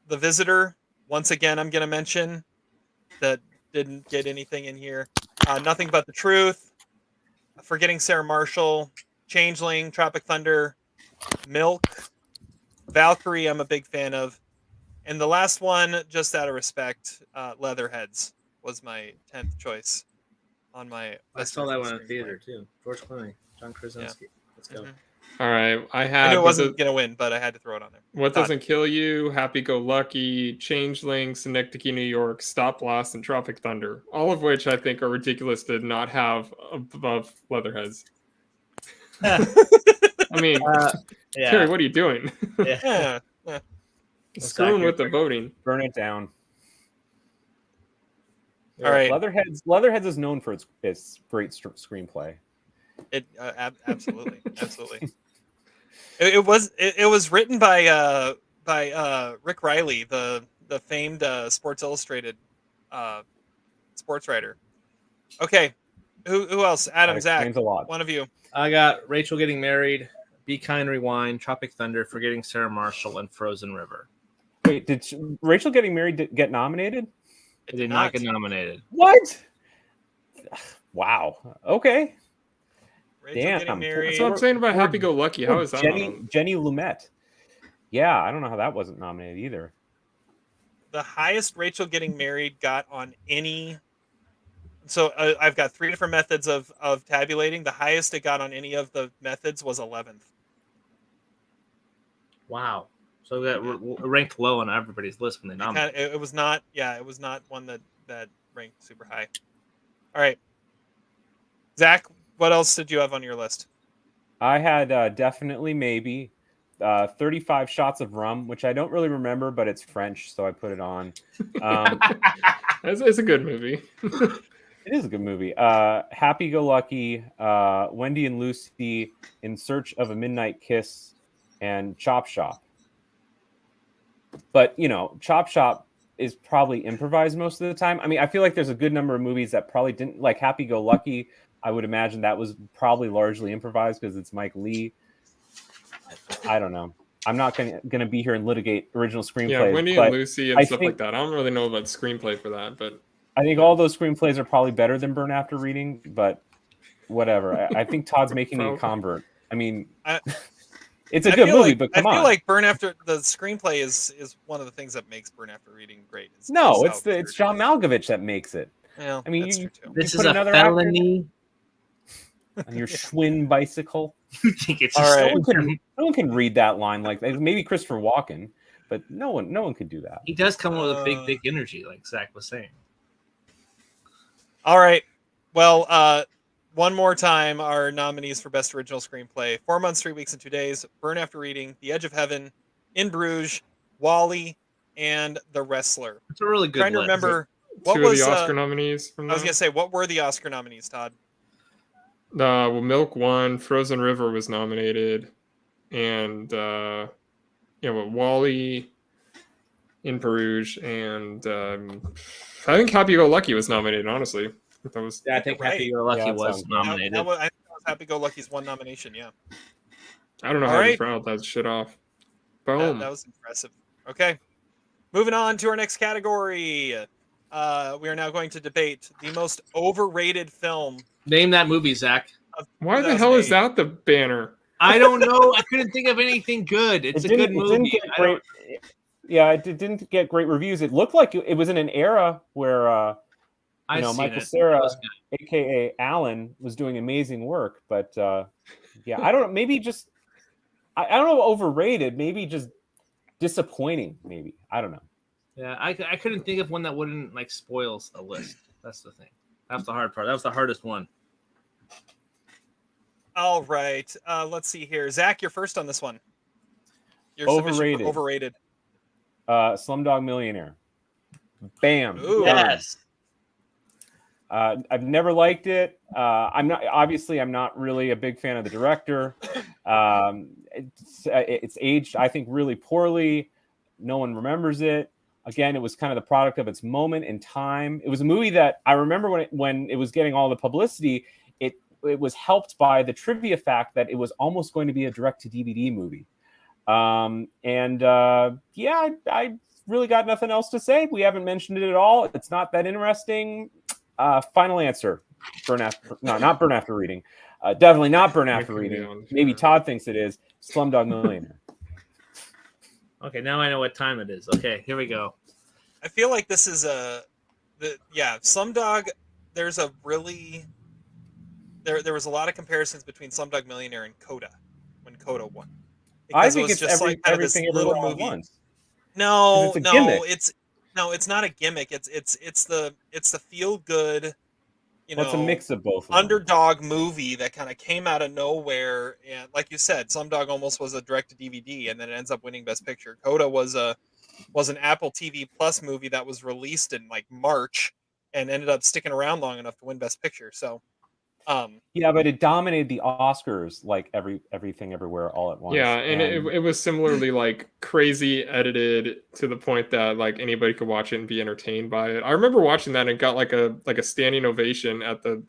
Visitor. Once again, I'm going to mention that didn't get anything in here. Nothing But the Truth. Forgetting Sarah Marshall. Changeling. Tropic Thunder. Milk. Valkyrie, I'm a big fan of. And the last one, just out of respect, Leatherheads was my 10th choice on my. I saw that one in the theater too. George Clooney, John Krasinski. Yeah. Let's go. All right, I knew it wasn't gonna win, but I had to throw it on there. What Doesn't Kill You, Happy Go Lucky, Changeling, Synecdoche, New York, Stop Loss, and Tropic Thunder. All of which I think are ridiculous to not have above Leatherheads. I mean, Terry, what are you doing? Yeah. Screwing with the voting. Burn it down. All right. Leatherheads is known for its great screenplay. It absolutely. It was written by Rick Riley, the famed Sports Illustrated sports writer. Okay, who else? Adam, Zach, one of you. I got Rachel Getting Married, Be Kind, Rewind, Tropic Thunder, Forgetting Sarah Marshall, and Frozen River. Wait, did Rachel Getting Married get nominated? It did not get nominated. What? Wow. Okay. Rachel Damn. Getting Married. That's what I'm saying about Happy Go Lucky. How is that? Jenny Lumet. Yeah, I don't know how that wasn't nominated either. The highest Rachel Getting Married got on any. So I've got 3 different methods of tabulating. The highest it got on any of the methods was 11th. Wow. So that ranked low on everybody's list when they nominated. It was not. Yeah, it was not one that ranked super high. All right, Zach, what else did you have on your list? I had Definitely Maybe, 35 Shots of Rum, which I don't really remember, but it's French, so I put it on. It's a good movie. It is a good movie. Happy Go Lucky, Wendy and Lucy, In Search of a Midnight Kiss, and Chop Shop. But, Chop Shop is probably improvised most of the time. I mean, I feel like there's a good number of movies that probably didn't, like Happy Go Lucky. I would imagine that was probably largely improvised because it's Mike Leigh. I don't know. I'm not going to be here and litigate original screenplays. Yeah, Wendy and Lucy and stuff like that. I don't really know about screenplay for that, but I think all those screenplays are probably better than Burn After Reading, but whatever. I think Todd's making me a convert. I mean, it's a good movie, but come on. I feel like Burn After the screenplay is one of the things that makes Burn After Reading great. It's John Malkovich that makes it. Yeah, I mean, this is a felony on your Schwinn bicycle. You think it's all right? No one can read that line like that. Maybe Christopher Walken, but no one could do that. He does come with a big dick energy, like Zach was saying. All right. Well, one more time, our nominees for Best Original Screenplay: 4 Months, 3 Weeks, and 2 Days, Burn After Reading, The Edge of Heaven, In Bruges, Wall-E, and The Wrestler. It's a really good Trying to list. remember what was the Oscar nominees from that? I was going to say, what were the Oscar nominees, Todd? Well, Milk won, Frozen River was nominated, and Wall-E, In Bruges, and I think Happy Go Lucky was nominated, honestly. I think Happy Go Lucky was nominated. I think that was Happy Go Lucky's one nomination, yeah. I don't know how to round that shit off. Boom. That was impressive. Okay. Moving on to our next category. We are now going to debate the most overrated film. Name that movie, Zach. Why the hell is that the banner? I don't know. I couldn't think of anything good. It's a good movie. It didn't get great reviews. It looked like it was in an era where Michael Cera, aka Alan, was doing amazing work. But I don't know. Maybe just I don't know. Overrated. Maybe just disappointing. Maybe I don't know. Yeah, I couldn't think of one that wouldn't spoil a list. That's the thing. That's the hard part. That was the hardest one. All right. Let's see here. Zach, you're first on this one. Your overrated. Slumdog Millionaire. Bam. Ooh. Yes. I've never liked it. I'm not really a big fan of the director. It's aged, I think, really poorly. No one remembers it. Again, it was kind of the product of its moment in time. It was a movie that I remember when it was getting all the publicity. It was helped by the trivia fact that it was almost going to be a direct-to-DVD movie. I really got nothing else to say. We haven't mentioned it at all. It's not that interesting. Final answer. Not Burn After Reading. Definitely not Burn After Reading. Maybe Todd thinks it is. Slumdog Millionaire. Okay, now I know what time it is. Okay, here we go. I feel like this is Slumdog. There's a really there was a lot of comparisons between Slumdog Millionaire and Coda when Coda won. I think it's just everything everywhere all at once. No, it's not a gimmick. It's the feel good. It's a mix of both. Underdog movie that kind of came out of nowhere, and like you said, Slumdog almost was a direct to DVD, and then it ends up winning Best Picture. Coda was an Apple TV Plus movie that was released in like March and ended up sticking around long enough to win Best Picture. So, but it dominated the Oscars like everything everywhere all at once. Yeah, and it was similarly like crazy edited to the point that like anybody could watch it and be entertained by it. I remember watching that and got like a standing ovation at the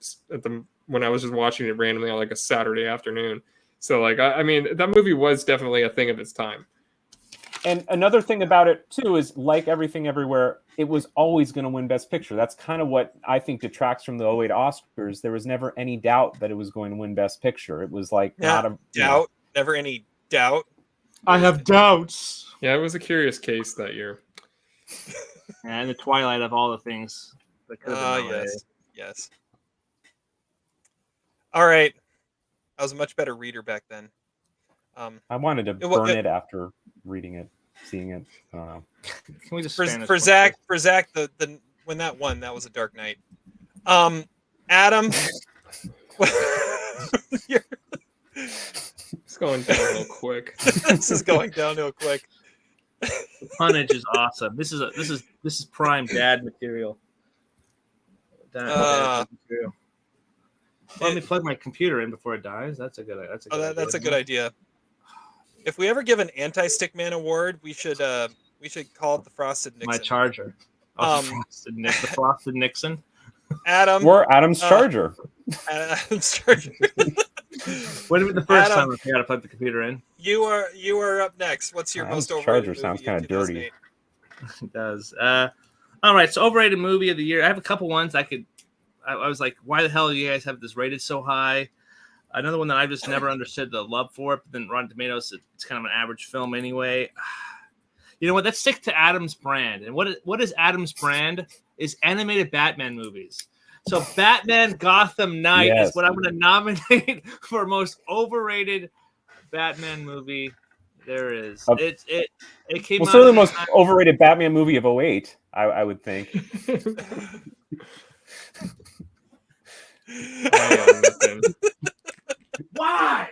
when I was just watching it randomly on like a Saturday afternoon. So like I mean that movie was definitely a thing of its time. And another thing about it too is like everything everywhere, it was always going to win Best Picture. That's kind of what I think detracts from the 2008 Oscars. There was never any doubt that it was going to win Best Picture. It was like not a doubt, never any doubt. I have doubts. Yeah, it was a curious case that year. And the twilight of all the things that could have been. Yes. All right. I was a much better reader back then. I wanted to burn it after reading it, seeing it. I don't know. Can we just for Zach, the when that won, that was a dark night. Adam, it's going downhill quick. This is going downhill quick. The punnage is awesome. This is prime dad material. Dad material. Let me plug my computer in before it dies. That's a good idea. That's a good idea. If we ever give an anti-Stickman award, we should call it the Frosted Nixon. My charger. The Frosted Nixon. Adam. Or Adam's charger. Adam's charger. What did the first time I got to plug the computer in? You are up next. What's your most overrated charger movie sounds kind of dirty. It does. All right, so overrated movie of the year. I have a couple ones I was like, why the hell do you guys have this rated so high? Another one that I just never understood the love for it, but then Rotten Tomatoes, it's kind of an average film anyway. You know what? Let's stick to Adam's brand. And what is Adam's brand? Is animated Batman movies. So Batman Gotham Knight is what I'm going to nominate for most overrated Batman movie there is. It came out. Certainly the most overrated Batman movie of 2008, I would think. Why?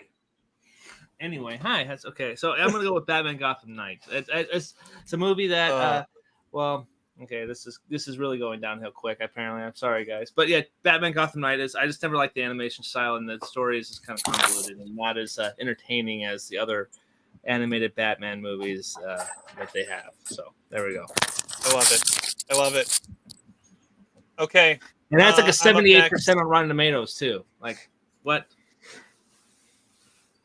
Anyway, hi. That's okay. So I'm gonna go with Batman Gotham Knight. It's a movie that this is really going downhill quick. Apparently, I'm sorry guys, but yeah, Batman Gotham Knight is. I just never liked the animation style, and the story is just kind of convoluted and not as entertaining as the other animated Batman movies that they have. So there we go. I love it. Okay. And that's like a 78% on Rotten Tomatoes too. Like what?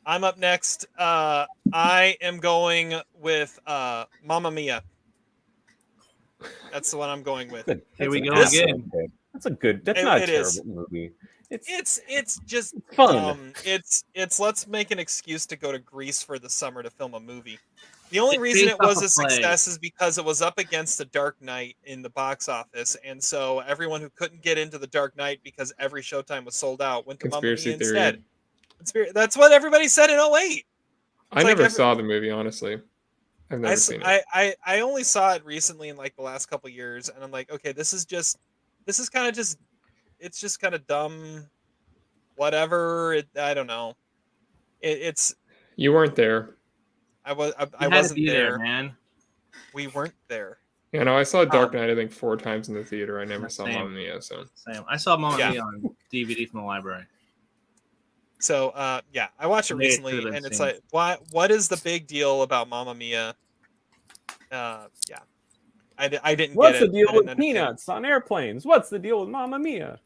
I'm up next. I am going with Mamma Mia. That's the one I'm going with. Here we go again. That's a good. That's not a terrible movie. It's just fun. It's let's make an excuse to go to Greece for the summer to film a movie. The only reason it was a success is because it was up against The Dark Knight in the box office, and so everyone who couldn't get into The Dark Knight because every showtime was sold out went to Mamma Mia instead. That's what everybody said in 2008. I never saw the movie, honestly. I've never seen it. I only saw it recently in like the last couple of years, and I'm like, okay, this is kind of dumb, whatever. I don't know. It's you weren't there. I wasn't there, man. We weren't there. Yeah, no, I saw Dark Knight I think 4 times in the theater. I never saw Mamma Mia. So same. I saw Mamma Mia on DVD from the library. So I watched it recently, and it's like, what is the big deal about Mamma Mia? I didn't. What's get the deal with peanuts on airplanes? What's the deal with Mamma Mia?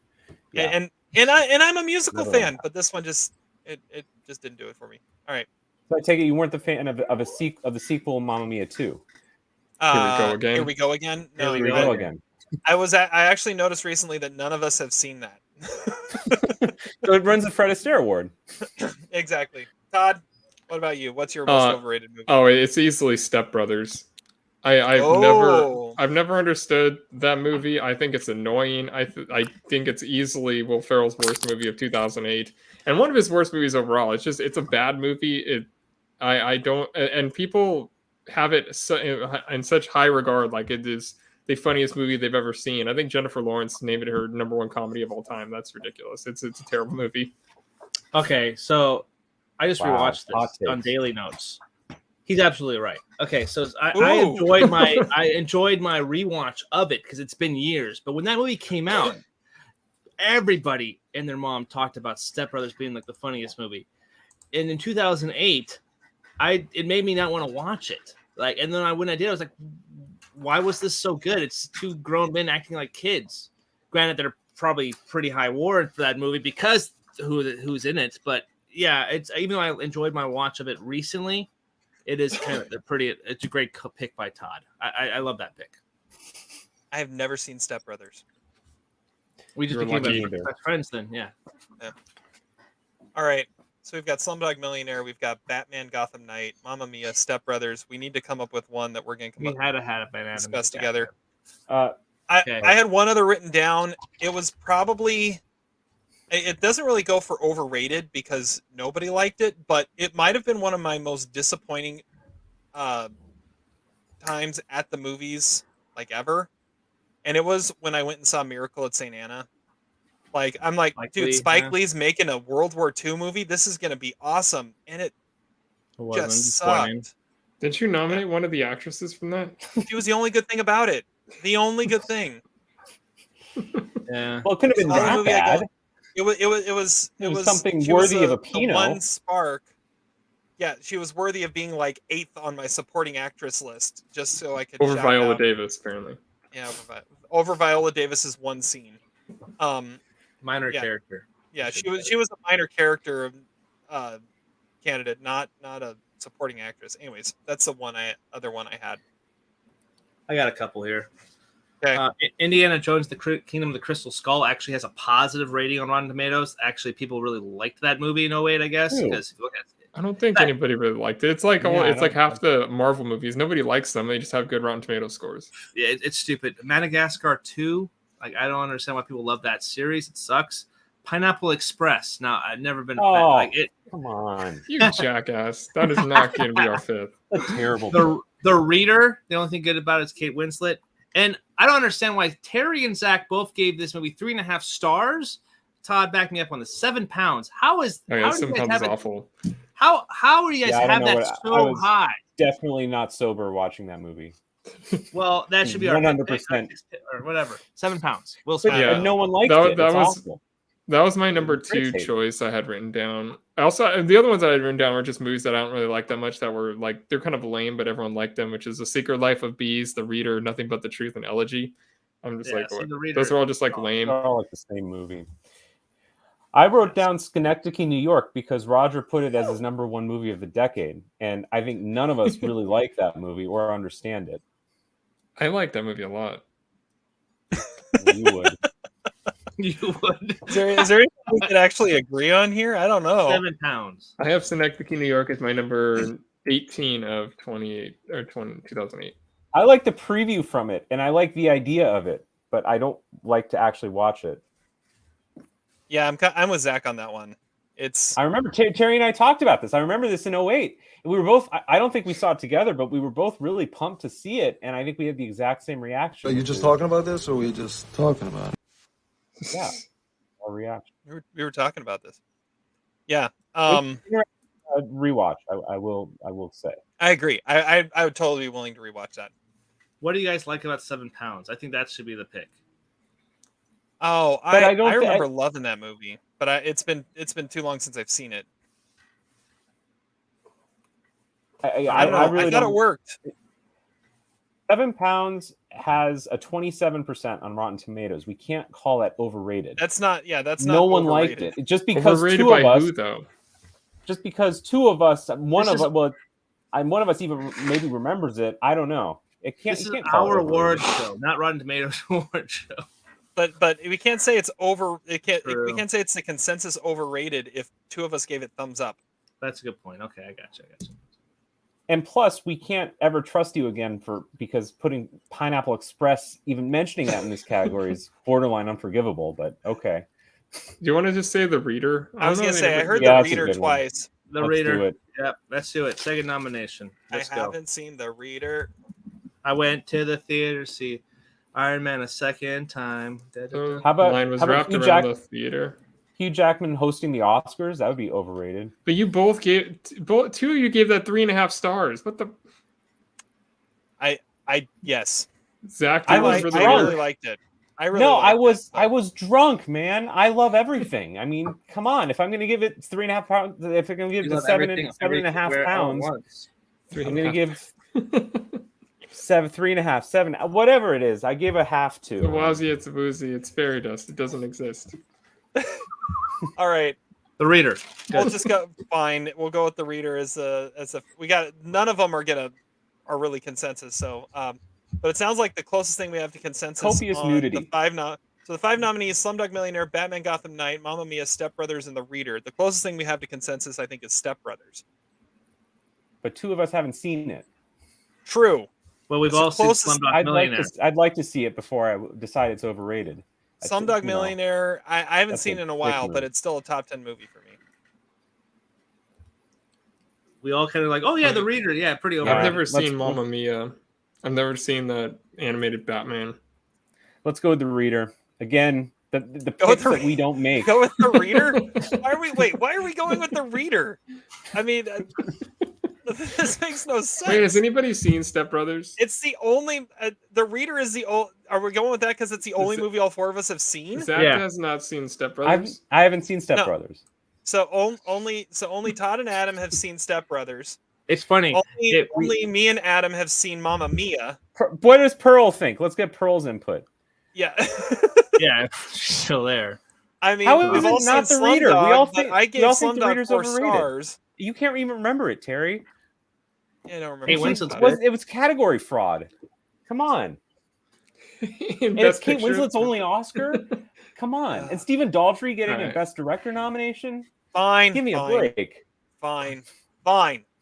Yeah. And I'm a musical fan, but this one just didn't do it for me. All right. So I take it you weren't the fan of the sequel Mamma Mia 2. Here we go again. Here we go again. No, here we go again. I actually noticed recently that none of us have seen that. So it runs the Fred Astaire Award. Exactly. Todd, what about you? What's your most overrated movie? Oh, it's easily Step Brothers. I've never understood that movie. I think it's annoying. I think it's easily Will Ferrell's worst movie of 2008, and one of his worst movies overall. It's a bad movie. I don't, and people have it in such high regard, like it is the funniest movie they've ever seen. I think Jennifer Lawrence named it her #1 comedy of all time. That's ridiculous. It's a terrible movie. Okay, so I just rewatched this on Daily Notes. He's absolutely right. Okay, so I enjoyed my rewatch of it because it's been years. But when that movie came out, everybody and their mom talked about Step Brothers being like the funniest movie. And in 2008, it made me not want to watch it. Like, and then when I did, I was like, why was this so good? It's two grown men acting like kids. Granted, they're probably pretty high ward for that movie because who's in it. But yeah, it's even though I enjoyed my watch of it recently. It is kind of it's a great pick by Todd. I love that pick. I have never seen Step Brothers. We just became best friends then, yeah. All right. So we've got Slumdog Millionaire, we've got Batman Gotham Knight, Mamma Mia, Step Brothers. We need to come up with one that we're going to discuss together. I had one other written down. It was probably... It doesn't really go for overrated because nobody liked it, but it might have been one of my most disappointing times at the movies, like ever. And it was when I went and saw Miracle at St. Anna. Like, I'm like, dude, Spike Lee's making a World War II movie. This is going to be awesome. And it just sucked. Didn't you nominate one of the actresses from that? She was the only good thing about it. The only good thing. Yeah. Well, it couldn't have been that bad. It was something worthy of a Pinot. One spark. Yeah, she was worthy of being like 8th on my supporting actress list, just so I could over Viola Davis, apparently. Yeah, over Viola Davis's one scene. Minor character. Yeah, she was a minor character candidate, not a supporting actress. Anyways, that's the other one I had. I got a couple here. Okay. Indiana Jones: The Kingdom of the Crystal Skull actually has a positive rating on Rotten Tomatoes. Actually, people really liked that movie in 2008, I guess. Because if you look at it, I don't think anybody really liked it. It's like half the Marvel movies. Nobody likes them. They just have good Rotten Tomato scores. Yeah, it's stupid. Madagascar 2. Like, I don't understand why people love that series. It sucks. Pineapple Express. Now, I've never been a fan. Like it. Come on, you jackass! That is not going to be our fifth. That's terrible. The Reader. The only thing good about it is Kate Winslet. And I don't understand why Terry and Zach both gave this movie 3.5 stars. Todd backed me up on the 7 pounds. How is? Oh, 7 pounds is awful. How are you guys have that so high? Definitely not sober watching that movie. Well, that should be 100% or whatever. 7 pounds. Will Smith. Yeah, no one liked it. That was my number 2 choice I had written down. Also, the other ones that I had written down were just movies that I don't really like that much. That were like they're kind of lame, but everyone liked them. Which is The Secret Life of Bees, The Reader, Nothing But the Truth, and Elegy. I'm just those are all just like lame. They're all like the same movie. I wrote down Schenectady, New York, because Roger put it as his #1 movie of the decade, and I think none of us really like that movie or understand it. I like that movie a lot. You would. You would. Is there anything we could actually agree on here? I don't know. 7 pounds. I have Synecdoche, New York as my number 18 of 2008. I like the preview from it, and I like the idea of it, but I don't like to actually watch it. Yeah, I'm with Zach on that one. I remember Terry and I talked about this. I remember this in 2008. We were both, I don't think we saw it together, but we were both really pumped to see it, and I think we had the exact same reaction. Are you just talking about this, or are we just talking about it? Yeah, our reaction. We were talking about this. Yeah. Rewatch. I will say. I agree. I would totally be willing to rewatch that. What do you guys like about 7 pounds? I think that should be the pick. Oh, I remember loving that movie, but it's been too long since I've seen it. I don't know. I thought it worked. 7 pounds has a 27% on Rotten Tomatoes. We can't call that overrated. That's not. Yeah, that's not. No one liked it. Just because overrated two of us. Who, though? Just because two of us, one of us even maybe remembers it. I don't know. It can't. This is our award show, not Rotten Tomatoes award show. But we can't say it's over. We can't say it's the consensus overrated if two of us gave it thumbs up. That's a good point. Okay, I got you. And plus, we can't ever trust you again because putting Pineapple Express, even mentioning that in this category, is borderline unforgivable. But okay. Do you want to just say The Reader? I was gonna say I heard Yeah, The that's a Reader good one. twice. The Let's Reader. do it. Yep, let's do it. Second nomination. Let's I go. haven't seen The Reader. I went to the theater to see Iron Man a second time. So How about mine was how about wrapped Hugh around Jack- the theater. Hugh Jackman hosting the Oscars? That would be overrated. But you both gave two of you gave that 3.5 stars. What the? Yes. Zach, I really liked it. I was drunk, man. I love everything. I mean, come on. If I'm going to give it 3.5 pounds, if I'm going to give it 7.5 pounds, I'm going to give 7, whatever it is. I give a half to. The Wazzy, it's a woozy. It's fairy dust. It doesn't exist. All right. The Reader. We'll just go fine. We'll go with The Reader as a we got none of them are really consensus. So but it sounds like the closest thing we have to consensus Copious on nudity. the 5 nominees: Slumdog Millionaire, Batman Gotham Knight, Mamma Mia, Step Brothers, and The Reader. The closest thing we have to consensus, I think, is Step Brothers. But 2 of us haven't seen it. True. Well, we've all seen Slumdog Millionaire. I'd like to see it before I decide it's overrated. Slumdog Millionaire, I haven't seen it in a while, but it's still a top 10 movie for me. We all kind of like, oh yeah, The Reader, yeah, pretty overrated. I've never seen Mamma Mia. I've never seen the animated Batman. Let's go with The Reader again. The picks that we don't make. Go with The Reader. Why are we going with The Reader? I mean, this makes no sense. Wait, has anybody seen Step Brothers? It's the only. The Reader is the old. Are we going with that because it's the only movie all 4 of us have seen? Zach has not seen Step Brothers. I haven't seen Step Brothers. So only Todd and Adam have seen Step Brothers. It's funny. Only me and Adam have seen Mamma Mia. What does Pearl think? Let's get Pearl's input. Yeah. Yeah, she's still there. I mean, how we've is all it not seen The Reader? Slumdog, We all think I gave The Slumdog Reader's 4 overrated. stars. You can't even remember it, Terry. Yeah, I don't remember. Hey, Winslet's It was category fraud. Come on. And it's Kate Winslet's only Oscar? Come on. And Stephen Daldry getting a Best Director nomination? Fine. Give me a break. Fine.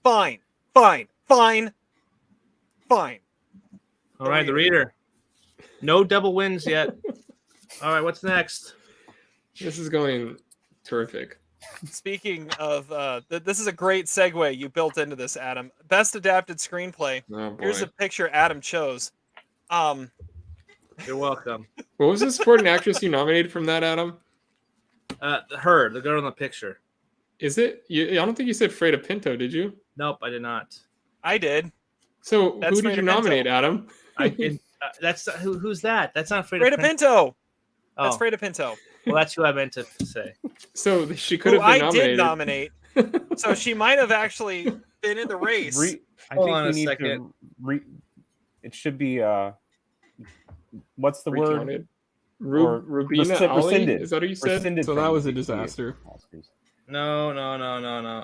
All right, The Reader. No double wins yet. All right, what's next? This is going terrific. Speaking of, this is a great segue you built into this, Adam. Best Adapted Screenplay. Oh, boy. Here's a picture Adam chose. You're welcome. What was the supporting actress you nominated from that, Adam? Her, the girl in the picture. Is it? I don't think you said Freda Pinto, did you? Nope, I did not. I did. So That's who did Freda you nominate, Pinto. Adam? That's who's that? That's not Freda Pinto. Pinto. That's Oh. Freda Pinto. Well, that's who I meant to say. So she could have been nominated. I did nominate. So she might have actually been in the race. I think we need to it should be what's the word? Rubina Ali? rescinded. Is that what you said? Rescinded So that from was a the disaster. Oscars. No.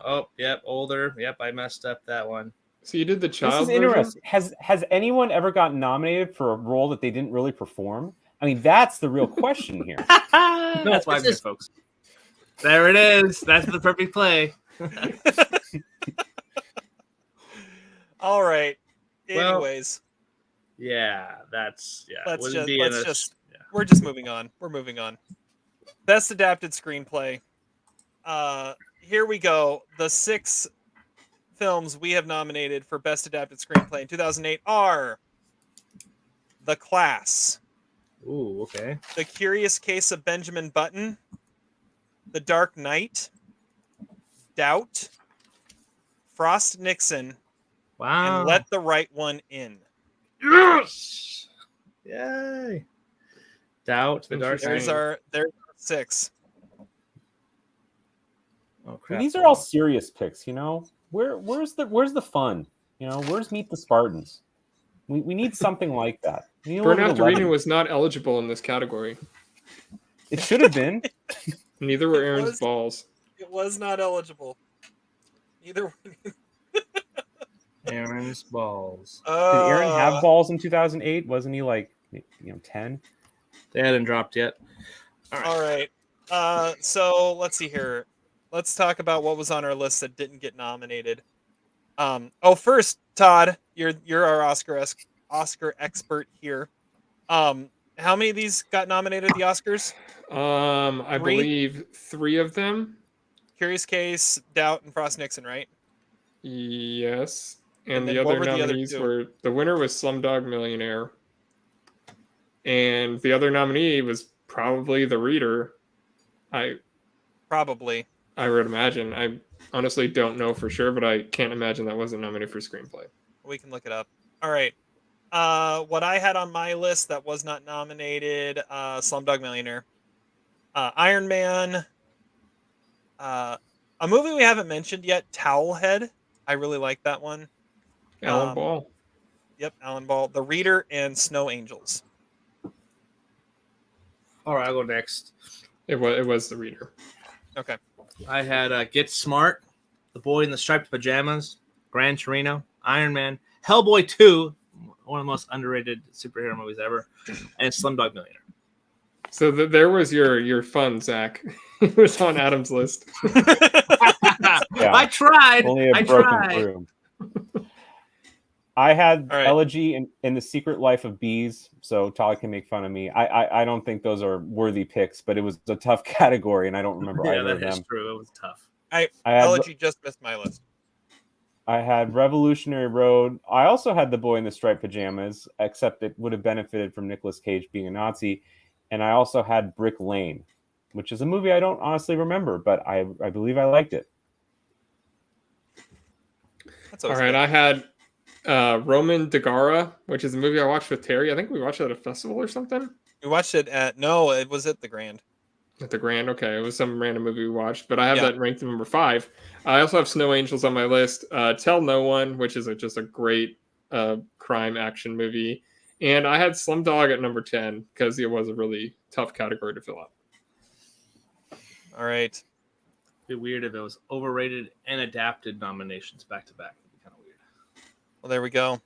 Oh, yep, older. Yep, I messed up that one. So you did the child This is interesting. Has anyone ever gotten nominated for a role that they didn't really perform? I mean, that's the real question here. That's why I'm here, folks. There it is. That's the perfect play. All right. Well, Anyways, we're just moving on. We're moving on. Best Adapted Screenplay. Here we go. The 6 films we have nominated for Best Adapted Screenplay in 2008 are The Class. Ooh, okay. The Curious Case of Benjamin Button, The Dark Knight, Doubt, Frost Nixon, Wow. and Let the Right One In. Yes! Yay. Doubt, The Dark Knight. There's our 6. Oh, crap. These are all serious picks, you know. Where's the fun? You know, where's Meet the Spartans? We need something like that. Burn After Reading was not eligible in this category. It should have been. Neither were Aaron's balls. It was not eligible. Neither. Aaron's balls. Did Aaron have balls in 2008? Wasn't he like 10? They hadn't dropped yet. All right. So let's see here. Let's talk about what was on our list that didn't get nominated. First, Todd, you're our Oscar expert here. How many of these got nominated at the Oscars? I believe 3 of them. Curious Case, Doubt, and Frost Nixon, right? Yes. And then the what other were the other nominees two? were the winner was Slumdog Millionaire. And the other nominee was probably The Reader. I would imagine. I honestly don't know for sure, but I can't imagine that wasn't nominated for screenplay. We can look it up. All right. What I had on my list that was not nominated, Slumdog Millionaire, Iron Man, a movie we haven't mentioned yet, Towelhead. I really like that one. Alan Ball. Yep, Alan Ball. The Reader and Snow Angels. All right, I'll go next. It was The Reader. Okay. I had Get Smart, The Boy in the Striped Pajamas, Gran Torino, Iron Man, Hellboy 2, one of the most underrated superhero movies ever, and Slumdog Millionaire. So there was your fun, Zach. It was on Adam's list. Yeah. I tried. Only a broken broom. I had Elegy in The Secret Life of Bees, so Todd can make fun of me. I don't think those are worthy picks, but it was a tough category, and I don't remember either of them. Yeah, that is true. It was tough. Elegy just missed my list. I had Revolutionary Road. I also had The Boy in the Striped Pajamas, except it would have benefited from Nicolas Cage being a Nazi. And I also had Brick Lane, which is a movie I don't honestly remember, but I believe I liked it. All right, I had Roman Dagara, which is a movie I watched with Terry. I think we watched it at a festival or something. We watched it it was at the Grand. At the Grand, okay. It was some random movie we watched, but I have that ranked number 5. I also have Snow Angels on my list. Tell No One, which is just a great crime action movie. And I had Slumdog at number 10 because it was a really tough category to fill out. All right. It'd be weird if it was overrated and adapted nominations back to back. It'd be kind of weird. Well, there we go.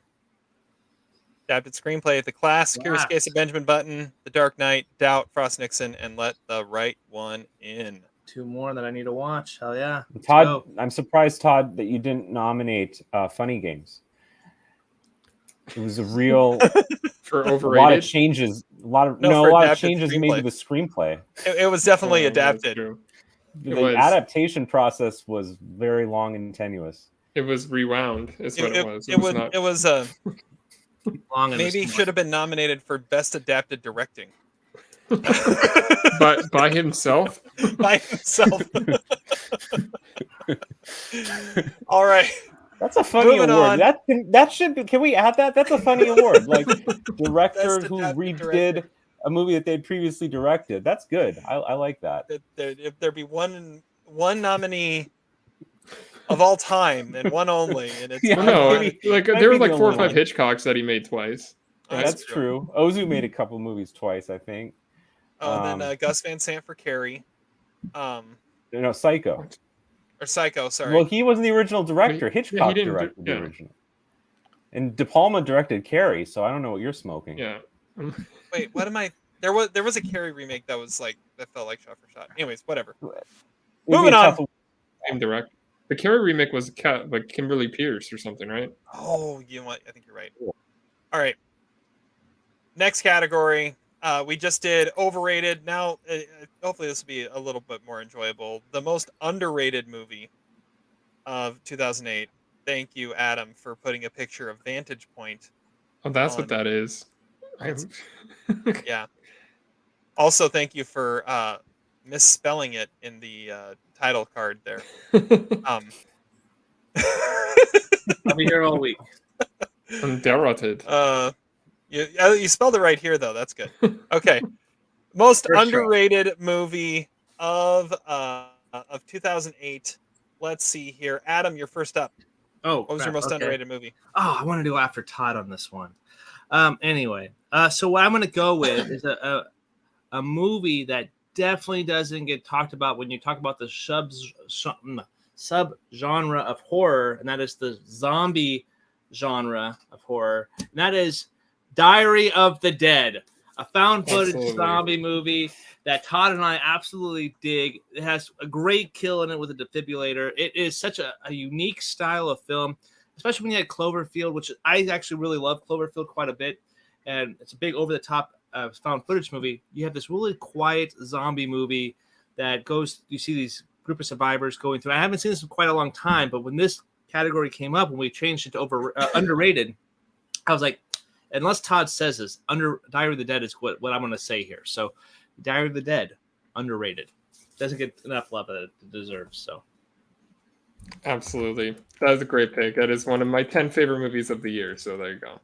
Adapted screenplay: The Class, Curious Case of Benjamin Button, The Dark Knight, Doubt, Frost Nixon, and Let the Right One In. 2 more that I need to watch. Hell yeah. Todd, I'm surprised, Todd, that you didn't nominate Funny Games. It was a real for overrated. A lot of changes. A lot of changes made to the screenplay. It was definitely adapted. The adaptation process was very long and tenuous. It was rewound. Is what it was. It was long and maybe should have been nominated for best adapted directing. But by himself. By himself. All right. That's a funny award. That should be. Can we add that? That's a funny award. Like director who redid a movie that they'd previously directed. That's good. I like that. If there be one nominee of all time and one only, and it's there were like 4 or 5 Hitchcocks that he made twice. That's true. Ozu made a couple movies twice, I think. And then Gus Van Sant for Carrie. Psycho. Or Psycho, sorry. Well, he wasn't the original director. Hitchcock directed the original. And De Palma directed Carrie, so I don't know what you're smoking. Yeah. Wait, what am I? There was a Carrie remake that felt like shot for shot. Anyways, whatever. Moving on. Same director. The Carrie remake was like Kimberly Pierce or something, right? Oh, you know what? I think you're right. All right. Next category. We just did overrated. Now, hopefully this will be a little bit more enjoyable. The most underrated movie of 2008. Thank you, Adam, for putting a picture of Vantage Point. Oh, that's what that is. Yeah. Also, thank you for misspelling it in the title card there. I'll be here all week. I'm derroted. You spelled it right here, though. That's good. Okay. Most underrated movie of 2008. Let's see here. Adam, you're first up. Oh, what was your most underrated movie? Oh, I want to go after Todd on this one. Anyway, so what I'm going to go with is a movie that definitely doesn't get talked about when you talk about the sub-genre of horror, and that is the zombie genre of horror, and that is Diary of the Dead, a found footage zombie movie that Todd and I absolutely dig. It has a great kill in it with a defibrillator. It is such a unique style of film. especially when you had Cloverfield, which I actually really love Cloverfield quite a bit, and it's a big over-the-top found footage movie. You have this really quiet zombie movie that goes. You see these group of survivors going through. I haven't seen this in quite a long time, but when this category came up, when we changed it to underrated, I was like, unless Todd says this, Diary of the Dead is what I'm going to say here. So, Diary of the Dead, underrated, doesn't get enough love that it deserves. So, absolutely, that is a great pick. That is one of my 10 favorite movies of the year. So there you go.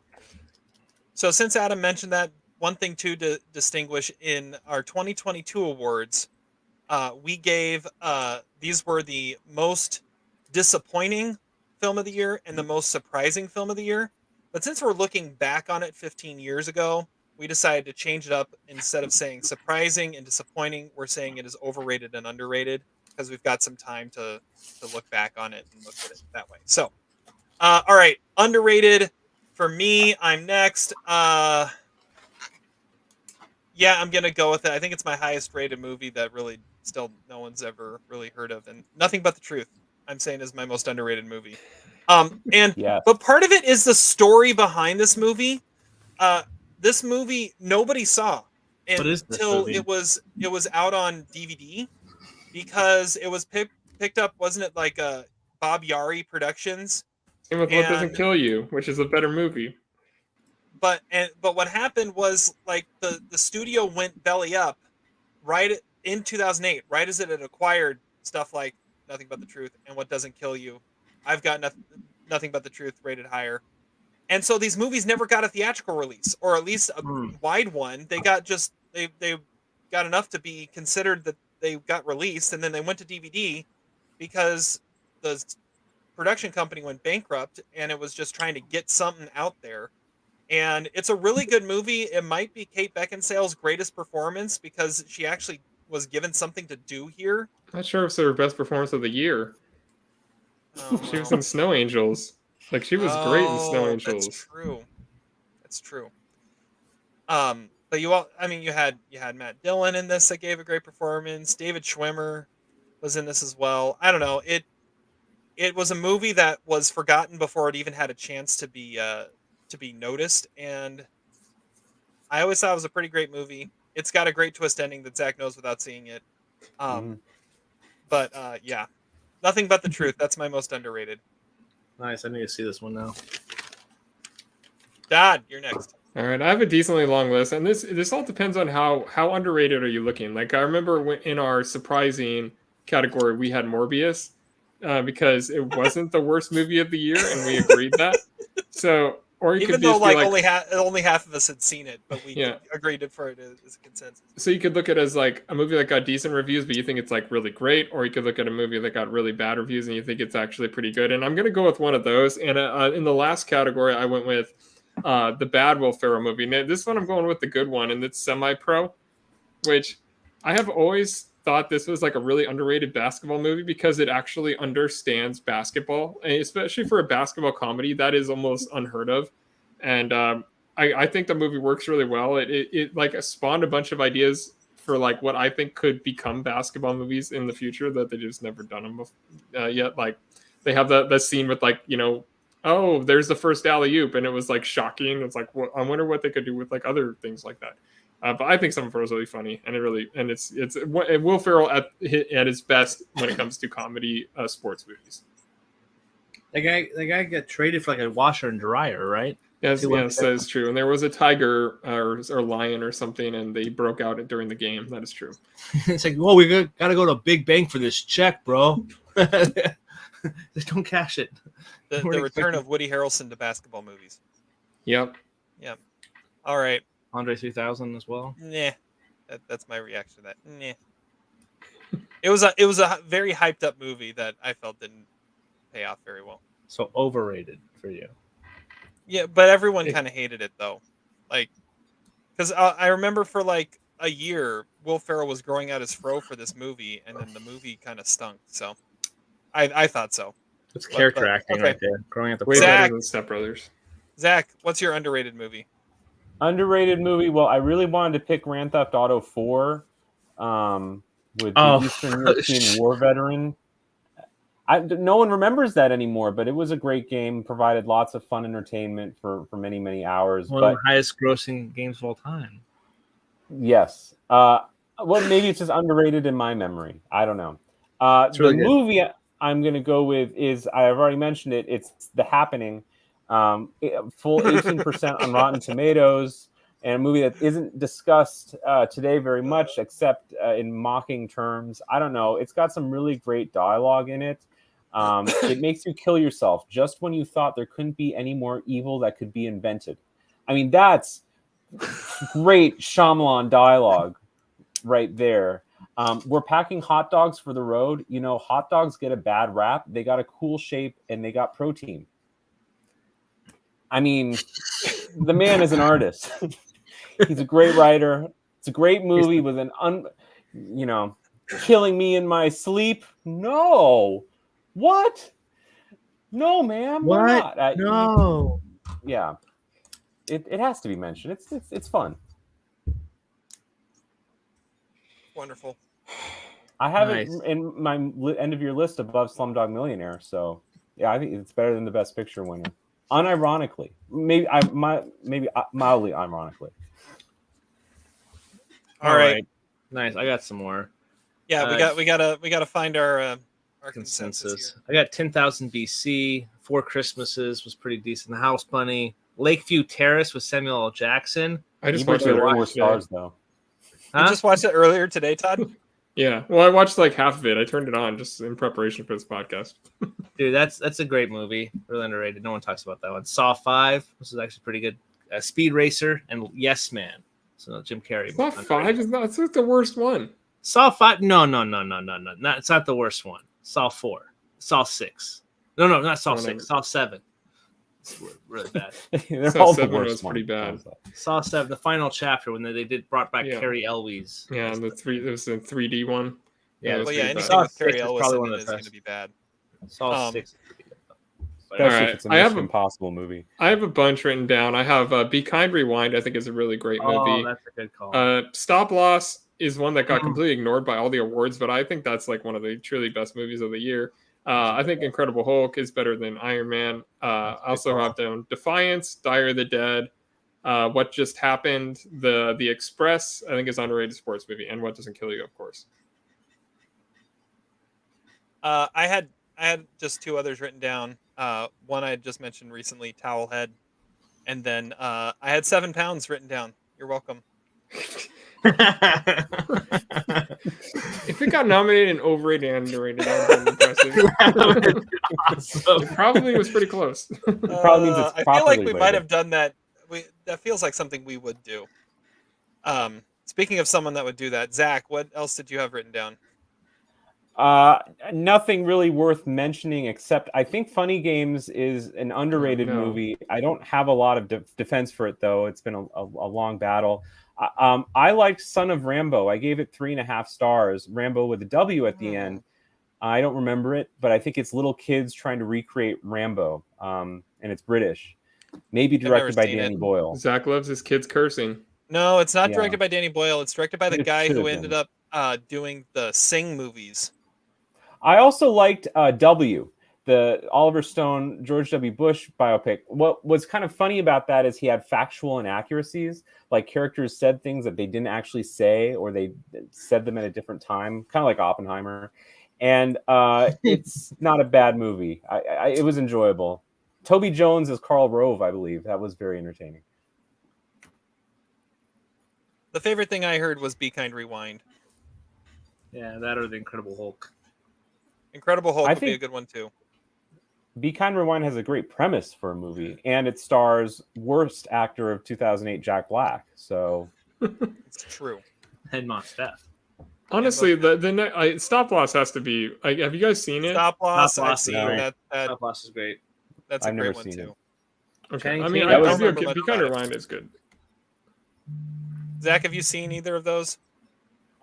So since Adam mentioned that, one thing too to distinguish in our 2022 awards, we gave these were the most disappointing film of the year and the most surprising film of the year. But since we're looking back on it 15 years ago, we decided to change it up. Instead of saying surprising and disappointing, we're saying it is overrated and underrated because we've got some time to look back on it and look at it that way. So, all right, underrated for me. I'm next. Yeah, I'm going to go with it. I think it's my highest rated movie that really still no one's ever really heard of. And Nothing But the Truth, I'm saying, is my most underrated movie. But part of it is the story behind this movie. This movie nobody saw until it was out on DVD because it was picked up, wasn't it, like Bob Yari Productions? Same with What Doesn't Kill You, which is a better movie. But what happened was, like, the studio went belly up right in 2008, right as it had acquired stuff like Nothing But the Truth and What Doesn't Kill You. I've got Nothing But the Truth rated higher. And so these movies never got a theatrical release, or at least a wide one. They got they got enough to be considered that they got released, and then they went to DVD because the production company went bankrupt and it was just trying to get something out there. And it's a really good movie. It might be Kate Beckinsale's greatest performance because she actually was given something to do here. Not sure if it's her best performance of the year. She was in Snow Angels. Like, she was great in Snow Angels. That's true. But you had Matt Dillon in this that gave a great performance. David Schwimmer was in this as well. I don't know. It was a movie that was forgotten before it even had a chance to be noticed, and I always thought it was a pretty great movie. It's got a great twist ending that Zach knows without seeing it. But yeah, Nothing But the Truth. That's my most underrated. Nice. I need to see this one now. Todd, you're next. All right, I have a decently long list, and this all depends on how underrated are you looking. Like, I remember in our surprising category, we had Morbius because it wasn't the worst movie of the year, and we agreed that. So, or you even could though like only half of us had seen it, but we agreed for it as a consensus. So you could look at it as like a movie that got decent reviews, but you think it's like really great, or you could look at a movie that got really bad reviews and you think it's actually pretty good. And I'm gonna go with one of those. And in the last category, I went with the bad Will Ferrell movie. Now, this one I'm going with the good one, and it's Semi-Pro, which I have always thought this was like a really underrated basketball movie because it actually understands basketball, and especially for a basketball comedy, that is almost unheard of. And I think the movie works really well. It like spawned a bunch of ideas for like what I think could become basketball movies in the future that they just never done them yet. Like, they have the scene with, like, you know, oh, there's the first alley-oop, and it was like shocking. It's like, well, I wonder what they could do with like other things like that. But I think Semi-Pro is really funny, and it's Will Ferrell at his best when it comes to comedy sports movies. That guy got traded for like a washer and dryer, right? Yes, that is true. And there was a tiger or lion or something, and they broke out during the game. That is true. It's like, well, we got to go to Big Bang for this check, bro. Don't cash it. The return of Woody Harrelson to basketball movies. Yep. All right. Andre 3000 as well. Nah, that's my reaction to that. Nah. It was a very hyped up movie that I felt didn't pay off very well. So overrated for you. Yeah, but everyone kind of hated it though, like, because I remember for like a year, Will Ferrell was growing out his fro for this movie, and then the movie kind of stunk. So, I thought so. It's character acting right there. Growing out the way better than Step Brothers. Zach, what's your underrated movie? Underrated movie. Well, I really wanted to pick Grand Theft Auto 4 with the Eastern European War veteran. No one remembers that anymore, but it was a great game. Provided lots of fun entertainment for many, many hours. One of the highest grossing games of all time. Yes. Well, maybe it's just underrated in my memory. I don't know. The movie I'm going to go with is, I've already mentioned it. It's The Happening. Full 18% on Rotten Tomatoes, and a movie that isn't discussed today very much, except in mocking terms. I don't know. It's got some really great dialogue in it. It makes you kill yourself just when you thought there couldn't be any more evil that could be invented. I mean, that's great Shyamalan dialogue right there. We're packing hot dogs for the road. You know, hot dogs get a bad rap. They got a cool shape and they got protein. I mean, the man is an artist. He's a great writer. It's a great movie with an killing me in my sleep. No. What? No, ma'am. What? Not. No. Yeah. It has to be mentioned. It's fun. Wonderful. I have it in my end of year list above Slumdog Millionaire. So yeah, I think it's better than the Best Picture winner. Unironically, maybe mildly ironically. All right. Nice. I got some more. Yeah, we gotta find our consensus. I got 10,000 BC. Four Christmases was pretty decent. The House Bunny. Lakeview Terrace with Samuel L. Jackson. I just watched it. 4 stars though. Huh? You just watched it earlier today, Todd? Yeah. Well, I watched like half of it. I turned it on just in preparation for this podcast. Dude, that's a great movie. Really underrated. No one talks about that one. Saw 5, which is actually pretty good. Speed Racer and Yes Man. So Jim Carrey. Saw 5 is not. It's like the worst one. Saw 5. No. It's not the worst one. Saw 4. Saw 6. No, not Saw 6. Saw 7. It's really bad. They're all the 7 worst was pretty bad. Saw 7. The final chapter when they brought back Carrie Elwes. Yeah, and it was a 3D one. Yeah, well, anything Saw with Carrie 6 is Elwes probably in one it of is the going best. to be bad. Saw 6. Especially if it's a Mission Impossible movie. I have a bunch written down. I have Be Kind, Rewind. I think is a really great movie. Oh, that's a good call. Stop Loss is one that got completely ignored by all the awards, but I think that's like one of the truly best movies of the year. I think Incredible Hulk is better than Iron Man. I also have down Defiance, Dire the Dead, What Just Happened, The Express, I think is an underrated sports movie, and What Doesn't Kill You, of course. I had just 2 others written down. One I had just mentioned recently, Towelhead, and then I had 7 Pounds written down. You're welcome. If it got nominated and overrated and underrated, that would be impressive. Awesome. It probably was pretty close. Probably means it's I feel like we properly might rated. have done that. That feels like something we would do. Speaking of someone that would do that, Zach, what else did you have written down? Nothing really worth mentioning except I think Funny Games is an underrated movie. I don't have a lot of defense for it though. It's been a long battle. I liked Son of Rambo. I gave it 3.5 stars. Rambo with a W at the end. I don't remember it, but I think it's little kids trying to recreate Rambo, and it's British. Maybe directed by Danny Boyle. Zach loves his kids cursing. No, it's not directed by Danny Boyle. It's directed by the guy who ended up doing the Sing movies. I also liked W, the Oliver Stone, George W. Bush biopic. What was kind of funny about that is he had factual inaccuracies. Like characters said things that they didn't actually say, or they said them at a different time, kind of like Oppenheimer. And it's not a bad movie. It was enjoyable. Toby Jones as Karl Rove, I believe. That was very entertaining. The favorite thing I heard was Be Kind, Rewind. Yeah, that or The Incredible Hulk. Incredible Hulk would be a good one too. Be Kind, Rewind has a great premise for a movie, and it stars worst actor of 2008, Jack Black. So it's true. Head Mos Def. Honestly, the Stop Loss has to be. Have you guys seen it? Stop Loss, I've seen that. Stop Loss is great. That's a great one too. Okay, I mean, Be Kind, Rewind is good. Zach, have you seen either of those?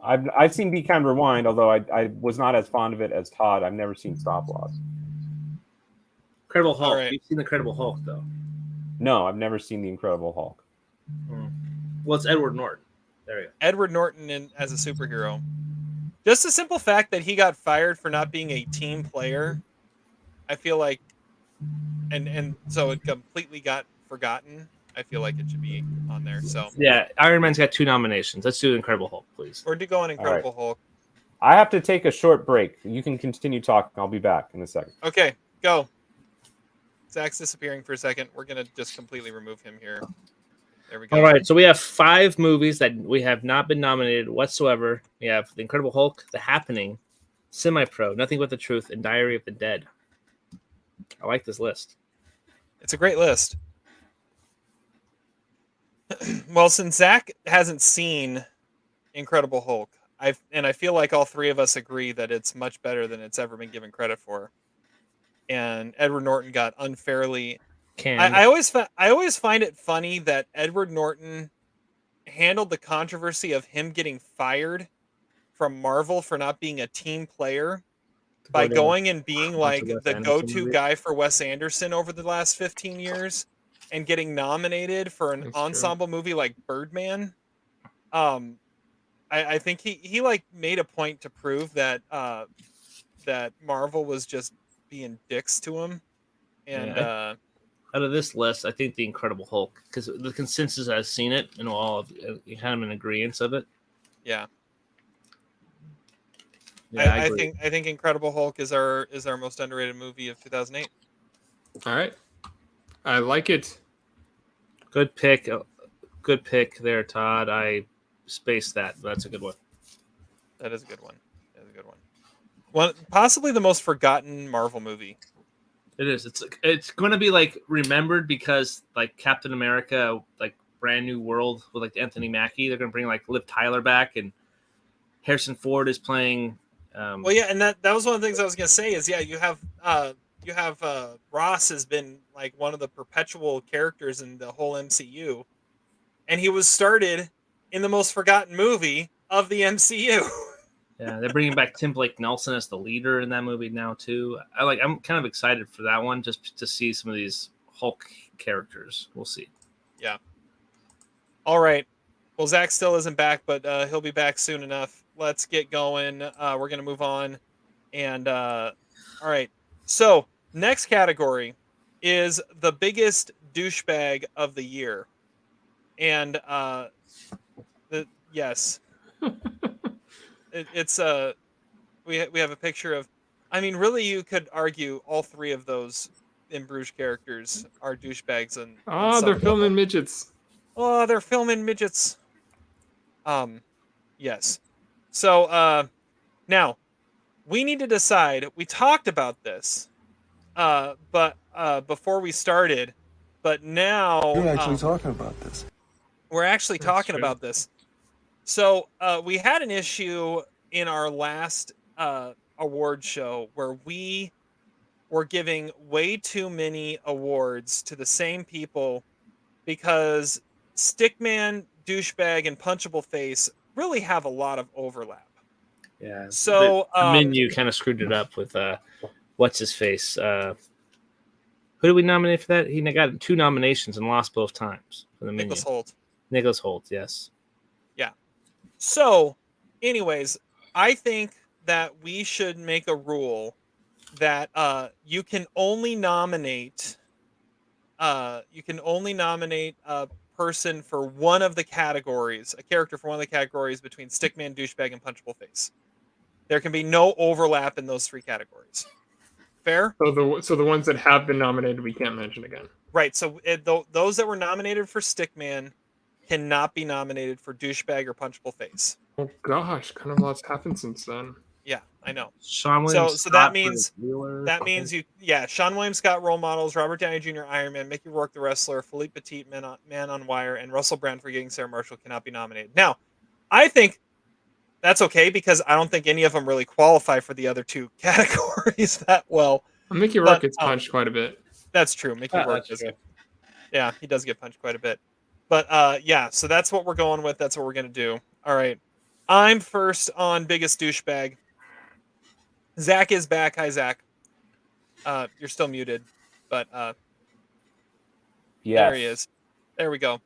I've seen Be Kind, Rewind, although I was not as fond of it as Todd. I've never seen Stop Loss. Incredible Hulk. Right. You've seen The Incredible Hulk, though. No, I've never seen The Incredible Hulk. Well, it's Edward Norton. There you go. Edward Norton as a superhero. Just the simple fact that he got fired for not being a team player I feel like, and so it completely got forgotten. I feel like it should be on there. So yeah, Iron Man's got 2 nominations. Let's do Incredible Hulk, please. We're to go on Incredible Hulk. I have to take a short break. You can continue talking. I'll be back in a second. Okay, go. Zach's disappearing for a second. We're gonna just completely remove him here. There we go. All right, so we have 5 movies that we have not been nominated whatsoever. We have The Incredible Hulk, The Happening, Semi-Pro, Nothing But the Truth, and Diary of the Dead. I like this list. It's a great list. Well, since Zach hasn't seen Incredible Hulk, I feel like all 3 of us agree that it's much better than it's ever been given credit for. And Edward Norton got unfairly. I always find it funny that Edward Norton handled the controversy of him getting fired from Marvel for not being a team player by going and being like the go-to guy for Wes Anderson over the last 15 years and getting nominated for an ensemble movie like Birdman. I think he like made a point to prove that that Marvel was just being dicks to him. And out of this list, I think The Incredible Hulk, because the consensus I've seen it and all of kind of an agreement of it. Yeah. I think Incredible Hulk is our most underrated movie of 2008. All right, I like it. Good pick there, Todd. I spaced that. But that's a good one. That is a good one. One possibly the most forgotten Marvel movie. It is. It's going to be like remembered because like Captain America, like Brand New World with like Anthony Mackie. They're going to bring like Liv Tyler back, and Harrison Ford is playing. Well, yeah, and that was one of the things I was going to say is you have Ross has been like one of the perpetual characters in the whole MCU, and he was started in the most forgotten movie of the MCU. Yeah, they're bringing back Tim Blake Nelson as the leader in that movie now too. I'm kind of excited for that one just to see some of these Hulk characters. We'll see. Yeah. All right. Well, Zach still isn't back, but he'll be back soon enough. Let's get going. We're gonna move on, and all right. So next category is the biggest douchebag of the year, and yes. It's we have a picture of, I mean, really you could argue all 3 of those in Bruges characters are douchebags and they're filming midgets. Oh, they're filming midgets. Yes. So now we need to decide. We talked about this but before we started, but now You're actually talking about this. We're actually talking about this. So we had an issue in our last award show where we were giving way too many awards to the same people because Stickman, Douchebag, and Punchable Face really have a lot of overlap. Yeah. So the menu kind of screwed it up with what's his face. Who did we nominate for that? He got 2 nominations and lost both times for the menu. Nicholas Hoult, yes. Yeah. So, anyways, I think that we should make a rule that you can only nominate a person for one of the categories, a character for one of the categories between Stickman, Douchebag, and Punchable Face. There can be no overlap in those 3 categories. Fair? So the ones that have been nominated, we can't mention again. Right. So those that were nominated for Stickman cannot be nominated for Douchebag or Punchable Face. Oh gosh, kind of lots happened since then. Yeah, I know. Sean Williams, so that means Sean Williams, Scott Role Models, Robert Downey Jr. Iron Man, Mickey Rourke the Wrestler, Philippe Petit Man on Wire, and Russell Brand for Getting Sarah Marshall cannot be nominated. Now, I think that's okay because I don't think any of them really qualify for the other 2 categories that well. Mickey Rourke gets punched quite a bit. That's true. Mickey Rourke does. Yeah, he does get punched quite a bit. But yeah, so that's what we're going with. That's what we're gonna do. All right, I'm first on biggest douchebag. Zach is back. Hi, Zach. You're still muted, but yeah, there he is. There we go.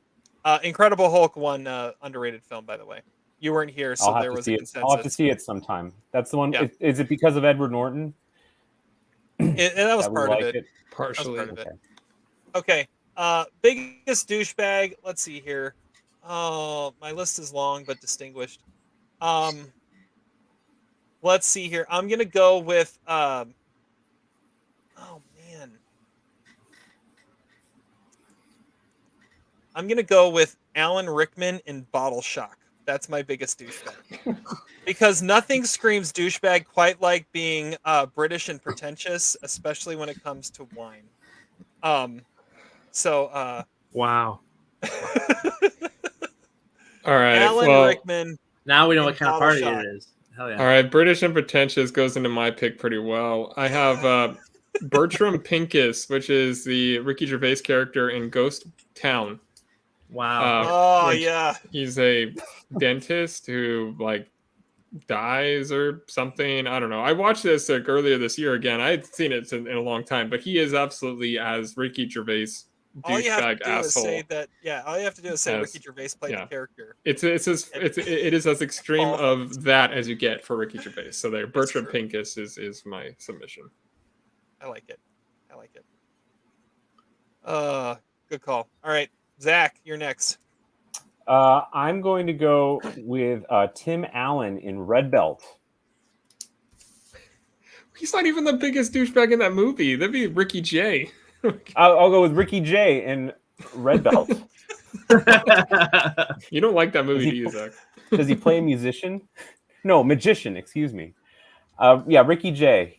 Incredible Hulk won underrated film, by the way. You weren't here, so there was a consensus. I'll have to see it sometime. That's the one. Yeah. Is it because of Edward Norton? That was part of it. Partially. That was part of it. Okay. Biggest douchebag. Let's see here. Oh, my list is long but distinguished. Let's see here. I'm gonna go with. Oh man. I'm gonna go with Alan Rickman in Bottle Shock. That's my biggest douchebag. Because nothing screams douchebag quite like being British and pretentious, especially when it comes to wine. Wow. All right. Alan Rickman. Now we know what kind of party it is. Hell yeah. All right. British and pretentious goes into my pick pretty well. I have Bertram Pincus, which is the Ricky Gervais character in Ghost Town. Wow. Yeah. He's a dentist who like dies or something. I don't know. I watched this earlier this year again. I had seen it in a long time, but he is absolutely as Ricky Gervais douchebag asshole. All you have to do is say Ricky Gervais played the character. It is as extreme of that as you get for Ricky Gervais. So there, Bertram Pincus is my submission. I like it. Good call. All right, Zach, you're next. I'm going to go with Tim Allen in Red Belt. He's not even the biggest douchebag in that movie. That'd be Ricky Jay. I'll go with Ricky Jay in Red Belt. You don't like that movie, do you, Zach? Does he play a musician? No, magician. Excuse me. Yeah, Ricky Jay,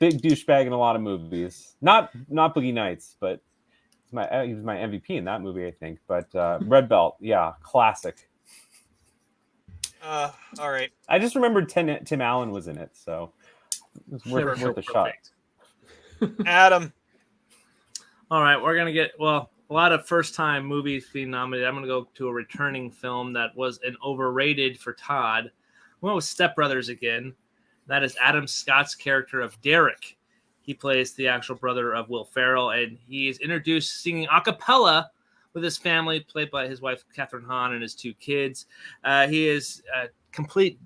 big douchebag in a lot of movies. Not Boogie Nights, but he was my MVP in that movie, I think. But Red Belt, yeah, classic. All right. I just remembered Tim Allen was in it, so it's worth a shot. Adam. All right, we're gonna get a lot of first-time movies being nominated. I'm gonna go to a returning film that was an overrated for Todd. We went with Step Brothers again. That is Adam Scott's character of Derek. He plays the actual brother of Will Ferrell, and he is introduced singing a cappella with his family, played by his wife, Catherine Hahn, and his two kids. He is a complete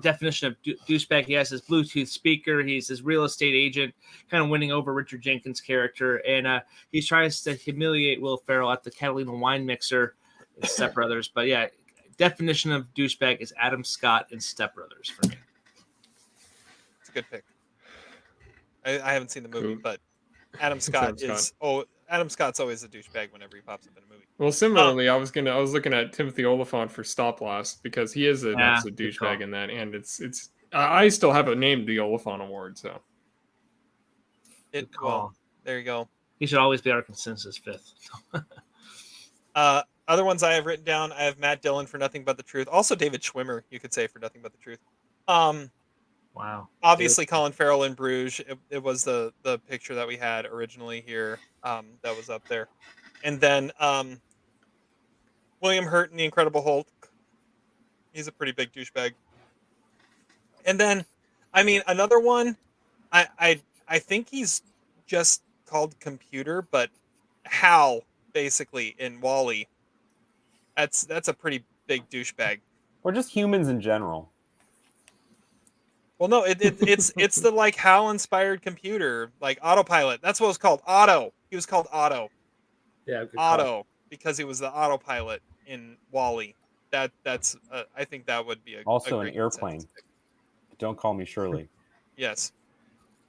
definition of douchebag. He has his Bluetooth speaker. He's his real estate agent, kind of winning over Richard Jenkins' character. And he tries to humiliate Will Ferrell at the Catalina wine mixer in Step Brothers. But yeah, definition of douchebag is Adam Scott in Step Brothers for me. It's a good pick. I haven't seen the movie, but Adam Scott Adam Scott's always a douchebag whenever he pops up in a movie. Well, similarly, I was looking at Timothy Olyphant for Stop Loss because he is an absolute douchebag in that, and it's I still have it named the Olyphant Award, so there you go. He should always be our consensus fifth. Other ones I have written down, I have Matt Dillon for Nothing But the Truth. Also David Schwimmer, you could say, for Nothing But the Truth. Wow. Obviously, Colin Farrell in Bruges. It was the picture that we had originally here that was up there. And then William Hurt in The Incredible Hulk. He's a pretty big douchebag. And then, I mean, another one, I think he's just called Computer, but Hal, basically, in WALL-E. That's a pretty big douchebag. Or just humans in general. Well, no, it's the like HAL inspired computer, like Autopilot. That's what it was called. Otto. He was called Otto. Yeah, Otto, because he was the autopilot in WALL-E. That's I think that would be also an airplane. Don't call me Shirley. Yes.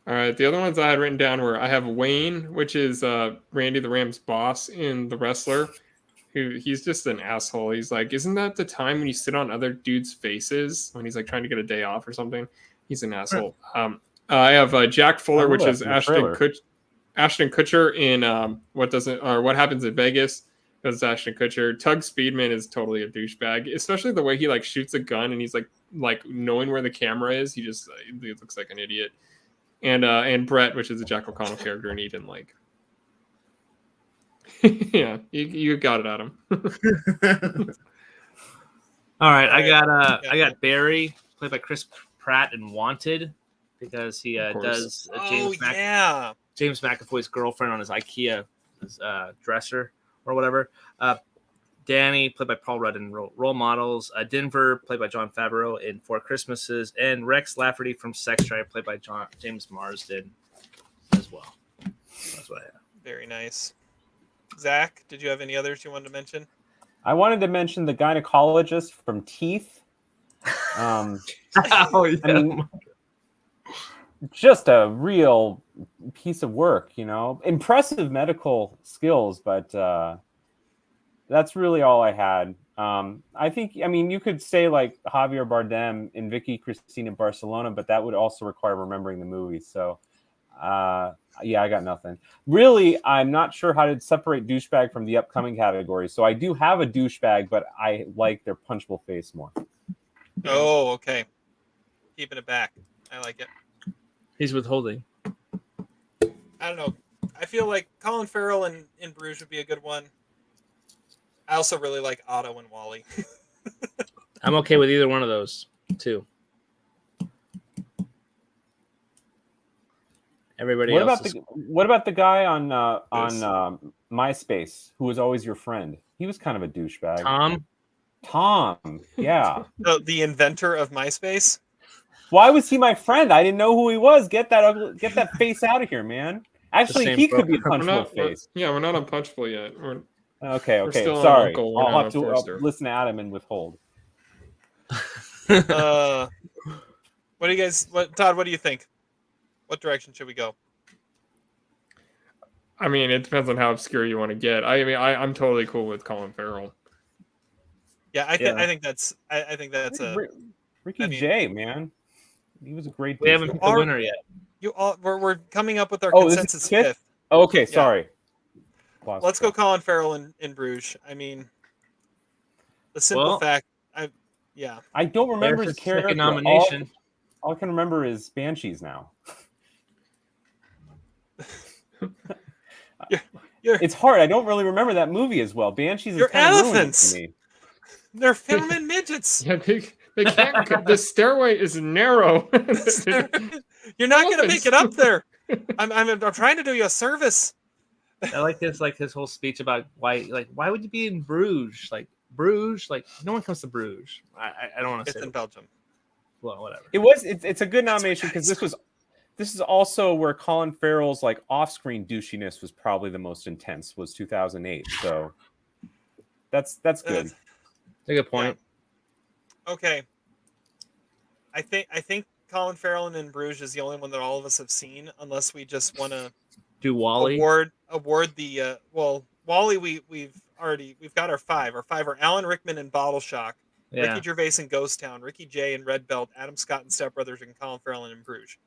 All right. The other ones I had written down were I have Wayne, which is Randy the Ram's boss in The Wrestler. He's just an asshole. He's like, isn't that the time when you sit on other dudes' faces when he's like trying to get a day off or something? He's an asshole. I have Jack Fuller, which is Ashton Kutcher in What Happens in Vegas. Because Ashton Kutcher. Tug Speedman is totally a douchebag, especially the way he like shoots a gun and he's like knowing where the camera is. He just he looks like an idiot. And Brett, which is a Jack O'Connell character in Eden, like. Yeah, you got it, Adam. All right, I got Barry, played by Chris Pratt in Wanted, because he does James McAvoy's girlfriend on his IKEA dresser or whatever. Danny, played by Paul Rudd in Role Models. Denver, played by Jon Favreau in Four Christmases, and Rex Lafferty from Sex Drive, played by James Marsden as as well. That's what I have. Very nice. Zach, did you have any others you wanted to mention? I wanted to mention the gynecologist from Teeth. I mean, just a real piece of work, impressive medical skills, but that's really all I had. You could say like Javier Bardem in Vicky Cristina Barcelona, but that would also require remembering the movie. So, I got nothing. Really, I'm not sure how to separate douchebag from the upcoming category. So I do have a douchebag, but I like their punchable face more. Oh, okay. Keeping it back. I like it. He's withholding. I don't know. I feel like Colin Farrell in Bruges would be a good one. I also really like Otto and Wally. I'm okay with either one of those, too. Everybody What else. What about the guy on MySpace who was always your friend? He was kind of a douchebag. Tom, yeah. The inventor of MySpace. Why was he my friend? I didn't know who he was. Get that face out of here, man. Actually, he could be a punchable face. We're not on punchable yet. Okay. Still Sorry. Uncle, I'll have to listen to Adam and withhold. What do you guys? Todd? What do you think? What direction should we go? I mean, it depends on how obscure you want to get. I'm totally cool with Colin Farrell. Yeah, I think that's Ricky Jay, man. He was a great. We haven't picked the winner yet. We're coming up with our consensus fifth. Oh, okay, sorry. Let's go Colin Farrell in Bruges. I mean, the simple fact, I don't remember his character. Nomination. All I can remember is Banshees now. It's hard. I don't really remember that movie as well. Banshees is kind of ruined for me. They're filming midgets. Yeah, they can't. The stairway is narrow. You're not going to make it up there. I'm trying to do you a service. I like his whole speech about why would you be in Bruges? Bruges, no one comes to Bruges. I don't want to say it's in Belgium. Well, whatever. It's a good nomination because this is also where Colin Farrell's off-screen douchiness was probably the most intense. Was 2008. So that's good. That's a good point. Yeah. Okay. I think Colin Farrell in Bruges is the only one that all of us have seen, unless we just want to do Wally award the Wally. We've got our five. Our five are Alan Rickman in Bottle Shock, Ricky Gervais in Ghost Town, Ricky Jay in Red Belt, Adam Scott in Step Brothers, and Colin Farrell in Bruges.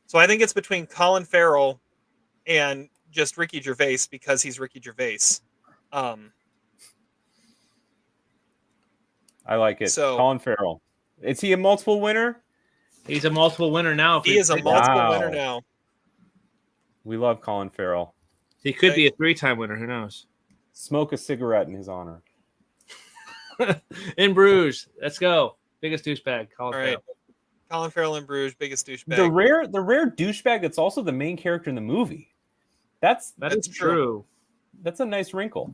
So I think it's between Colin Farrell and just Ricky Gervais because he's Ricky Gervais. I like it. So Colin Farrell. Is he a multiple winner? He's a multiple winner now. He is a multiple winner now. We love Colin Farrell. He could be a 3-time winner. Who knows? Smoke a cigarette in his honor. In Bruges. Let's go. Biggest douchebag. Colin Farrell. Colin Farrell in Bruges. Biggest douchebag. The rare douchebag that's also the main character in the movie. That is true. That's a nice wrinkle.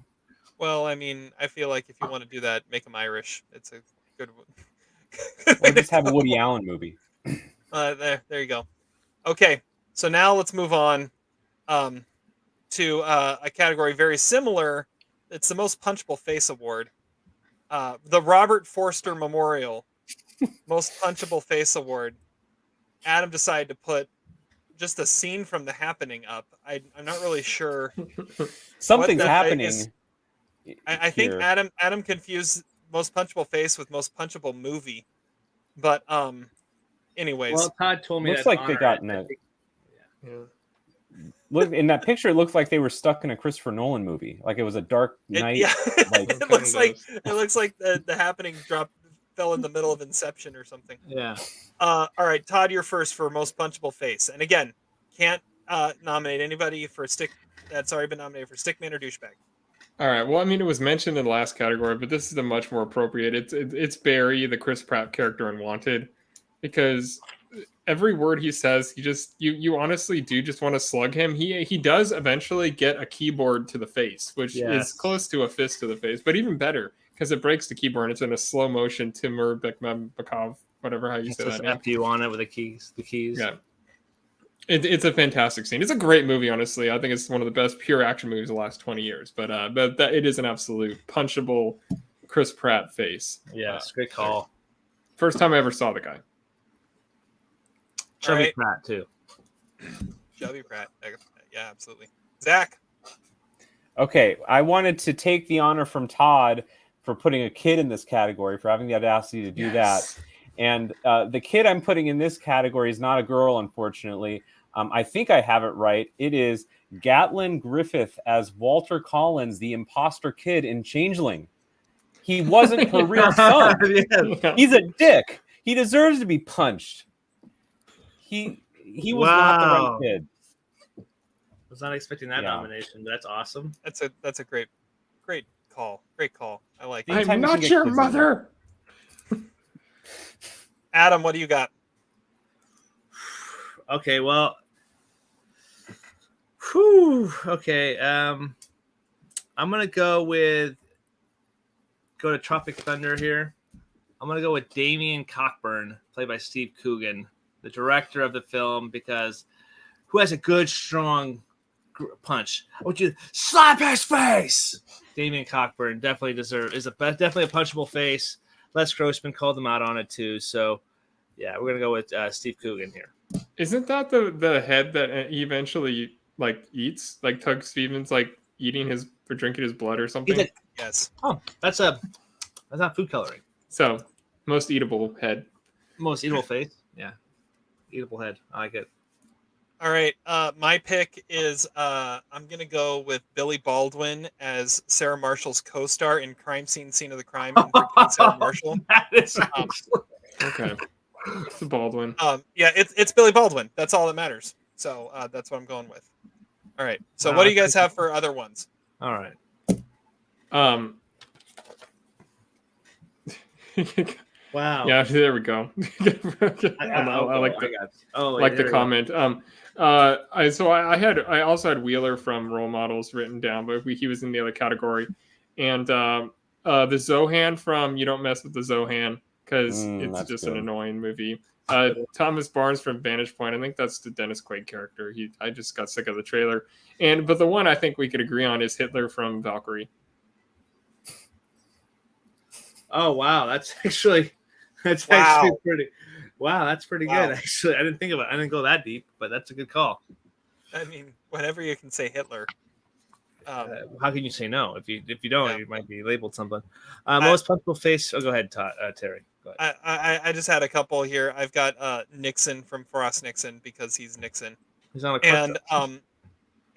Well, I mean, I feel like if you want to do that, make him Irish. It's a good one. Or just have a Woody Allen movie. There you go. Okay, so now let's move on to a category very similar. It's the most punchable face award. The Robert Forster Memorial Most Punchable Face Award. Adam decided to put just a scene from The Happening up. I'm not really sure. Something's happening. I think Adam confused Most Punchable Face with Most Punchable Movie. But anyways. Well, Todd told me looks like they got in that. Look, in that picture, it looks like they were stuck in a Christopher Nolan movie. Like it was a dark night. It looks like the Happening fell in the middle of Inception or something. Yeah. All right, Todd, you're first for Most Punchable Face. And again, can't nominate anybody for that's already been nominated for Stickman or Douchebag. All right. Well, I mean, it was mentioned in the last category, but this is a much more appropriate. It's Barry, the Chris Pratt character in Wanted, because every word he says, you honestly do just want to slug him. He does eventually get a keyboard to the face, which is close to a fist to the face, but even better because it breaks the keyboard. And it's in a slow motion Timur Bekmambakov, whatever how you say that name. After you on it with the keys. Yeah. It's a fantastic scene. It's a great movie, honestly. I think it's one of the best pure action movies of the last 20 years. But it is an absolute punchable Chris Pratt face. Yes, great call. First time I ever saw the guy. Chubby Pratt too. Chubby Pratt. Yeah, absolutely. Zach. Okay, I wanted to take the honor from Todd for putting a kid in this category, for having the audacity to do that. And the kid I'm putting in this category is not a girl, unfortunately. I think I have it right. It is Gatlin Griffith as Walter Collins, the imposter kid in Changeling. He wasn't her real son. He's a dick. He deserves to be punched. He was not the right kid. Was not expecting that nomination, but that's awesome. That's a great call. Great call. I like it. I'm not your mother. Adam, what do you got? Okay, well, okay. I'm gonna go to Tropic Thunder here. I'm gonna go with Damien Cockburn, played by Steve Coogan, the director of the film, because who has a good, strong punch? I want you to slap his face. Damien Cockburn definitely definitely a punchable face. Les Grossman called him out on it too. So, yeah, we're gonna go with Steve Coogan here. Isn't that the head that he eventually eats? Like Tug Stevens eating or drinking his blood or something? Yes. Oh, that's not food coloring. So most eatable head. Most eatable face. Yeah, eatable head. I like it. All right, my pick is I'm gonna go with Billy Baldwin as Sarah Marshall's co-star in Crime Scene of the Crime and Freaking Sarah Marshall. That is okay. It's Baldwin. Yeah, it's Billy Baldwin. That's all that matters. So that's what I'm going with. All right. So what do you guys have for other ones? All right. Wow. Yeah, there we go. I like the comment. I also had Wheeler from Role Models written down, but he was in the other category, and the Zohan from You Don't Mess with the Zohan, because it's just an annoying movie. Thomas Barnes from Vantage Point. I think that's the Dennis Quaid character. I just got sick of the trailer, but the one I think we could agree on is Hitler from Valkyrie. Oh wow, that's actually pretty. Wow, that's pretty good. Actually, I didn't think of it. I didn't go that deep, but that's a good call. I mean, whenever you can say Hitler, how can you say no? If you don't, you might be labeled something. Most punchable face. Oh, go ahead, Todd, Terry. Go ahead. I just had a couple here. I've got Nixon from Frost Nixon because he's Nixon. He's on a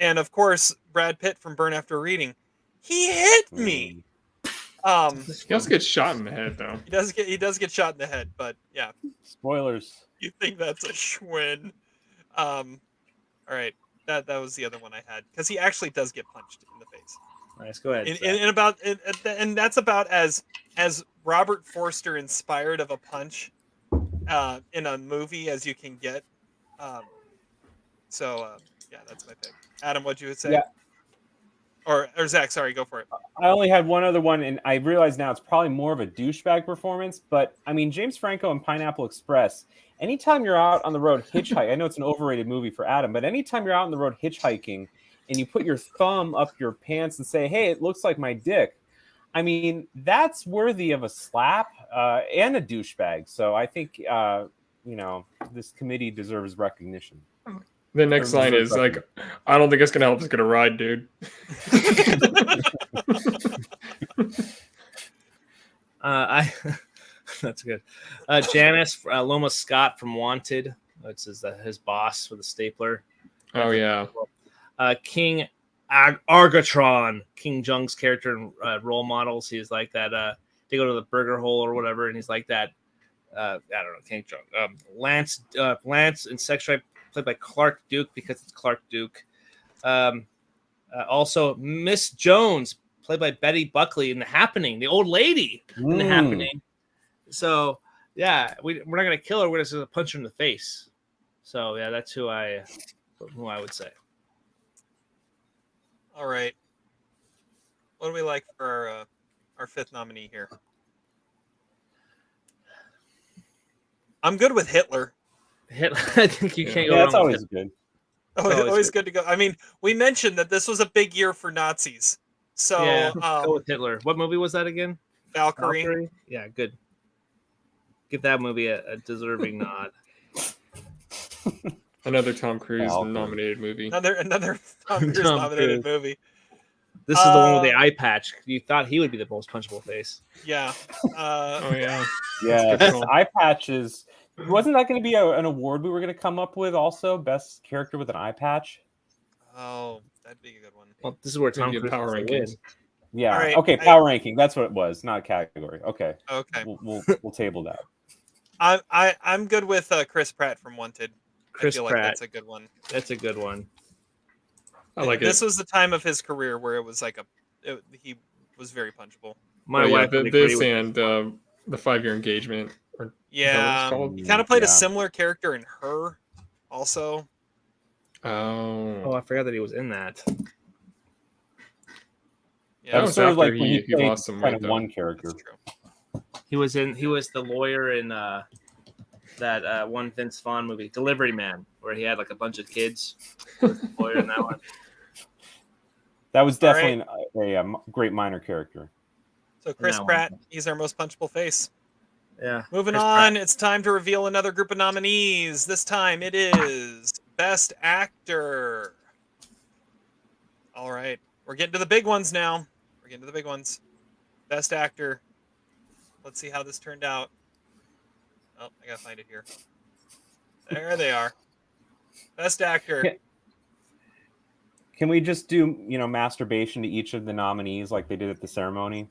and of course Brad Pitt from Burn After Reading. He hit me. He also gets shot in the head, though. He does get shot in the head, but yeah. Spoilers. You think that's a schwinn? All right, that was the other one I had because he actually does get punched in the face. Nice, go ahead. And that's about as Robert Forster inspired of a punch in a movie as you can get. Yeah, that's my pick. Adam, what'd you say? Yeah. Or Zach, sorry, go for it. I only had one other one, and I realize now it's probably more of a douchebag performance, but I mean, James Franco and Pineapple Express, anytime you're out on the road hitchhiking, I know it's an overrated movie for Adam, but anytime you're out on the road hitchhiking and you put your thumb up your pants and say, hey, it looks like my dick, I mean, that's worthy of a slap and a douchebag. So I think, this committee deserves recognition. The next line is I don't think it's gonna help us get a ride, dude. That's good. Janice Loma Scott from Wanted. It's his boss with a stapler. Oh yeah. King Argatron, King Jung's character in Role Models. He's like that. They go to the burger hole or whatever, and he's like that. I don't know, King Jung. Lance in Sex Drive, played by Clark Duke because it's Clark Duke. Also, Miss Jones, played by Betty Buckley in The Happening, the old lady in The Happening. So, yeah, we're not going to kill her. We're just going to punch her in the face. So, yeah, that's who I would say. All right. What do we like for our fifth nominee here? I'm good with Hitler. Hitler. I think you can't go Yeah, wrong that's with always Hitler. good. Always good to go. I mean, we mentioned that this was a big year for Nazis. So Yeah, go with Hitler. What movie was that again? Valkyrie. Yeah, good. Give that movie a deserving nod. Another Tom Cruise Valkyrie. nominated movie. Another Tom Cruise nominated movie. This is the one with the eye patch. You thought he would be the most punchable face. Yeah. Oh yeah. Yeah, That's good. eye patches. Wasn't that going to be an award we were going to come up with also? Best character with an eye patch? Oh, that'd be a good one. Well, this is where Tom Maybe Cruise power has to win. rankings. Yeah. All right, Okay, power ranking. That's what it was, not category. Okay. Okay. We'll table that. I'm good with Chris Pratt from Wanted. Chris I feel Pratt. like that's a good one. That's a good one. I like This it. was the time of his career where it was like he was very punchable. My Oh, wife yeah, would agree this with and the 5-year engagement. Or Yeah, called? he kind of played a Yeah. similar character in Her, also. Oh, I forgot that he was in that. Yeah, That was was sort of after like when he he played lost some kind weight, of though. one character. that's true. He was the lawyer in that one Vince Vaughn movie, Delivery Man, where he had like a bunch of kids. He was the lawyer in that one. That was All definitely a great minor character. So Chris No. Pratt, he's our most punchable face. Yeah. Moving Chris on, Pratt. it's time to reveal another group of nominees. This time it is Best Actor. All right, we're getting to the big ones now. We're getting to the big ones. Best Actor. Let's see how this turned out. Oh, I gotta find it here. There they are. Best Actor. Can we just do, masturbation to each of the nominees like they did at the ceremony?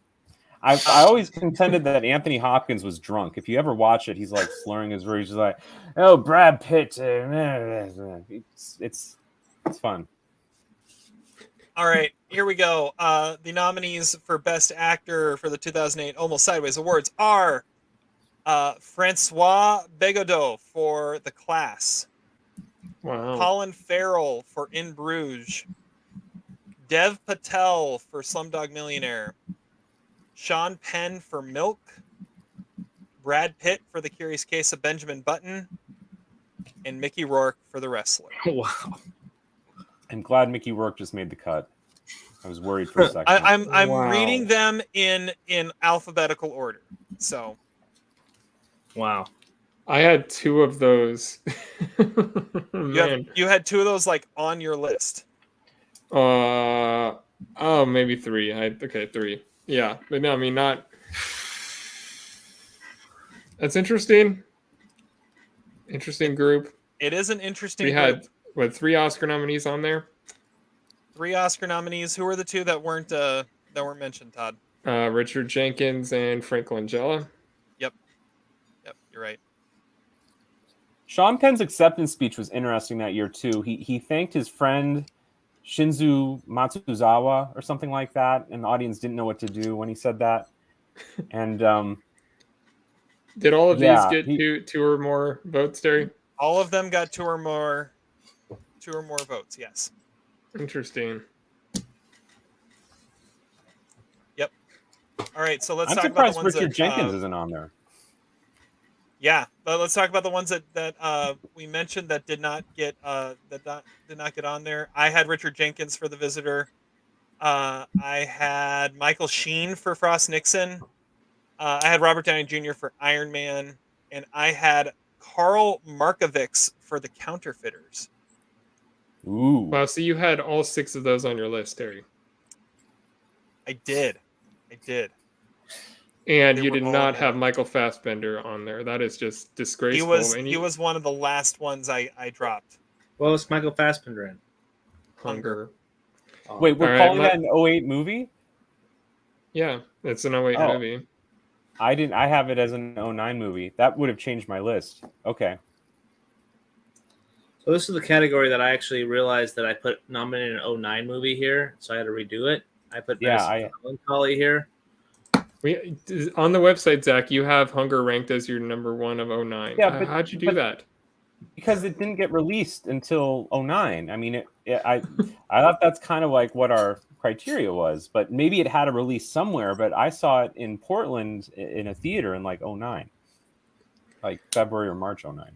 I always contended that Anthony Hopkins was drunk. If you ever watch it, he's like slurring his words. He's like, "Oh, Brad Pitt." It's fun. All right, here we go. The nominees for Best Actor for the 2008 Almost Sideways Awards are Francois Bégodeau for The Class, Wow. Colin Farrell for In Bruges, Dev Patel for Slumdog Millionaire, Sean Penn for Milk, Brad Pitt for The Curious Case of Benjamin Button, and Mickey Rourke for The Wrestler. Wow. I'm glad Mickey Rourke just made the cut. I was worried for a second. I'm Wow. reading them in alphabetical order. So Wow. I had 2 of those. you had 2 of those like on your list. Maybe 3. 3. Yeah, but no, I mean not. That's interesting. Interesting group. It is an interesting We group. had 3 Oscar nominees on there. 3 Oscar nominees. Who are the 2 that weren't mentioned, Todd? Richard Jenkins and Frank Langella. Yep, you're right. Sean Penn's acceptance speech was interesting that year too. He thanked his friend Shinzu Matsuzawa or something like that, and the audience didn't know what to do when he said that. And did all of yeah, these get two or more votes, Terry? All of them got 2 or more votes. Yes. Interesting. Yep. All right. So let's I'm talk about the surprised ones Richard that Jenkins isn't on there. Yeah, but let's talk about the ones that we mentioned that did not get on there. I had Richard Jenkins for The Visitor. I had Michael Sheen for Frost Nixon. I had Robert Downey Jr. for Iron Man, and I had Carl Markovits for The Counterfeiters. Ooh. Wow, so you had all 6 of those on your list, Terry. I did. And They you were did all not there. have Michael Fassbender on there. That is just He disgraceful. was And he was one of the last ones I dropped. What was Michael Fassbender in? Hunger. Oh. Wait, we're All right, calling that an 08 movie? Yeah, it's an 08 Oh. movie. I have it as an 09 movie. That would have changed my list. Okay. So this is the category that I actually realized that I put nominated an 09 movie here, so I had to redo it. I put Melancholy here. On the website, Zach, you have Hunger ranked as your number 1 of 09. Yeah, but- how'd you do that? Because it didn't get released until 09. I mean, I thought that's kind of like what our criteria was, but maybe it had a release somewhere, but I saw it in Portland in a theater in like 09, like February or March 09.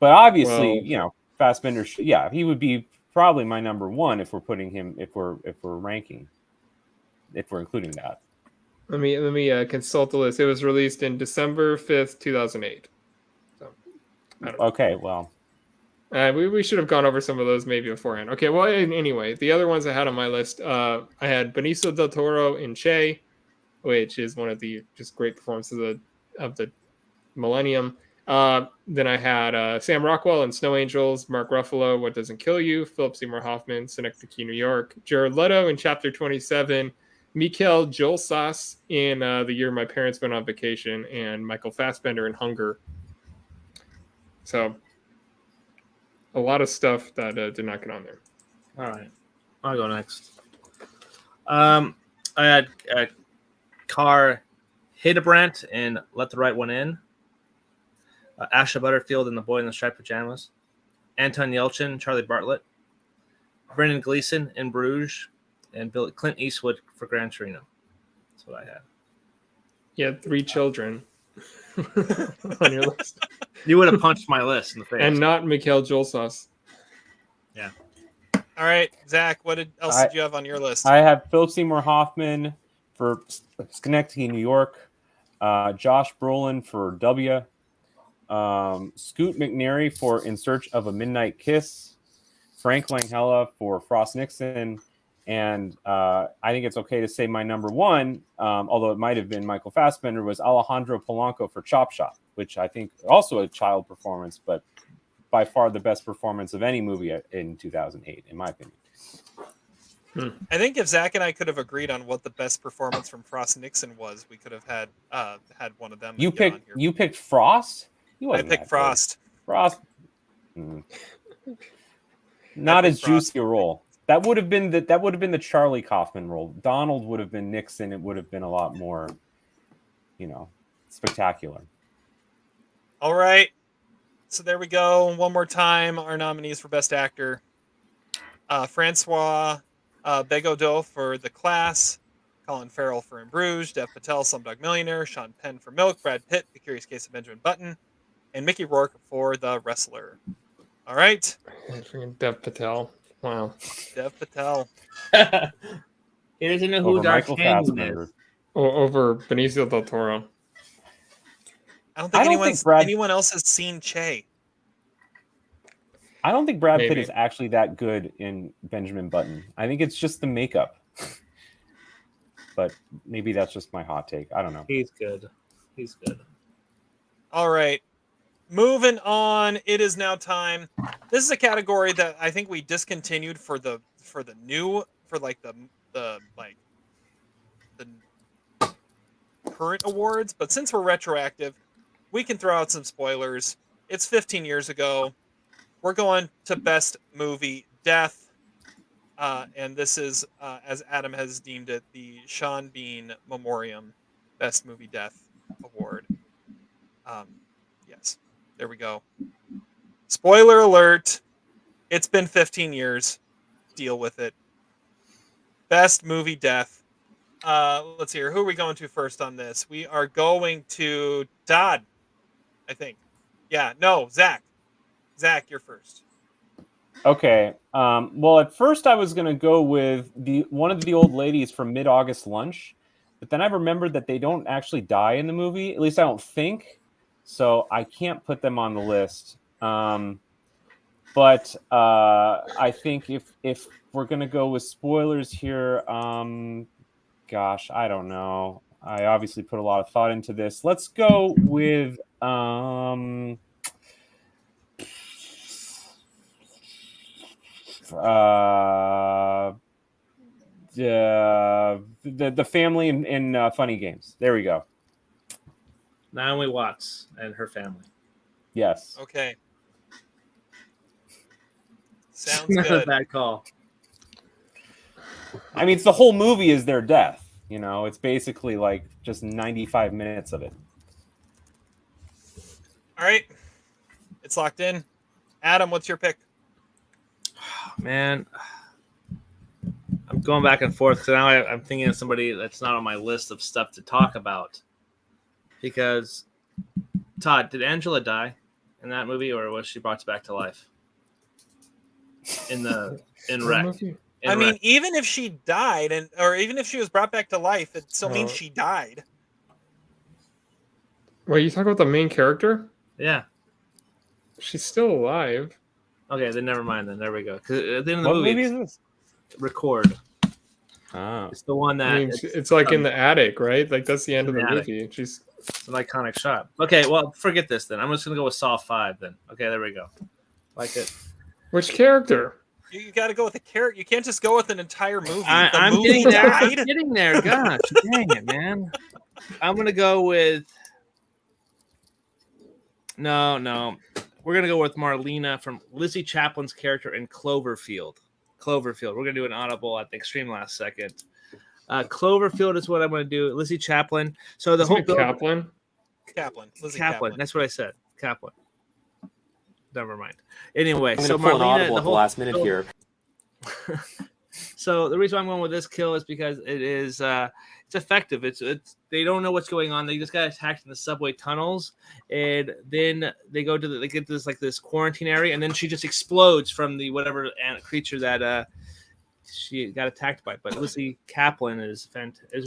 But obviously, Fassbender, he would be probably my number one if we're putting him, if we're ranking, if we're including that. Let me consult the list. It was released in December 5th, 2008. So, okay, well. We should have gone over some of those maybe beforehand. Okay, well, anyway, the other ones I had on my list, I had Benicio del Toro in Che, which is one of the just great performances of the millennium. Then I had Sam Rockwell in Snow Angels, Mark Ruffalo, What Doesn't Kill You, Philip Seymour Hoffman, Synecdoche, New York, Jared Leto in Chapter 27, Mikhail Jolsas in The Year My Parents Went on Vacation, and Michael Fassbender in Hunger. So a lot of stuff that did not get on there. All right, I'll go next. I had Carr Hildebrandt in Let the Right One In. Asha Butterfield in The Boy in the Striped Pajamas. Anton Yelchin, Charlie Bartlett. Brendan Gleeson in Bruges. And Clint Eastwood for Gran Torino. That's what I had. You had 3 children on your list. You would have punched my list in the face. And not Mikhail Jolsas. Yeah. All right, Zach, what else did you have on your list? I have Philip Seymour Hoffman for Schenectady, New York. Josh Brolin for W. Scoot McNairy for In Search of a Midnight Kiss. Frank Langella for Frost Nixon. And I think it's okay to say my number one, although it might have been Michael Fassbender, was Alejandro Polanco for Chop Shop, which I think also a child performance, but by far the best performance of any movie in 2008, in my opinion. I think if Zach and I could have agreed on what the best performance from Frost Nixon was, we could have had one of them. You picked Frost? I picked Frost. Frost. Not as juicy a role. That would have been the Charlie Kaufman role. Donald would have been Nixon. It would have been a lot more, spectacular. All right. So there we go. One more time, our nominees for Best Actor. Francois Bégodeau for The Class. Colin Farrell for In Bruges. Dev Patel, Slumdog Millionaire. Sean Penn for Milk. Brad Pitt, The Curious Case of Benjamin Button. And Mickey Rourke for The Wrestler. All right. Dev Patel. Wow. Dev Patel. He doesn't know who D'Artagnan is. Over Benicio del Toro. I don't think anyone else has seen Che. I don't think Brad Pitt is actually that good in Benjamin Button. I think it's just the makeup. But maybe that's just my hot take. I don't know. He's good. All right. Moving on, it is now time. This is a category that I think we discontinued for the current awards, but since we're retroactive, we can throw out some spoilers. It's 15 years ago. We're going to Best Movie Death, and this is, as Adam has deemed it, the Sean Bean Memoriam Best Movie Death Award. Yes. There we go. Spoiler alert. It's been 15 years. Deal with it. Best Movie Death. Let's see here. Who are we going to first on this? We are going to Todd, I think. Yeah, no, Zach. Zach, you're first. Okay. Well, at first I was going to go with one of the old ladies from Mid-August Lunch, but then I remembered that they don't actually die in the movie. At least I don't think. So I can't put them on the list. But I think if we're going to go with spoilers here, gosh, I don't know. I obviously put a lot of thought into this. Let's go with the family in Funny Games. There we go. Naomi Watts and her family. Yes. Okay. Sounds Not good. a bad call. I mean, it's the whole movie is their death. It's basically like just 95 minutes of it. All right. It's locked in. Adam, what's your pick? Man, I'm going back and forth. So now I'm thinking of somebody that's not on my list of stuff to talk about. Because, Todd, did Angela die? in that movie, or was she brought back to life in Wreck? I mean, even if she died, or even if she was brought back to life, it still means she died. Wait, you talking about the main character? Yeah. She's still alive. Okay, then never mind. Then there we go. Because at the end of the What movie, movie is this? Record. Ah. It's the one that I mean, it's like in the attic, right? Like that's the end of the movie. It's an iconic shot. Okay, well, forget this then. I'm just gonna go with Saw 5 then. Okay, there we go. Like it. Which character? You got to go with a character. You can't just go with an entire movie. I'm movie getting there. died. I'm getting there. Gosh, dang it, man. I'm gonna go with. No. We're gonna go with Marlena from Lizzie Chaplin's character in Cloverfield. We're gonna do an audible at the extreme last second. Cloverfield is what I'm gonna do. Lizzie Chaplin. So the whole Kaplan. Lizzie Kaplan. That's what I said. Kaplan. Never mind. Anyway, I'm so gonna pull an Marlena, audible at the last minute here. So the reason why I'm going with this kill is because it is it's effective. It's they don't know what's going on. They just got attacked in the subway tunnels, and then they go to they get to this quarantine area, and then she just explodes from the whatever creature that she got attacked by. But Lizzie Kaplan is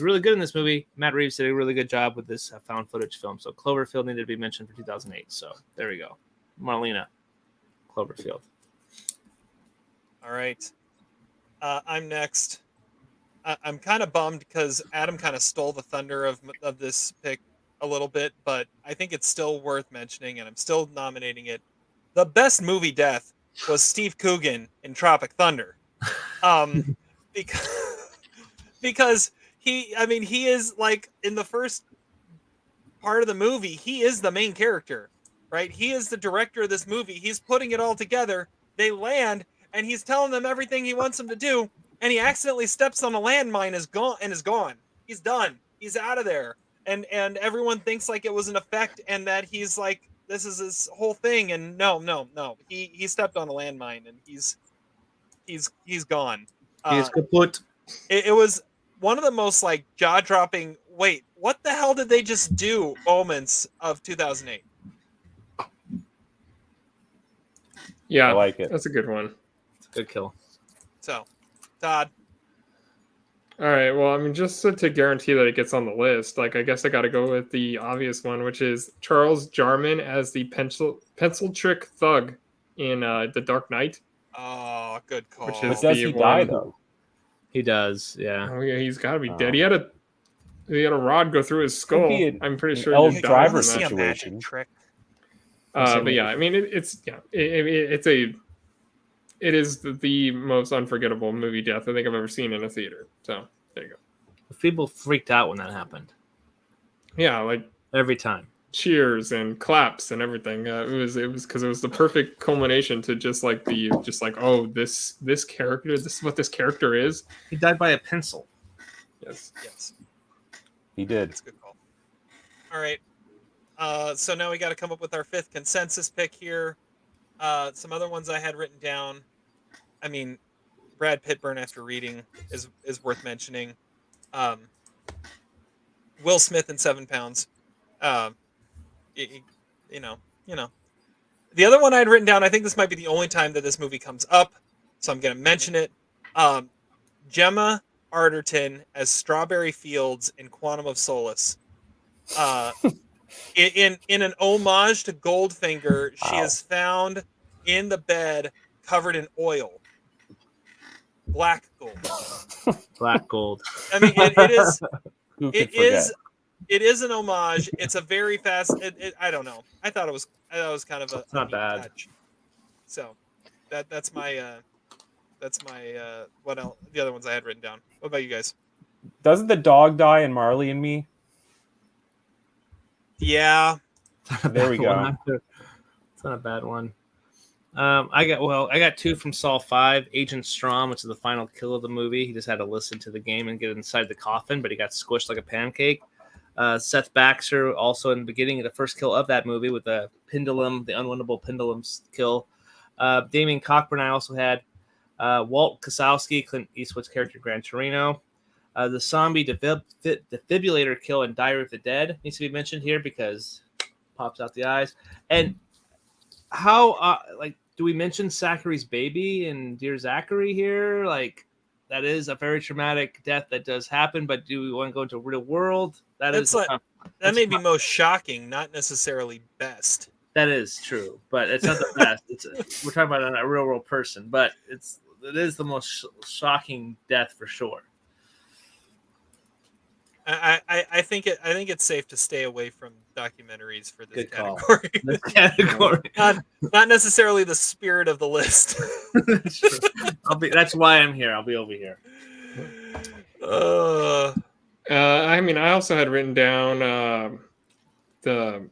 really good in this movie. Matt Reeves did a really good job with this found footage film. So Cloverfield needed to be mentioned for 2008. So there we go. Marlena, Cloverfield. All right. I'm next. I'm kind of bummed because Adam kind of stole the thunder of this pick a little bit, but I think it's still worth mentioning, and I'm still nominating it. The best movie death was Steve Coogan in Tropic Thunder. Because he is like in the first part of the movie, he is the main character, right? He is the director of this movie. He's putting it all together. They land, and he's telling them everything he wants them to do, and he accidentally steps on a landmine, is gone. He's done. He's out of there. And everyone thinks like it was an effect, and that he's like, this is his whole thing. And no. He stepped on a landmine, and he's gone. He's kaput. It was one of the most like jaw-dropping, wait, what the hell did they just do moments of 2008. Yeah, I like it. That's a good one. It's a good kill. So, Todd. All right. Well, I mean, just to guarantee that it gets on the list, like I guess I got to go with the obvious one, which is Charles Jarman as the pencil trick thug in The Dark Knight. Oh, good call. Which is But does he die though? He does, yeah. Oh yeah, he's got to be dead. He had a rod go through his skull. I'm pretty sure. Elf he died driver from that. situation. Trick. But yeah, I mean, it is the most unforgettable movie death I think I've ever seen in a theater. So there you go. People freaked out when that happened. Yeah, like every time. Cheers and claps and everything. It was because it was the perfect culmination to this character. This is what this character is. He died by a pencil. Yes. He did. That's a good call. All right. So now we got to come up with our fifth consensus pick here. Some other ones I had written down. I mean, Brad Pitt Burn After Reading is worth mentioning. Will Smith in 7 Pounds. You know. The other one I had written down, I think this might be the only time that this movie comes up, so I'm going to mention it. Gemma Arterton as Strawberry Fields in Quantum of Solace. In an homage to Goldfinger, she is found in the bed covered in oil. Black gold. Black gold. I mean, it is an homage. It's a very fast. I don't know. I thought it was kind of it's not bad. Touch. So that's my what else? The other ones I had written down. What about you guys? Doesn't the dog die in Marley and Me? Yeah. There we go. It's not a bad one. I got two from Saw 5. Agent Strom, which is the final kill of the movie. He just had to listen to the game and get inside the coffin, but he got squished like a pancake. Seth Baxter, also in the beginning of the first kill of that movie with the pendulum, the unwinnable pendulum kill. Damien Cockburn, I also had. Walt Kosowski, Clint Eastwood's character, Gran Torino. The zombie defibrillator kill in Diary of the Dead needs to be mentioned here because it pops out the eyes. And how like, do we mention Zachary's baby and Dear Zachary here? Like, that is a very traumatic death that does happen, but do we want to go into real world? That's that may be most shocking, not necessarily best. That is true, but it's not the best. We're talking about a real world person, but it is the most shocking death for sure. I think it's safe to stay away from documentaries for this Good call. category. This category, not necessarily the spirit of the list. That's why I'm here. I'll be over here. I mean, I also had written down the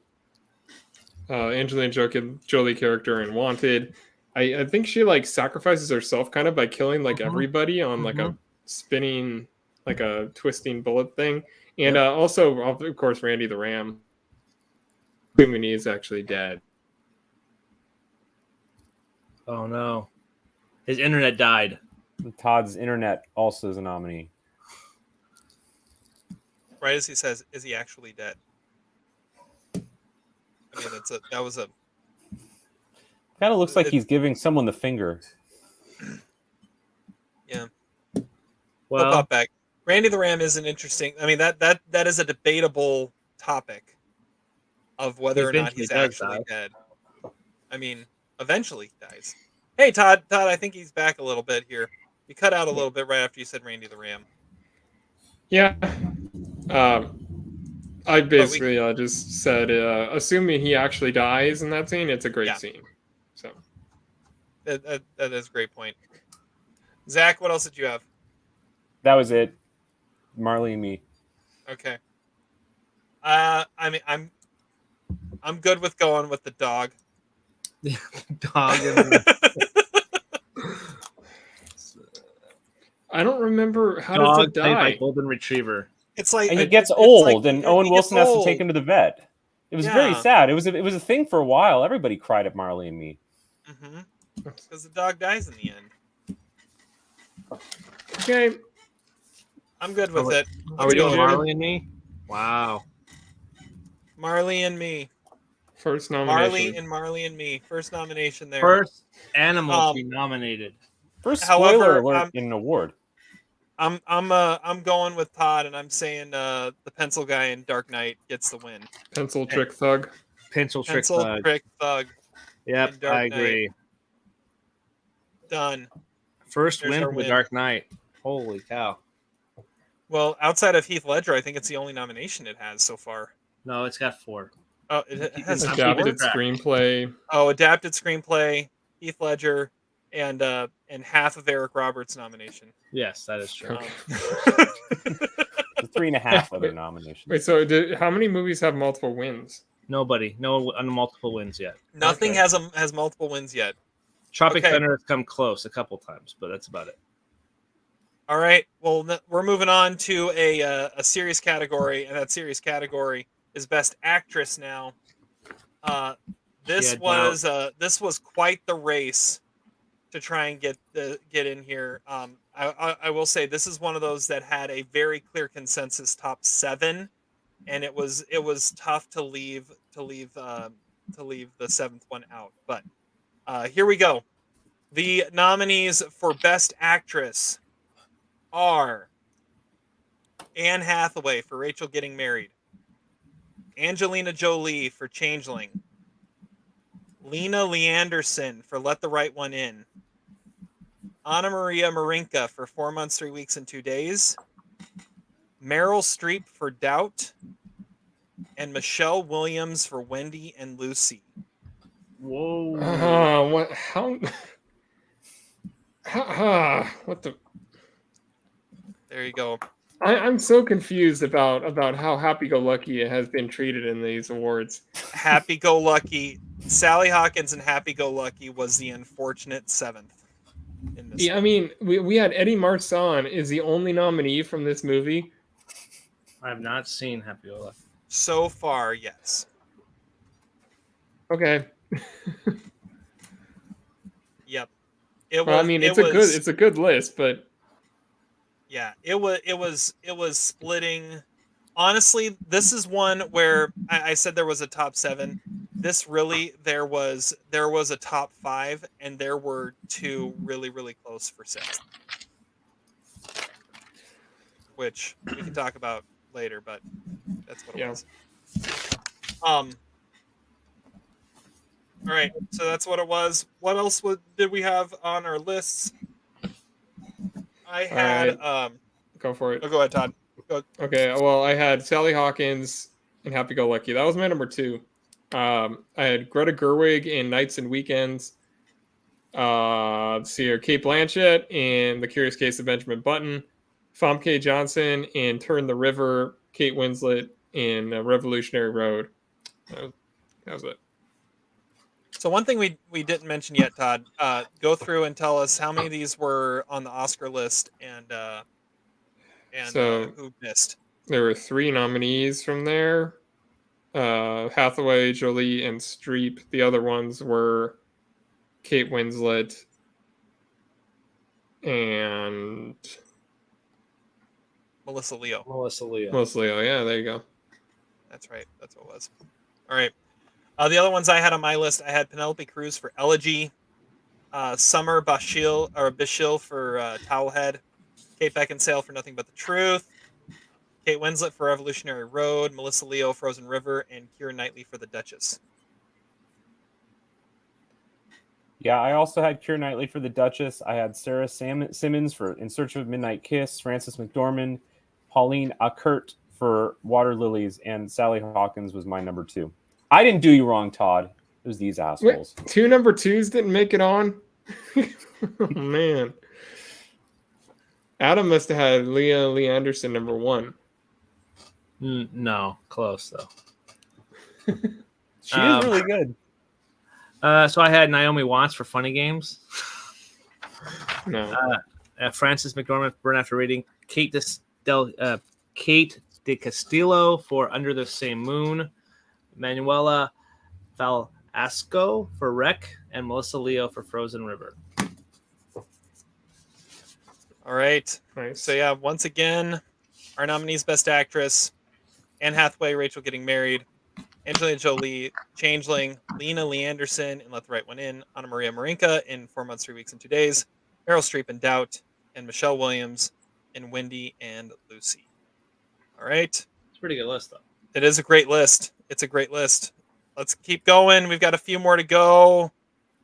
Angelina Jolie character in Wanted. I think she like sacrifices herself kind of by killing like everybody on like a spinning, like a twisting bullet thing. And also, of course, Randy the Ram. Assuming he is actually dead. Oh no, his internet died. Todd's internet also is a nominee. Right as he says, is he actually dead? I mean, that was a. Kind of looks like he's giving someone the finger. Yeah. Well, I'll pop back. Randy the Ram is an interesting. I mean, that is a debatable topic of whether or not he's actually dead. I mean, eventually he dies. Hey, Todd, I think he's back a little bit here. You cut out a little bit right after you said Randy the Ram. Yeah. I basically just said, assuming he actually dies in that scene, it's a great scene. So that is a great point. Zach, what else did you have? That was it. Marley and Me. Okay. I mean, I'm good with going with the dog. Dog. I don't remember how does it die. By golden retriever. It's like and he gets old, and Owen Wilson has to take him to the vet. It was very sad. It was a thing for a while. Everybody cried at Marley and Me. Because the dog dies in the end. Okay. I'm good with it. Are we doing Marley and Me? Wow. Marley and Me. First nomination. Marley and Me. First nomination there. First animal to be nominated. First spoiler alert in an award. I'm going with Todd, and I'm saying the pencil guy in Dark Knight gets the win. Pencil trick thug. Pencil trick thug. Yep, I agree. Knight. Done. First win for the Dark Knight. Holy cow. Well, outside of Heath Ledger, I think it's the only nomination it has so far. No, it's got 4. Oh, it has adapted screenplay. Oh, adapted screenplay, Heath Ledger, and half of Eric Roberts' nomination. Yes, that is true. 3.5 other nominations. Wait, so how many movies have multiple wins? Nobody. No multiple wins yet. Nothing has multiple wins yet. Tropic Thunder has come close a couple times, but that's about it. All right. Well, we're moving on to a series category, and that series category is Best Actress now. This was quite the race to try and get in here. I will say this is one of those that had a very clear consensus top 7, and it was tough to leave the 7th one out. But here we go. The nominees for Best Actress are Anne Hathaway for Rachel Getting Married, Angelina Jolie for Changeling, Lena Leanderson for Let the Right One In, Anna Maria Marinka for 4 Months, 3 Weeks, and 2 Days, Meryl Streep for Doubt, and Michelle Williams for Wendy and Lucy. Whoa! What? How? What the? There you go. I'm so confused about how happy-go-lucky it has been treated in these awards. Happy-go-lucky. Sally Hawkins and Happy-go-lucky was the unfortunate 7th. In this I mean, we had Eddie Marsan is the only nominee from this movie. I have not seen Happy-go-lucky. So far, yes. Okay. Yep. It's a good list, but yeah, it was splitting. Honestly, this is one where I said there was a top 7. this really there was a top 5, and there were 2 really, really close for 6th, which we can talk about later, but that's what it was. All right, so that's what it was. What else did we have on our lists? I had go for it. Oh, go ahead, Todd. Go. Okay, well, I had Sally Hawkins in Happy Go Lucky. That was my number 2. I had Greta Gerwig in Nights and Weekends. Let's see here, Kate Blanchett in The Curious Case of Benjamin Button. Famke Johnson in Turn the River. Kate Winslet in Revolutionary Road. That was it. So one thing we didn't mention yet, Todd, go through and tell us how many of these were on the Oscar list and who missed. There were 3 nominees from there. Hathaway, Jolie, and Streep. The other ones were Kate Winslet and Melissa Leo. Yeah, there you go. That's right. That's what it was. All right. The other ones I had on my list, I had Penelope Cruz for Elegy, Summer Bashil for Towelhead, Kate Beckinsale for Nothing But the Truth, Kate Winslet for Revolutionary Road, Melissa Leo, Frozen River, and Keira Knightley for The Duchess. Yeah, I also had Keira Knightley for The Duchess. I had Sarah Simmons for In Search of a Midnight Kiss, Frances McDormand, Pauline Ackert for Water Lilies, and Sally Hawkins was my number 2. I didn't do you wrong, Todd. It was these assholes. Wait, 2 number 2s didn't make it on? Oh, man. Adam must have had Leah Lee Anderson number 1. No, close though. She is really good. So I had Naomi Watts for Funny Games. No. Frances McDormand, Burn After Reading. Kate De Castillo for Under the Same Moon. Manuela Valasco for Wreck, and Melissa Leo for Frozen River. All right. Nice. So yeah, once again, our nominees: Best Actress, Anne Hathaway, Rachel Getting Married, Angelina Jolie, Changeling, Lena Lee Anderson in Let the Right One In, Anna Maria Marinka in 4 Months, 3 Weeks, and 2 Days, Meryl Streep in Doubt, and Michelle Williams in Wendy and Lucy. All right. It's a pretty good list, though. It is a great list. It's a great list. Let's keep going. We've got a few more to go.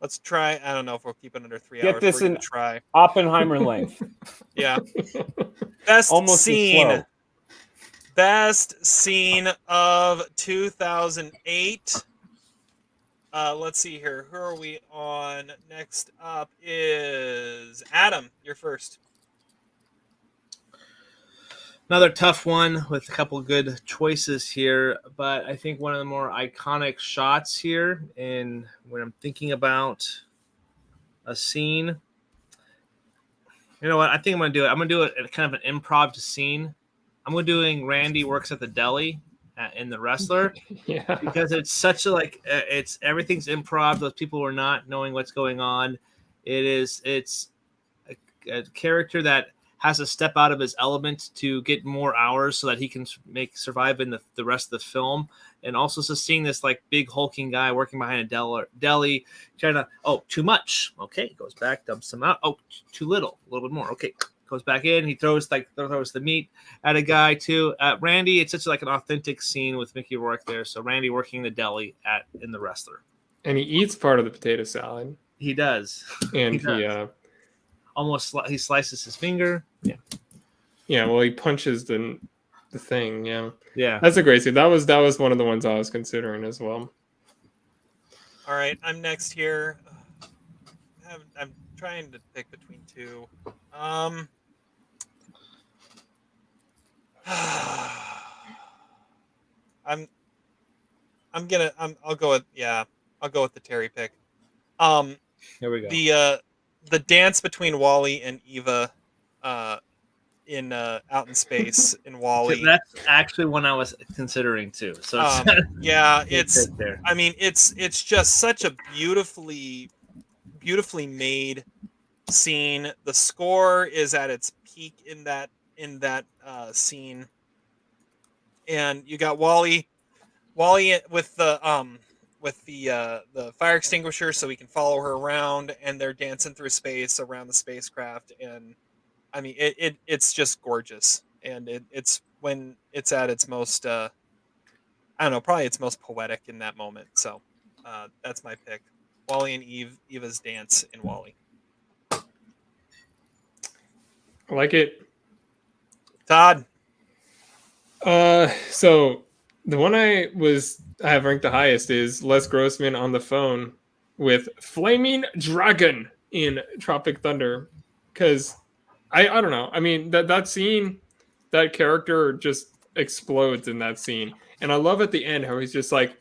Let's try. I don't know if we'll keep it under 3 hours. Get this in try. Oppenheimer length. Yeah. Best Almost scene. Best scene of 2008. Let's see here. Who are we on? Next up is Adam. You're first. Another tough one with a couple good choices here, but I think one of the more iconic shots here, and when I'm thinking about a scene, you know what? I think I'm going to do it. I'm going to do it at kind of an improv scene. I'm going to doing Randy Works at the Deli in The Wrestler. Yeah. Because it's such a it's everything's improv. Those people are not knowing what's going on. It's a character that has to step out of his element to get more hours so that he can survive in the rest of the film. And also seeing this big hulking guy working behind a deli trying to, too much. Okay. Goes back, dumps some out. Oh, too little, a little bit more. Okay. Goes back in. He throws the meat at a guy too. Randy, it's such an authentic scene with Mickey Rourke there. So Randy working the deli in The Wrestler. And he eats part of the potato salad. He does. And he slices his finger. Yeah. Yeah. Well, he punches the thing. Yeah. Yeah. That's a great scene. That was one of the ones I was considering as well. All right. I'm next here. I'm trying to pick between 2. I'll go with the Terry pick. Here we go. The dance between Wally and Eva in Out in Space in Wally. That's actually one I was considering too. So it's just such a beautifully made scene. The score is at its peak in that scene, and you got Wally with with the fire extinguisher, so we can follow her around, and they're dancing through space around the spacecraft, and I mean it's just gorgeous, and it's when it's at its most I don't know, probably its most poetic in that moment. So that's my pick. Wally and Eva's dance in Wally. I like it. Todd. So the one I have ranked the highest is Les Grossman on the phone with Flaming Dragon in Tropic Thunder, because I don't know. I mean that scene, that character just explodes in that scene, and I love at the end how he's just like,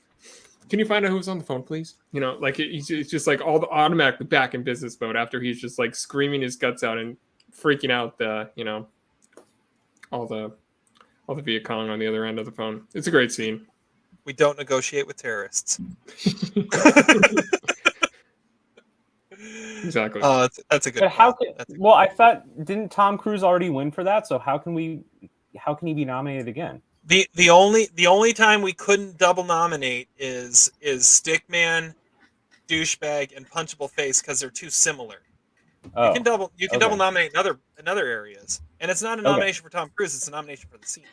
"Can you find out who's on the phone, please?" You know, like he's just like all the automatically back in business mode after he's just like screaming his guts out and freaking out the all the Viet Cong on the other end of the phone. It's a great scene. We don't negotiate with terrorists. Exactly. Oh, that's a good. Well, I thought, didn't Tom Cruise already win for that? So how can he be nominated again? The only time we couldn't double nominate is Stickman, Douchebag, and Punchable Face, because they're too similar. Oh, you can double nominate in other areas, and it's not a nomination for Tom Cruise; it's a nomination for the scene.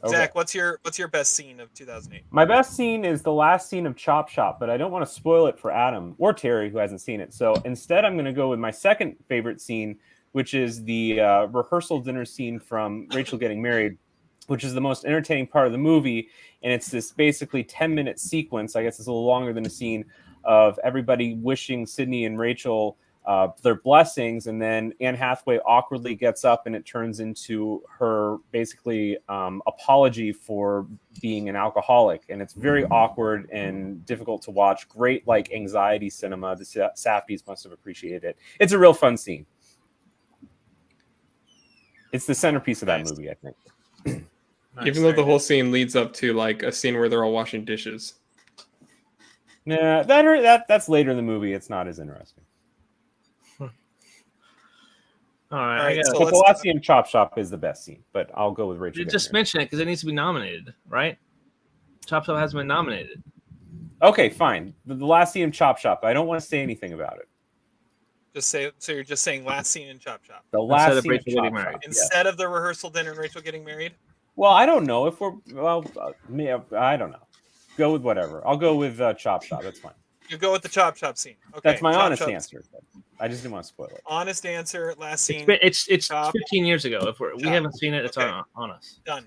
Okay. Zach, what's your best scene of 2008? My best scene is the last scene of Chop Shop, but I don't want to spoil it for Adam or Terry, who hasn't seen it. So instead, I'm going to go with my second favorite scene, which is the rehearsal dinner scene from Rachel Getting Married, which is the most entertaining part of the movie. And it's this basically 10-minute sequence. I guess it's a little longer than a scene of everybody wishing Sydney and Rachel their blessings, and then Anne Hathaway awkwardly gets up, and it turns into her basically apology for being an alcoholic, and it's very awkward and difficult to watch. Great anxiety cinema. The Safdies must have appreciated it. It's a real fun scene. It's the centerpiece of that movie, I think. Nice. Even though the whole scene leads up to a scene where they're all washing dishes. Nah, that's later in the movie. It's not as interesting. All right, but the last scene in Chop Shop is the best scene, but I'll go with Rachel. Just mention it because it needs to be nominated, right? Chop Shop hasn't been nominated. Okay, fine. The last scene in Chop Shop. I don't want to say anything about it. So you're just saying last scene in Chop Shop. The last scene Rachel getting married. Instead of the rehearsal dinner and Rachel getting married? Well, I don't know if I don't know. Go with whatever. I'll go with Chop Shop. That's fine. You go with the Chop Shop scene. Okay. That's my honest answer. I just didn't want to spoil it. Honest answer. Last scene. It's 15 years ago. If we haven't seen it, it's on us. Done.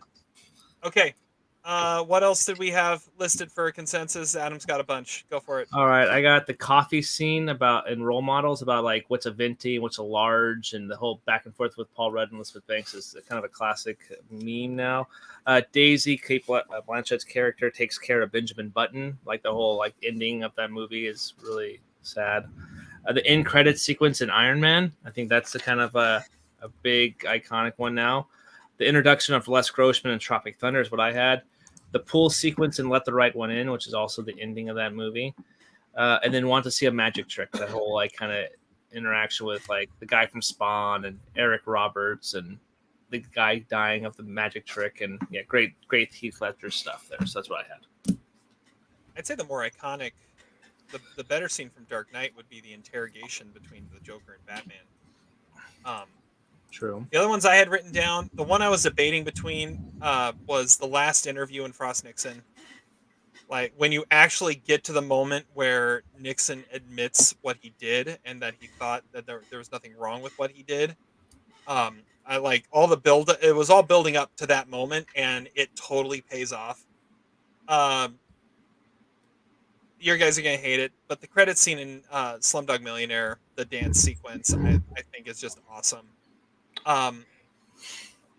Okay. What else did we have listed for a consensus? Adam's got a bunch. Go for it. All right. I got the coffee scene in role models about what's a venti, what's a large, and the whole back and forth with Paul Rudd and Elizabeth Banks is kind of a classic meme now. Daisy, Kate Blanchett's character, takes care of Benjamin Button. The whole ending of that movie is really sad. The end credits sequence in Iron Man, I think that's a kind of a big iconic one now. The introduction of Les Grossman in Tropic Thunder is what I had. The pool sequence in Let the Right One In, which is also the ending of that movie. And then Want to See a Magic Trick, that whole kind of interaction with the guy from Spawn and Eric Roberts and the guy dying of the magic trick. And yeah, great Heath Ledger stuff there. So that's what I had. I'd say the more iconic, the better scene from Dark Knight would be the interrogation between the Joker and Batman. True. The other ones I had written down, the one I was debating between was the last interview in Frost Nixon. When you actually get to the moment where Nixon admits what he did and that he thought that there was nothing wrong with what he did. I like all the build. It was all building up to that moment, and it totally pays off. You guys are gonna hate it, but the credit scene in Slumdog Millionaire, the dance sequence, I think is just awesome. And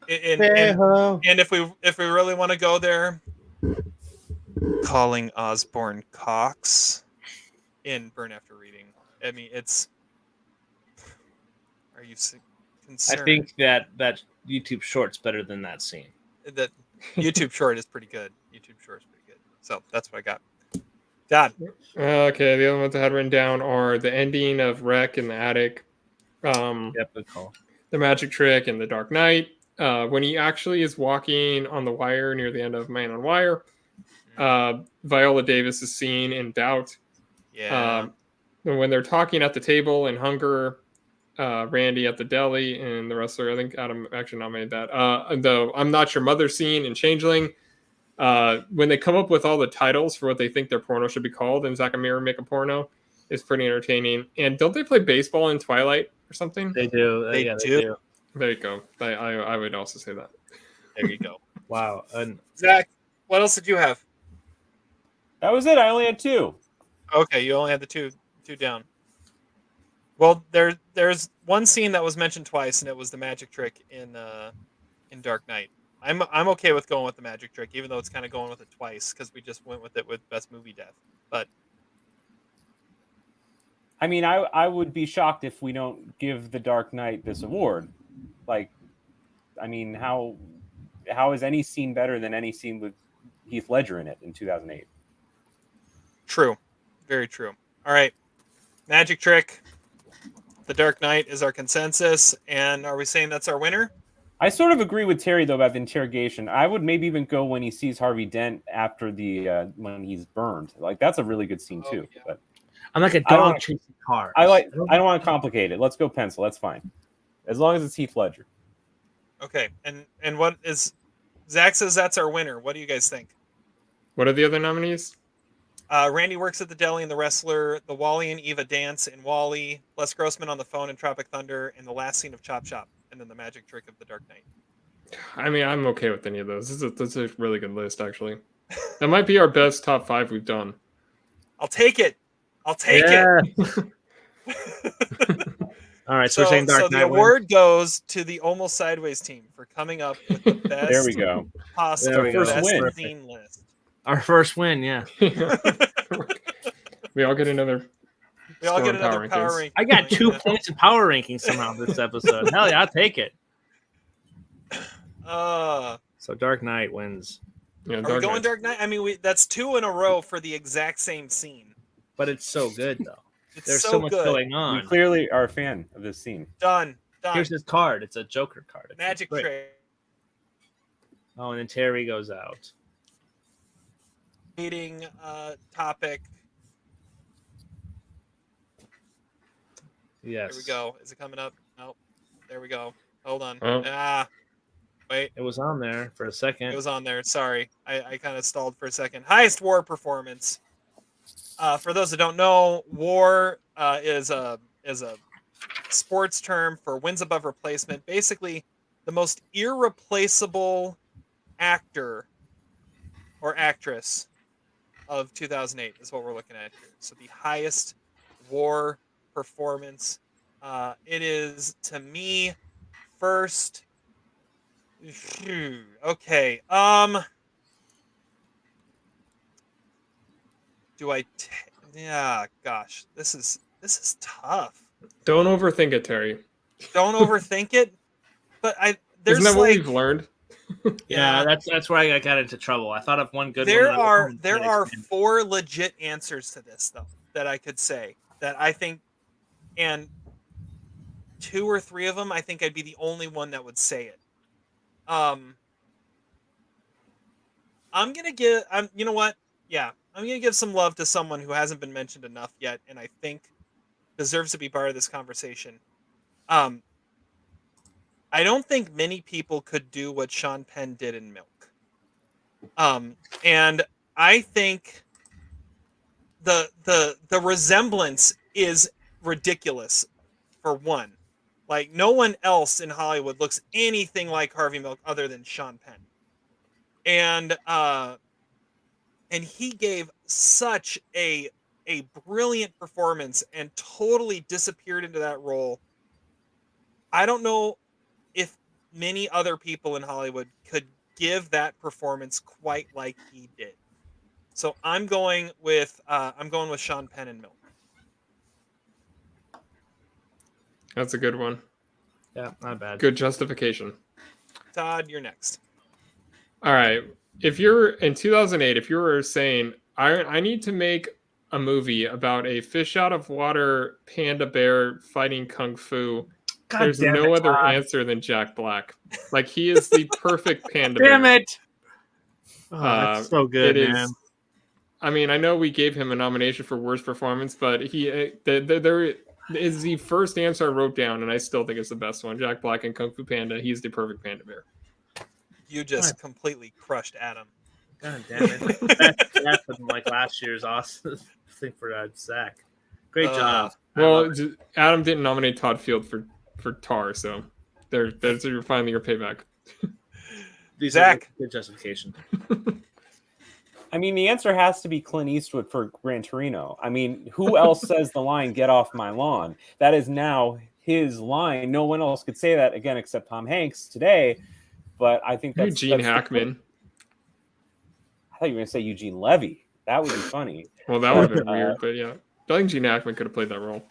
if we really want to go there, calling Osborne Cox in Burn After Reading. I mean, it's. Are you concerned? I think that YouTube short's better than that scene. That YouTube short is pretty good. So that's what I got. Todd. Okay, the other ones I had written down are the ending of Wreck in the attic. Good call. The magic trick and the Dark Knight. When he actually is walking on the wire near the end of Man on Wire. Viola Davis's scene in Doubt. Yeah. When they're talking at the table in Hunger, Randy at the deli, and the wrestler, I think Adam actually nominated that. The I'm Not Your Mother scene in Changeling. When they come up with all the titles for what they think their porno should be called, and Zack and Miri make a porno, is pretty entertaining. And don't they play baseball in Twilight or something? They do. They do. There you go. I would also say that. There you go. Wow. And Zach, what else did you have? That was it. I only had 2. Okay, you only had the two down. Well, there's one scene that was mentioned twice, and it was the magic trick in Dark Knight. I'm okay with going with the magic trick, even though it's kind of going with it twice because we just went with it with best movie death. But I mean, I would be shocked if we don't give The Dark Knight this award. Like, I mean, how is any scene better than any scene with Heath Ledger in it in 2008? True. Very true. All right. Magic trick. The Dark Knight is our consensus. And are we saying that's our winner? I sort of agree with Terry, though, about the interrogation. I would maybe even go when he sees Harvey Dent after the when he's burned. Like, that's a really good scene, too. Yeah. But I'm like a dog chasing cars. I don't want to complicate it. Let's go pencil. That's fine. As long as it's Heath Ledger. Okay. And what is... Zach says that's our winner. What do you guys think? What are the other nominees? Randy Works at the Deli and The Wrestler, the Wally and Eva dance in Wally, Les Grossman on the phone in Tropic Thunder, and the last scene of Chop Shop, and then the magic trick of The Dark Knight. I mean, I'm okay with any of those. This is a really good list, actually. That might be our best top 5 we've done. I'll take it. It. All right, so we're saying Dark Knight. So the award goes to the Almost Sideways team for coming up with the best There we go. possible First best win. scene list. Our first win, yeah. We all get another. We all get another power ranking. I got 2 points in power rankings somehow this episode. Hell yeah, I'll take it. So Dark Knight wins. Yeah, are we going Dark Knight? I mean, that's 2 in a row for the exact same scene. But it's so good, though. There's so so much good. going on. You clearly are a fan of this scene. Done. Here's his card. It's a Joker card. It's Magic great. trick. Oh, and then Terry goes out. Meeting topic. Yes. Here we go. Is it coming up? Nope. There we go. Hold on. Oh. Wait. It was on there for a second. It was on there. Sorry. I kind of stalled for a second. Highest war performance. For those that don't know, war is a sports term for wins above replacement. Basically, the most irreplaceable actor or actress of 2008 is what we're looking at here. So the highest war performance. It is, to me, first. Okay. Do I? Yeah. Gosh, this is tough. Don't overthink it, Terry. Don't overthink it. But there's Isn't that what we've learned? Yeah, that's where I got into trouble. I thought of one good there one. There are 4 legit answers to this, though, that I could say that I think, and 2 or 3 of them, I think I'd be the only one that would say it. I'm gonna give. You know what? Yeah, I'm gonna give some love to someone who hasn't been mentioned enough yet, and I think deserves to be part of this conversation. I don't think many people could do what Sean Penn did in Milk. And I think the resemblance is ridiculous, for one. Like, no one else in Hollywood looks anything like Harvey Milk other than Sean Penn. And he gave such a brilliant performance and totally disappeared into that role. I don't know if many other people in Hollywood could give that performance quite like he did. So I'm going with Sean Penn and Milk. That's a good one. Yeah, not bad. Good justification. Todd, you're next. All right. If you're in 2008, if you were saying, I need to make a movie about a fish out of water panda bear fighting kung fu, there's no other answer than Jack Black. Like, he is the perfect panda bear. Damn it! Oh, that's so good, man. I mean, I know we gave him a nomination for worst performance, but there is the first answer I wrote down, and I still think it's the best one. Jack Black in Kung Fu Panda. He's the perfect panda bear. You just completely crushed Adam. God damn it! That's like last year's awesome thing for Zach. Great job. Well, Adam didn't nominate Todd Field for Tar, so there's you're finally your payback. Zach, good justification. I mean, the answer has to be Clint Eastwood for Gran Torino. I mean, who else says the line, "Get off my lawn"? That is now his line. No one else could say that again except Tom Hanks today. But I think that's Gene Hackman. I thought you were going to say Eugene Levy. That would be funny. Well, that would have been weird, but yeah. I think Gene Hackman could have played that role.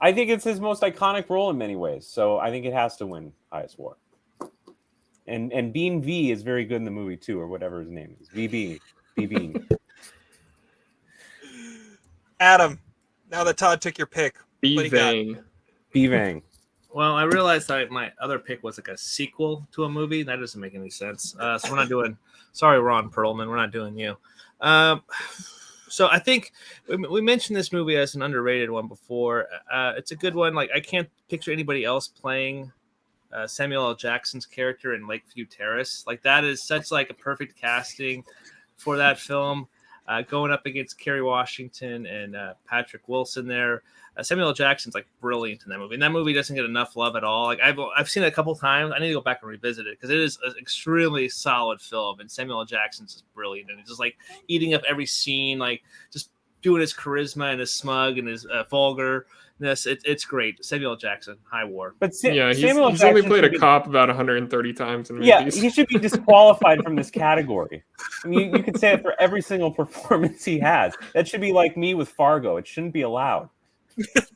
I think it's his most iconic role in many ways. So I think it has to win highest war. And Bean V is very good in the movie too, or whatever his name is. V Bean. Adam, now that Todd took your pick, B-Vang. Well, I realized that my other pick was like a sequel to a movie. That doesn't make any sense. So we're not doing. Sorry, Ron Perlman, we're not doing you. So I think we mentioned this movie as an underrated one before. It's a good one. Like I can't picture anybody else playing Samuel L. Jackson's character in Lakeview Terrace. Like that is such like a perfect casting for that film. Going up against Kerry Washington and Patrick Wilson there. Samuel L. Jackson's like brilliant in that movie. And that movie doesn't get enough love at all. Like I've seen it a couple times. I need to go back and revisit it because it is an extremely solid film. And Samuel L. Jackson's is brilliant. And it's just like eating up every scene, like just doing his charisma and his smug and his vulgarness. It's great. Samuel L. Jackson, high war. But he's only played a cop about 130 times in movies. Yeah, he should be disqualified from this category. I mean, you could say it for every single performance he has. That should be like me with Fargo. It shouldn't be allowed.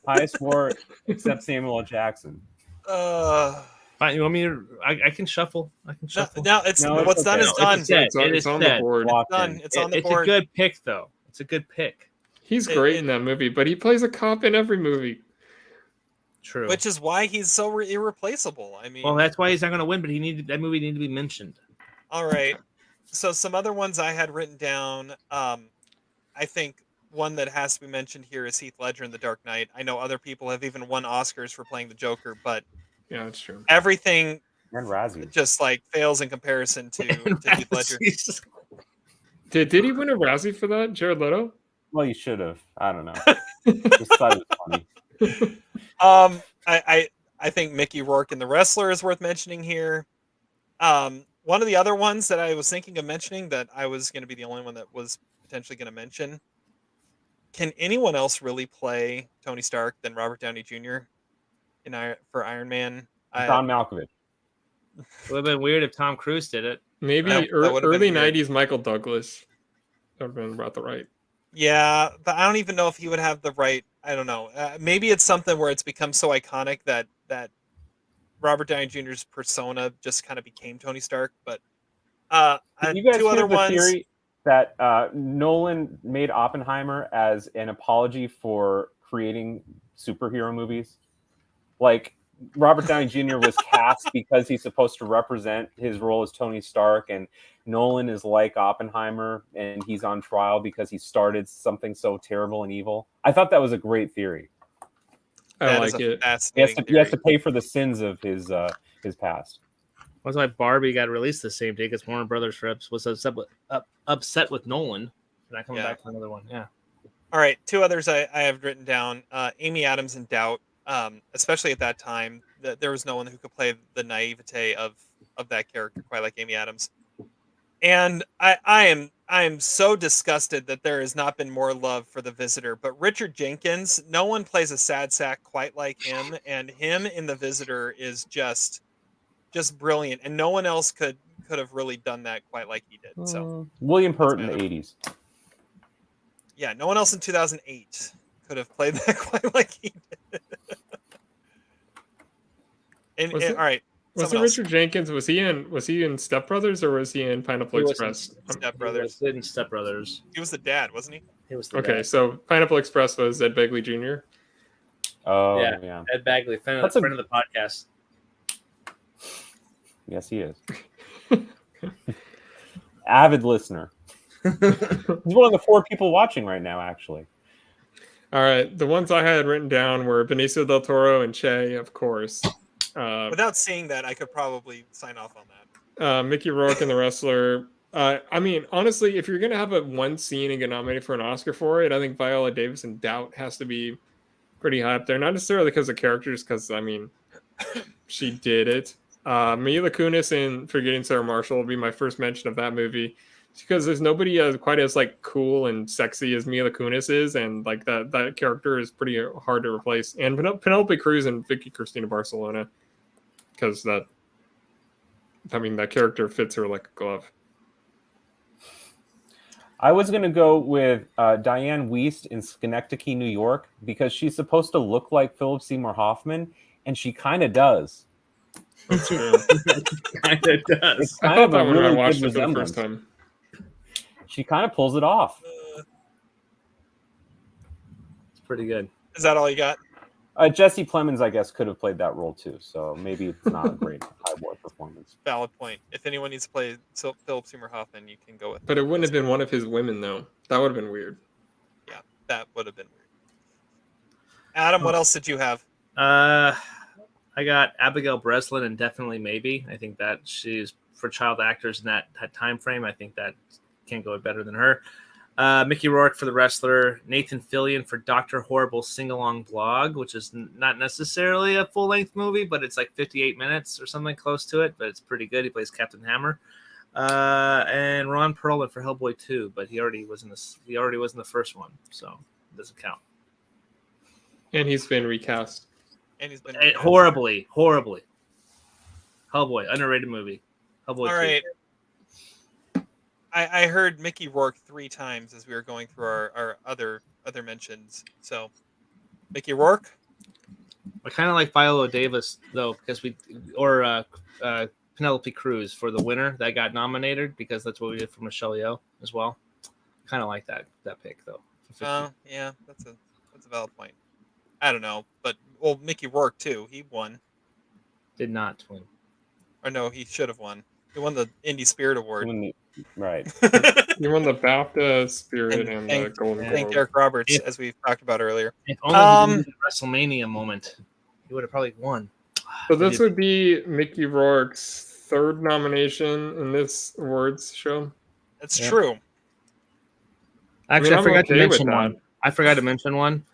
Highest war except Samuel L. Jackson. Fine, you want me to? I can shuffle. I can shuffle. Now what's done is done. It's on the board. It's done. It's on the board. It's a good pick, though. It's a good pick. He's great in that movie, but he plays a cop in every movie. True. Which is why he's so irreplaceable. I mean, well, that's why he's not going to win. But that movie needed to be mentioned. All right. So some other ones I had written down. I think one that has to be mentioned here is Heath Ledger in The Dark Knight. I know other people have even won Oscars for playing the Joker, but yeah, that's true. And Everything Razzie just like fails in comparison to Heath Ledger. Did he win a Razzie for that, Jared Leto? Well, you should have. I don't know. Just thought it was funny. I think Mickey Rourke in The Wrestler is worth mentioning here. One of the other ones that I was thinking of mentioning that I was going to be the only one that was potentially going to mention. Can anyone else really play Tony Stark than Robert Downey Jr. for Iron Man? John Malkovich. It would have been weird if Tom Cruise did it. Maybe early 90s Michael Douglas. That would have been about the right. Yeah, but I don't even know if he would have the right. I don't know. Maybe it's something where it's become so iconic that Robert Downey Jr.'s persona just kind of became Tony Stark. But you guys two hear other the ones. Theory that Nolan made Oppenheimer as an apology for creating superhero movies? Like Robert Downey Jr. was cast because he's supposed to represent his role as Tony Stark, and Nolan is like Oppenheimer, and he's on trial because he started something so terrible and evil. I thought that was a great theory. I like it. He has to pay for the sins of his past. That's why Barbie got released the same day because Warner Brothers reps was upset with Nolan for not coming back for another one. Yeah. All right, two others I have written down. Amy Adams in Doubt, especially at that time, there was no one who could play the naivete of that character quite like Amy Adams. And I am so disgusted that there has not been more love for The Visitor. But Richard Jenkins, no one plays a sad sack quite like him, and him in The Visitor is just brilliant, and no one else could have really done that quite like he did. So William Hurt in the 80s. Yeah, no one else in 2008 could have played that quite like he did. All right. Was it Richard Jenkins? Was he in Step Brothers or was he in Pineapple Express? Step Brothers. He was in Step Brothers. He was the dad, wasn't he? He was the okay, dad. so Pineapple Express was Ed Begley Jr. Oh yeah. Ed Bagley, friend of the podcast. Yes, he is. Avid listener. He's one of the 4 people watching right now, actually. All right, the ones I had written down were Benicio del Toro and Che, of course. Without seeing that, I could probably sign off on that. Mickey Rourke and The Wrestler. I mean, honestly, if you're gonna have one scene and get nominated for an Oscar for it, I think Viola Davis in Doubt has to be pretty high up there. Not necessarily because of characters, because I mean, she did it. Mila Kunis in Forgetting Sarah Marshall will be my first mention of that movie, because there's nobody quite as like cool and sexy as Mila Kunis is, and like that character is pretty hard to replace. And Penelope Cruz and Vicky Cristina Barcelona, because that character fits her like a glove. I was going to go with Diane Wiest in Schenectady, New York, because she's supposed to look like Philip Seymour Hoffman, and she kind of does. That's true. Kind of does. It's kind of a when I really watched good it for the resemblance. first time. She kind of pulls it off. It's pretty good. Is that all you got? Jesse Plemons, I guess, could have played that role too, so maybe it's not a great high war performance. Valid point. If anyone needs to play Philip Seymour Hoffman, you can go with. But it wouldn't have been one of his women, though. That would have been weird. Yeah, that would have been weird. Adam, what else did you have? I got Abigail Breslin and Definitely Maybe. I think that she's, for child actors in that time frame, I think that can't go better than her. Mickey Rourke for The Wrestler, Nathan Fillion for Dr. Horrible's Sing-Along Blog, which is not necessarily a full-length movie, but it's like 58 minutes or something close to it, but it's pretty good. He plays Captain Hammer. And Ron Perlman for Hellboy 2, but he already was in the first one, so it doesn't count. And he's been recast. Horribly. Hellboy, underrated movie. Hellboy 2. All right. I heard Mickey Rourke 3 times as we were going through our other mentions. So, Mickey Rourke. I kind of like Viola Davis though, because Penelope Cruz for The Winner that got nominated, because that's what we did for Michelle Yeoh as well. Kind of like that pick though. Oh yeah, that's a valid point. I don't know, but Mickey Rourke too. He won. Did not win. Or no, he should have won. He won the Indie Spirit Award. Right. You won the BAFTA Spirit and the Golden Globe. Thank Eric Roberts, as we talked about earlier. If only he did the WrestleMania moment, he would have probably won. So this would be Mickey Rourke's 3rd nomination in this awards show. That's true. Actually, I forgot to mention one.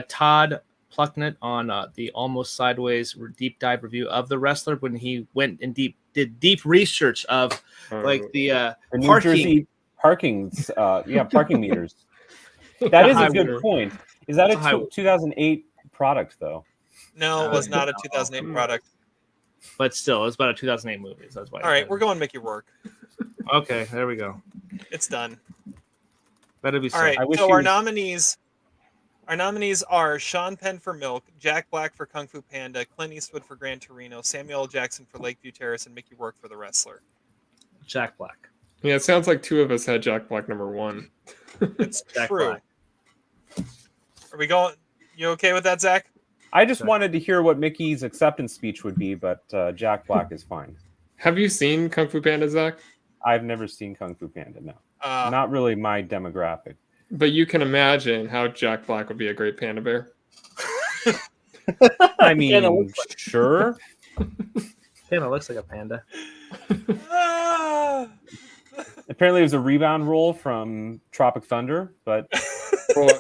Todd Plucknutt on the Almost Sideways deep dive review of The Wrestler, when he went and did deep research of the New Jersey parking meters. That is a good point. Is that a 2008 product though? No, it was not a 2008 product. But still, it's about a 2008 movie. So that's why. All right, we're going Mickey Rourke. Okay, there we go. It's done. That'll be all right. So our nominees are Sean Penn for Milk, Jack Black for Kung Fu Panda, Clint Eastwood for Gran Torino, Samuel L. Jackson for Lakeview Terrace, and Mickey Rourke for The Wrestler. Jack Black. Yeah, it sounds like 2 of us had Jack Black number 1. It's Jack true. Black. Are we going? You okay with that, Zach? I just wanted to hear what Mickey's acceptance speech would be, but Jack Black is fine. Have you seen Kung Fu Panda, Zach? I've never seen Kung Fu Panda, no. Not really my demographic. But you can imagine how Jack Black would be a great panda bear. I mean, sure. Panda looks like a panda. Apparently, it was a rebound role from Tropic Thunder, but well,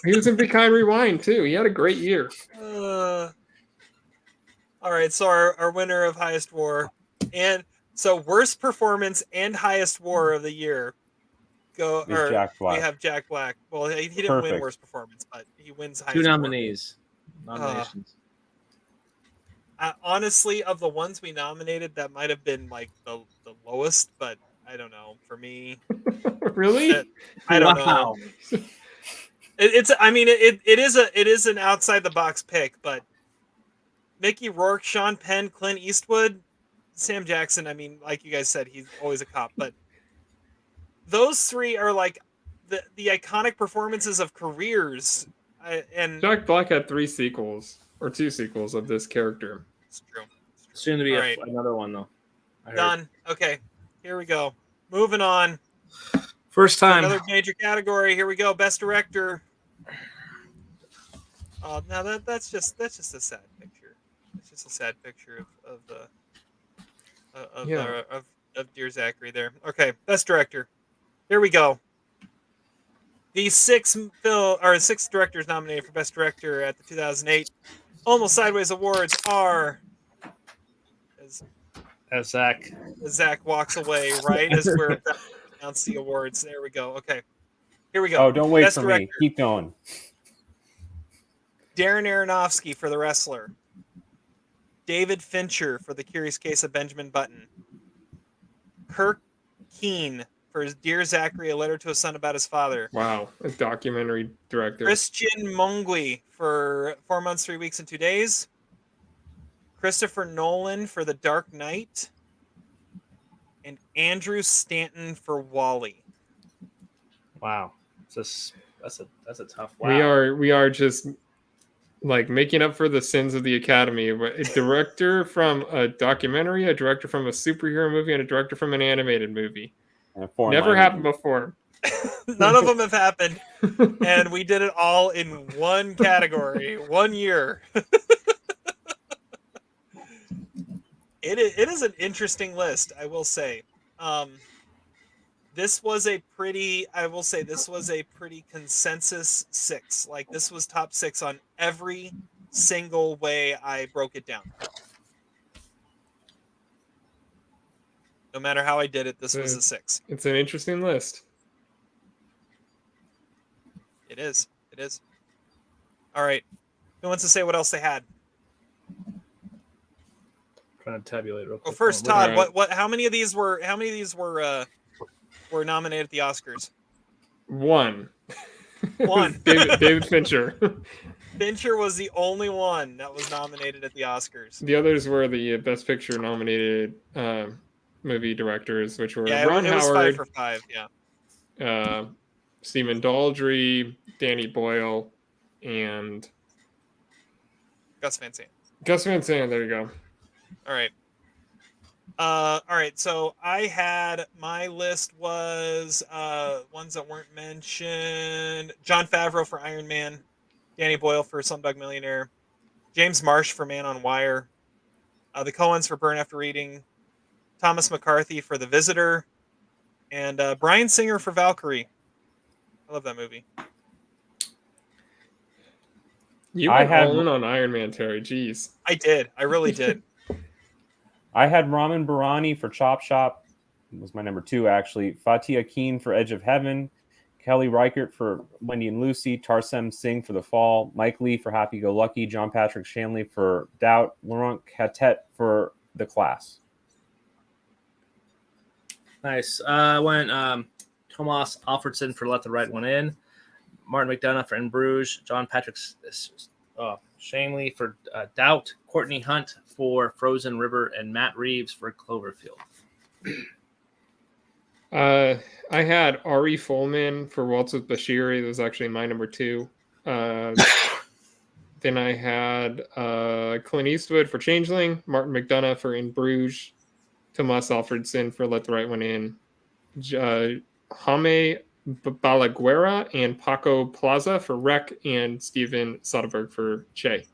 he was in Be Kind Rewind too. He had a great year. All right, so our winner of Highest War, and so worst performance and Highest War of the year. Jack Black. We have Jack Black. Well, he didn't win worst performance, but he wins highest. 2 nominees. Nominations. Honestly, of the ones we nominated, that might have been like the lowest, but I don't know. For me, really, I don't know. It is an outside the box pick, but Mickey Rourke, Sean Penn, Clint Eastwood, Sam Jackson. I mean, like you guys said, he's always a cop, but those 3 are like the iconic performances of careers. And Jack Black had 3 sequels or 2 sequels of this character. It's true. Soon to be another one though. Done. Okay, here we go. Moving on. First time. Another major category. Here we go. Best director. Now that's just a sad picture. It's just a sad picture of Dear Zachary there. Okay, best director. Here we go. The six directors nominated for best director at the 2008 Almost Sideways Awards are, as Zach walks away right as we're about to announce the awards. There we go. Okay, here we go. Oh, don't wait best for director. me. Keep going. Darren Aronofsky for The Wrestler. David Fincher for The Curious Case of Benjamin Button. Kirk Keane for Dear Zachary, A Letter to a Son About His Father. Wow, a documentary director. Christian Mungui for 4 Months, 3 Weeks, and 2 Days. Christopher Nolan for The Dark Knight. And Andrew Stanton for Wall-E. Wow, that's a tough. Wow. We are just like making up for the sins of the Academy. A director from a documentary, a director from a superhero movie, and a director from an animated movie. Never happened before. None of them have happened, and we did it all in one category, 1 year. It is an interesting list, I will say. This was a pretty consensus 6. Like, this was top 6 on every single way I broke it down. No matter how I did it, this was a 6. It's an interesting list. It is. All right. Who wants to say what else they had? Trying to tabulate real quick. Well, first, Todd, what? How many of these were nominated at the Oscars? One. David Fincher. Fincher was the only one that was nominated at the Oscars. The others were the Best Picture nominated movie directors, which were Ron it was Howard, 5 for 5, Stephen Daldry, Danny Boyle, and Gus Van Sant. Gus Van Sant. There you go. All right. So my list was ones that weren't mentioned. Jon Favreau for Iron Man, Danny Boyle for Slumdog Millionaire, James Marsh for Man on Wire, the Coens for Burn After Reading, Thomas McCarthy for The Visitor, and Bryan Singer for Valkyrie. I love that movie. You went all in on Iron Man, Terry. Jeez. I did. I really did. I had Ramin Barani for Chop Shop. It was my number 2, actually. Fatih Akin for Edge of Heaven. Kelly Reichert for Wendy and Lucy. Tarsem Singh for The Fall. Mike Lee for Happy Go Lucky. John Patrick Shanley for Doubt. Laurent Catet for The Class. Nice. I went Tomas Alfredson for Let the Right One In. Martin McDonough for In Bruges. John Patrick Shanley for Doubt. Courtney Hunt for Frozen River, and Matt Reeves for Cloverfield. I had Ari Folman for Waltz with Bashir. That was actually my number 2. Then I had Clint Eastwood for Changeling, Martin McDonough for In Bruges, Tomas Alfredson for Let the Right One In, Jaime Balaguer and Paco Plaza for Wreck, and Steven Soderbergh for Che.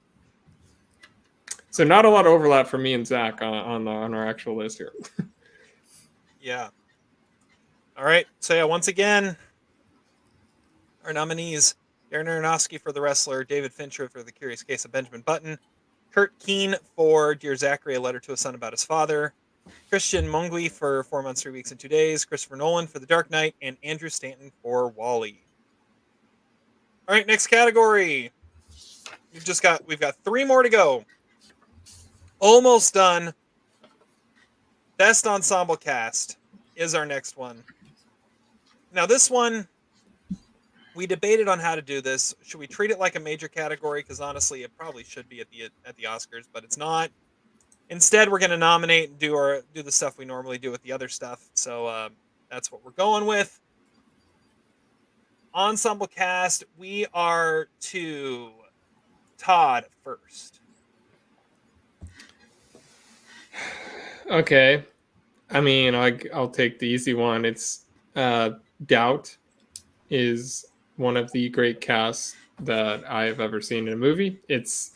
So not a lot of overlap for me and Zach on our actual list here. Yeah. All right. So yeah, once again, our nominees: Darren Aronofsky for The Wrestler, David Fincher for The Curious Case of Benjamin Button, Kurt Keane for Dear Zachary, A Letter to a Son About His Father, Christian Mungui for 4 Months, 3 Weeks, and 2 Days, Christopher Nolan for The Dark Knight, and Andrew Stanton for Wall-E. All right, next category. We've got 3 more to go. Almost done. Best Ensemble Cast is our next one. Now, this one, we debated on how to do this. Should we treat it like a major category? Because honestly, it probably should be at the Oscars, but it's not. Instead, we're going to nominate and do the stuff we normally do with the other stuff. So that's what we're going with. Ensemble Cast, we are to Todd first. Okay. I mean, I'll take the easy one. It's Doubt is one of the great casts that I've ever seen in a movie. It's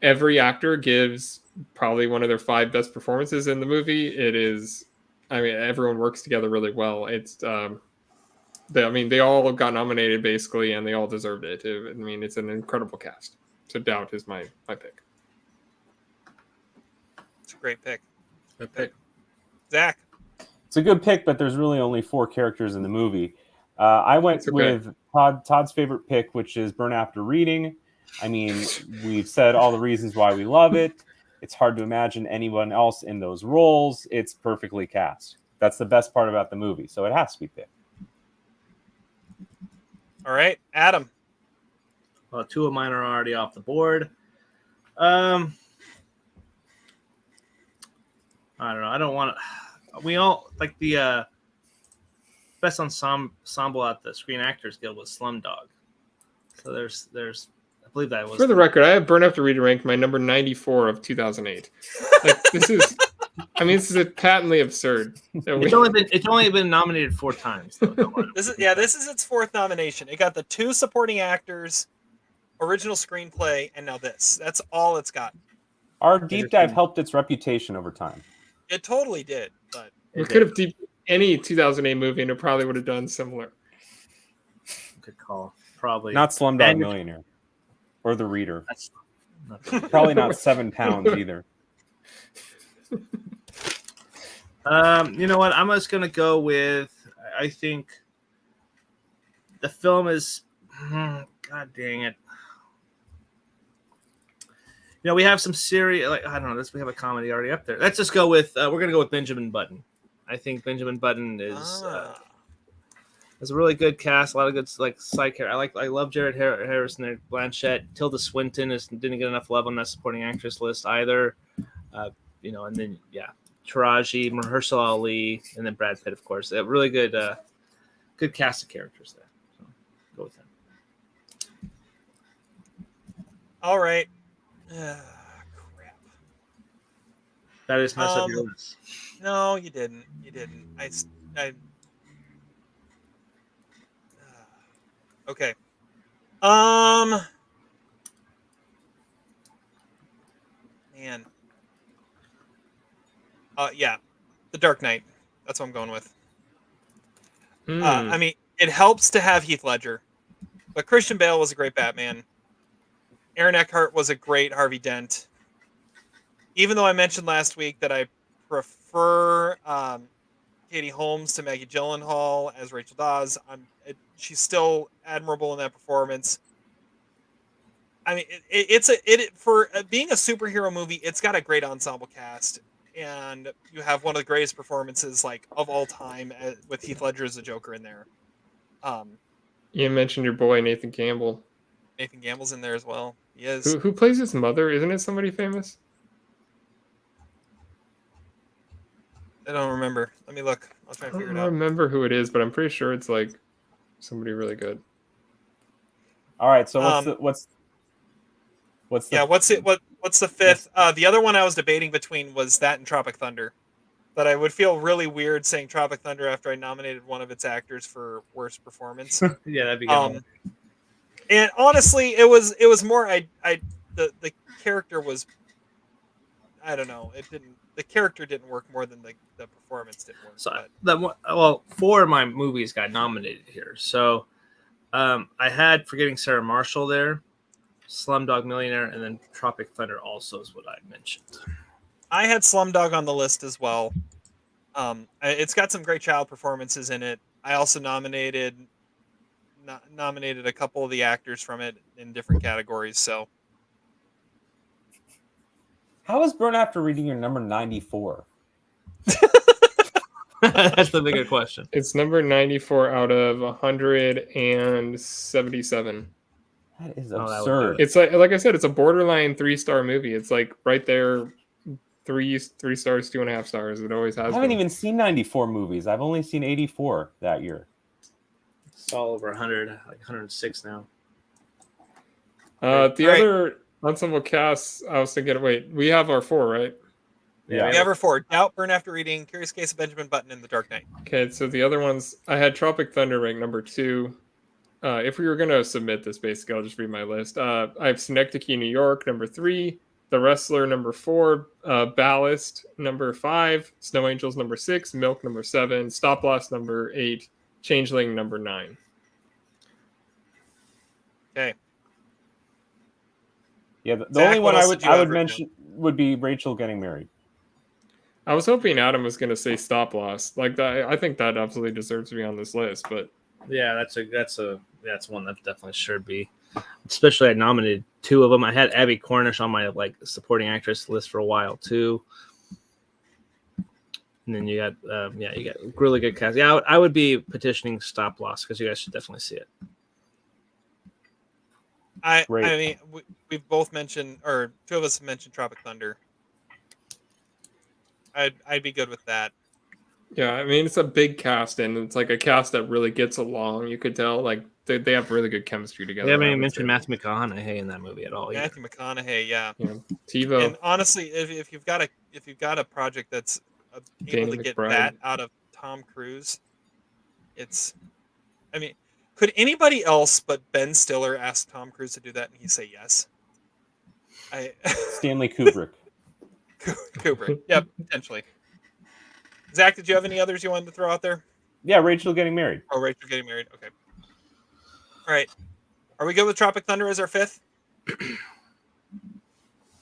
every actor gives probably one of their 5 best performances in the movie. It is, I mean, everyone works together really well. It's, they all got nominated basically, and they all deserved it. I mean, it's an incredible cast. So Doubt is my pick. It's a great pick. Good pick. Zach. It's a good pick, but there's really only 4 characters in the movie. I went with Todd's favorite pick, which is Burn After Reading. I mean, we've said all the reasons why we love it. It's hard to imagine anyone else in those roles. It's perfectly cast. That's the best part about the movie, so it has to be picked. All right, Adam. Well, 2 of mine are already off the board. I don't know. I don't want to. We all like the best ensemble at the Screen Actors Guild was Slumdog. So there's I believe that was. For the record, I have Burn After Reading ranked my number 94 of 2008. Like this is a patently absurd. It's only been nominated 4 times. This is its 4th nomination. It got the 2 supporting actors, original screenplay, and now this. That's all it's got. Our deep dive helped its reputation over time. It totally did, but we could have any 2008 movie, and it probably would have done similar. Good call. Probably not Slumdog Millionaire or The Reader. That's probably not 7 Pounds either. You know what? I'm just gonna go with. I think the film is. God dang it. You know, we have some serious, like, I don't know, we have a comedy already up there. Let's just go with, we're going to go with Benjamin Button. I think Benjamin Button is a really good cast, a lot of good, like, side character. I love Jared Harrison there, Blanchett. Tilda Swinton didn't get enough love on that supporting actress list either. You know, and then, Taraji, Mahershala Ali, and then Brad Pitt, of course. A really good cast of characters there. So, go with him. All right. Crap. That is messed up your list. No, you didn't. Okay. Man. The Dark Knight. That's what I'm going with. I mean, it helps to have Heath Ledger, but Christian Bale was a great Batman. Aaron Eckhart was a great Harvey Dent. Even though I mentioned last week that I prefer Katie Holmes to Maggie Gyllenhaal as Rachel Dawes, she's still admirable in that performance. I mean, for being a superhero movie, it's got a great ensemble cast, and you have one of the greatest performances of all time with Heath Ledger as the Joker in there. You mentioned your boy Nathan Campbell. Nathan Gamble's in there as well. He is. Who plays his mother? Isn't it somebody famous? I don't remember. Let me look. I'll try and figure it out. I don't remember who it is, but I'm pretty sure it's somebody really good. All right. So what's the 5th? The other one I was debating between was that and Tropic Thunder, but I would feel really weird saying Tropic Thunder after I nominated one of its actors for worst performance. Yeah, that'd be good. And honestly, it was more the character was, I don't know, the character didn't work more than the performance didn't work. So 4 of my movies got nominated here. So I had Forgetting Sarah Marshall there, Slumdog Millionaire, and then Tropic Thunder also is what I mentioned. I had Slumdog on the list as well. It's got some great child performances in it. I also nominated a couple of the actors from it in different categories. So, how is Burn After Reading your number 94? That's the bigger question. It's number 94 out of 177. That is absurd. It's like I said, it's a borderline 3-star movie. It's right there, 3 stars, 2.5 stars. It always has. I haven't even seen 94 movies. I've only seen 84 that year. It's all over 100, like 106 now. The other ensemble casts, I was thinking, wait, we have our 4, right? Yeah. We have her for Doubt, Burn After Reading, Curious Case of Benjamin Button, and The Dark Knight. Okay, so the other ones, I had Tropic Thunder ranked number 2. If we were going to submit this, basically, I'll just read my list. I have Synecdoche, New York, number 3. The Wrestler, number 4. Ballast, number 5. Snow Angels, number 6. Milk, number 7. Stop Loss, number 8. Changeling, number 9. Okay. Yeah, the Zach, only one what I else would did you have mention would be Rachel getting married. I was hoping Adam was going to say Stop Loss. Like that, I think that absolutely deserves to be on this list, but Yeah, that's one that definitely should be. Especially I nominated 2 of them. I had Abby Cornish on my supporting actress list for a while too. And then you got really good cast. Yeah, I would be petitioning Stop Loss because you guys should definitely see it. I mean, we've both mentioned, or 2 of us have mentioned Tropic Thunder. I'd be good with that. yeah, I mean, it's a big cast, and it's like a cast that really gets along. You could tell, like, they have really good chemistry together. We haven't even mentioned Matthew McConaughey in that movie at all. Matthew McConaughey, yeah. TiVo. And honestly, if you've got a project that's able to get that out of Tom Cruise, I mean, could anybody else but Ben Stiller ask Tom Cruise to do that and he say yes? Stanley Kubrick. Kubrick, yeah, potentially. Zach, did you have any others you wanted to throw out there? Yeah, Rachel getting married. Oh, Rachel getting married. Okay. All right. Are we good with Tropic Thunder as our 5th?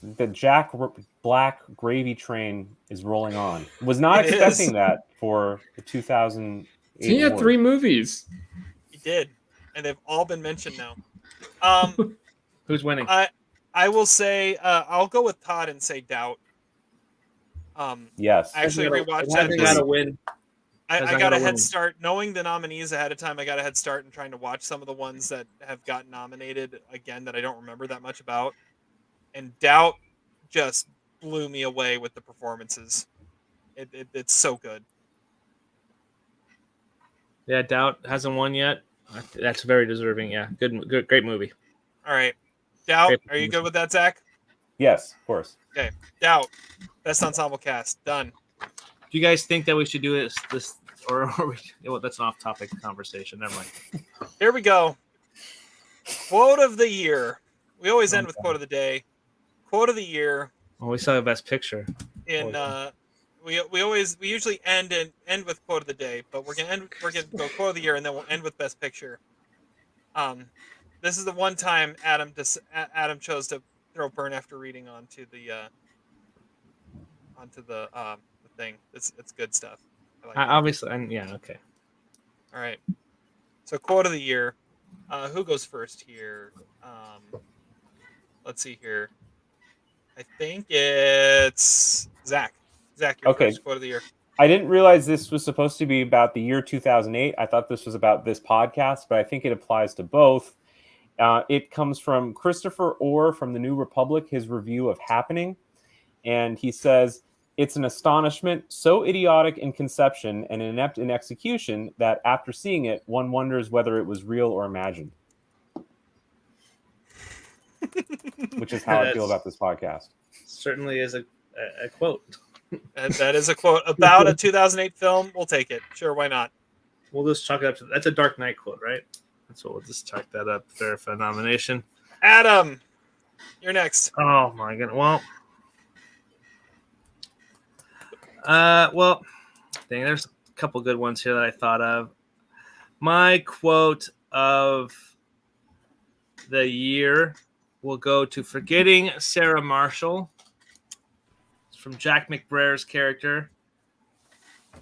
The Jack Black gravy train is rolling on. Was not expecting that for the 2008. He had 3 movies. He did, and they've all been mentioned now. Who's winning? I will say I'll go with Todd and say Doubt. Yes. I actually rewatched that. I got to win. I got a head start knowing the nominees ahead of time. I got a head start in trying to watch some of the ones that have gotten nominated again that I don't remember that much about. And Doubt just blew me away with the performances. It's so good. Yeah, Doubt hasn't won yet. That's very deserving. Yeah, good, great movie. All right, Doubt. Are you good with that, Zach? Yes, of course. Okay, Doubt. Best ensemble cast done. Do you guys think that we should do this or well, that's an off-topic conversation? Never mind. Here we go. Quote of the year. We always end with quote of the day. Quote of the year. Well, we saw the best picture. We usually end with quote of the day, but we're gonna go quote of the year and then we'll end with best picture. This is the one time Adam chose to throw Burn After Reading onto the thing. It's good stuff. Obviously, yeah, okay. All right. So quote of the year. Who goes first here? Let's see here. I think it's Zach. Zach, your first quote of the year. I didn't realize this was supposed to be about the year 2008. I thought this was about this podcast, but I think it applies to both. It comes from Christopher Orr from the New Republic, his review of Happening. And he says, "It's an astonishment so idiotic in conception and inept in execution that after seeing it, one wonders whether it was real or imagined." Which is how I feel about this podcast. Certainly is a quote. That is a quote about a 2008 film. We'll take it. Sure, why not? We'll just chalk it up to that's a Dark Knight quote, right? That's what we'll just chalk that up there for a nomination. Adam, you're next. Oh my goodness. Well, dang, there's a couple good ones here that I thought of. My quote of the year will go to Forgetting Sarah Marshall. It's from Jack McBrair's character.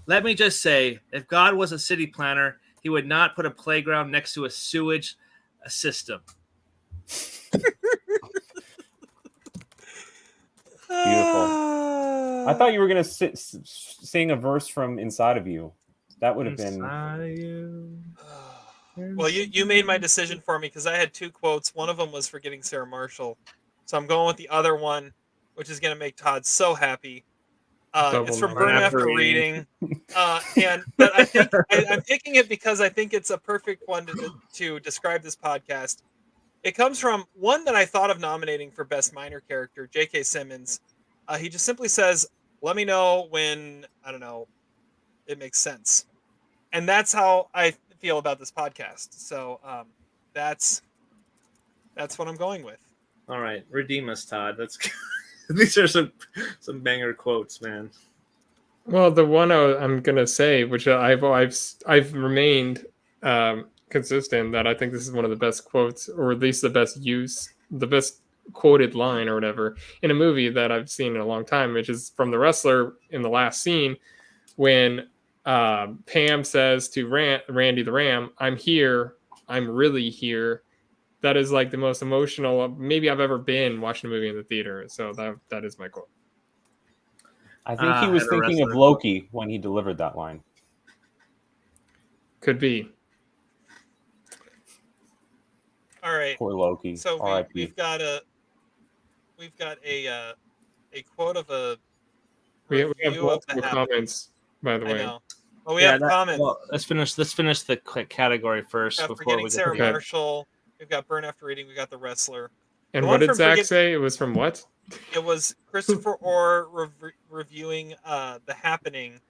"Let me just say, if God was a city planner, he would not put a playground next to a sewage system." Beautiful. I thought you were going to sing a verse from Inside of You. That would have been... Well, you made my decision for me because I had 2 quotes. One of them was Forgetting Sarah Marshall. So I'm going with the other one, which is going to make Todd so happy. It's from Burn After Reading. But I think I'm picking it because I think it's a perfect one to describe this podcast. It comes from one that I thought of nominating for Best Minor Character, J.K. Simmons. He just simply says, Let me know when, I don't know, it makes sense. And that's how I feel about this podcast. So that's what I'm going with. All right, redeem us, Todd. That's these are some banger quotes, man. Well, the one I'm gonna say, which I've remained consistent, that I think this is one of the best quotes, or at least the best quoted line or whatever in a movie that I've seen in a long time, which is from The Wrestler in the last scene when Pam says to Randy the Ram, "I'm here. I'm really here." That is like the most emotional maybe I've ever been watching a movie in the theater. So that is my quote. I think he was thinking of Loki when he delivered that line. Could be. All right. Poor Loki. So we've got a quote of a. We have multiple comments, by the way. I know. Well, we have comments. Well, let's finish the category first before Forgetting we get Sarah to Marshall. We've got Burn After Reading. We got The Wrestler. And what did Zach say? It was from what? It was Christopher Orr reviewing The Happening.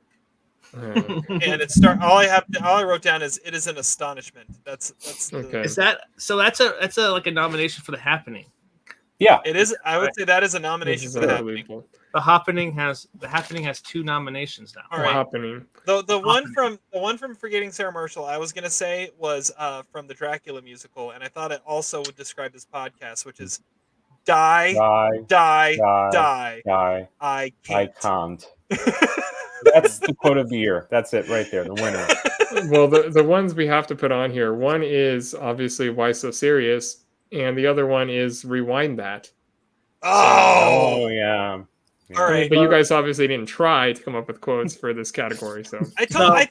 And all I wrote down is it is an astonishment. That's okay. Is that so? That's a like a nomination for The Happening. Yeah, it is. I would say that is a nomination for The Happening. The Happening has 2 nominations now. All right. Happening. The one from Forgetting Sarah Marshall, I was gonna say was from the Dracula musical, and I thought it also would describe this podcast, which is die. I can't. That's the quote of the year. That's it right there, the winner. Well, the ones we have to put on here, one is obviously Why So Serious, and the other one is Rewind That. Oh yeah. All right. But you guys obviously didn't try to come up with quotes for this category, so I thought mine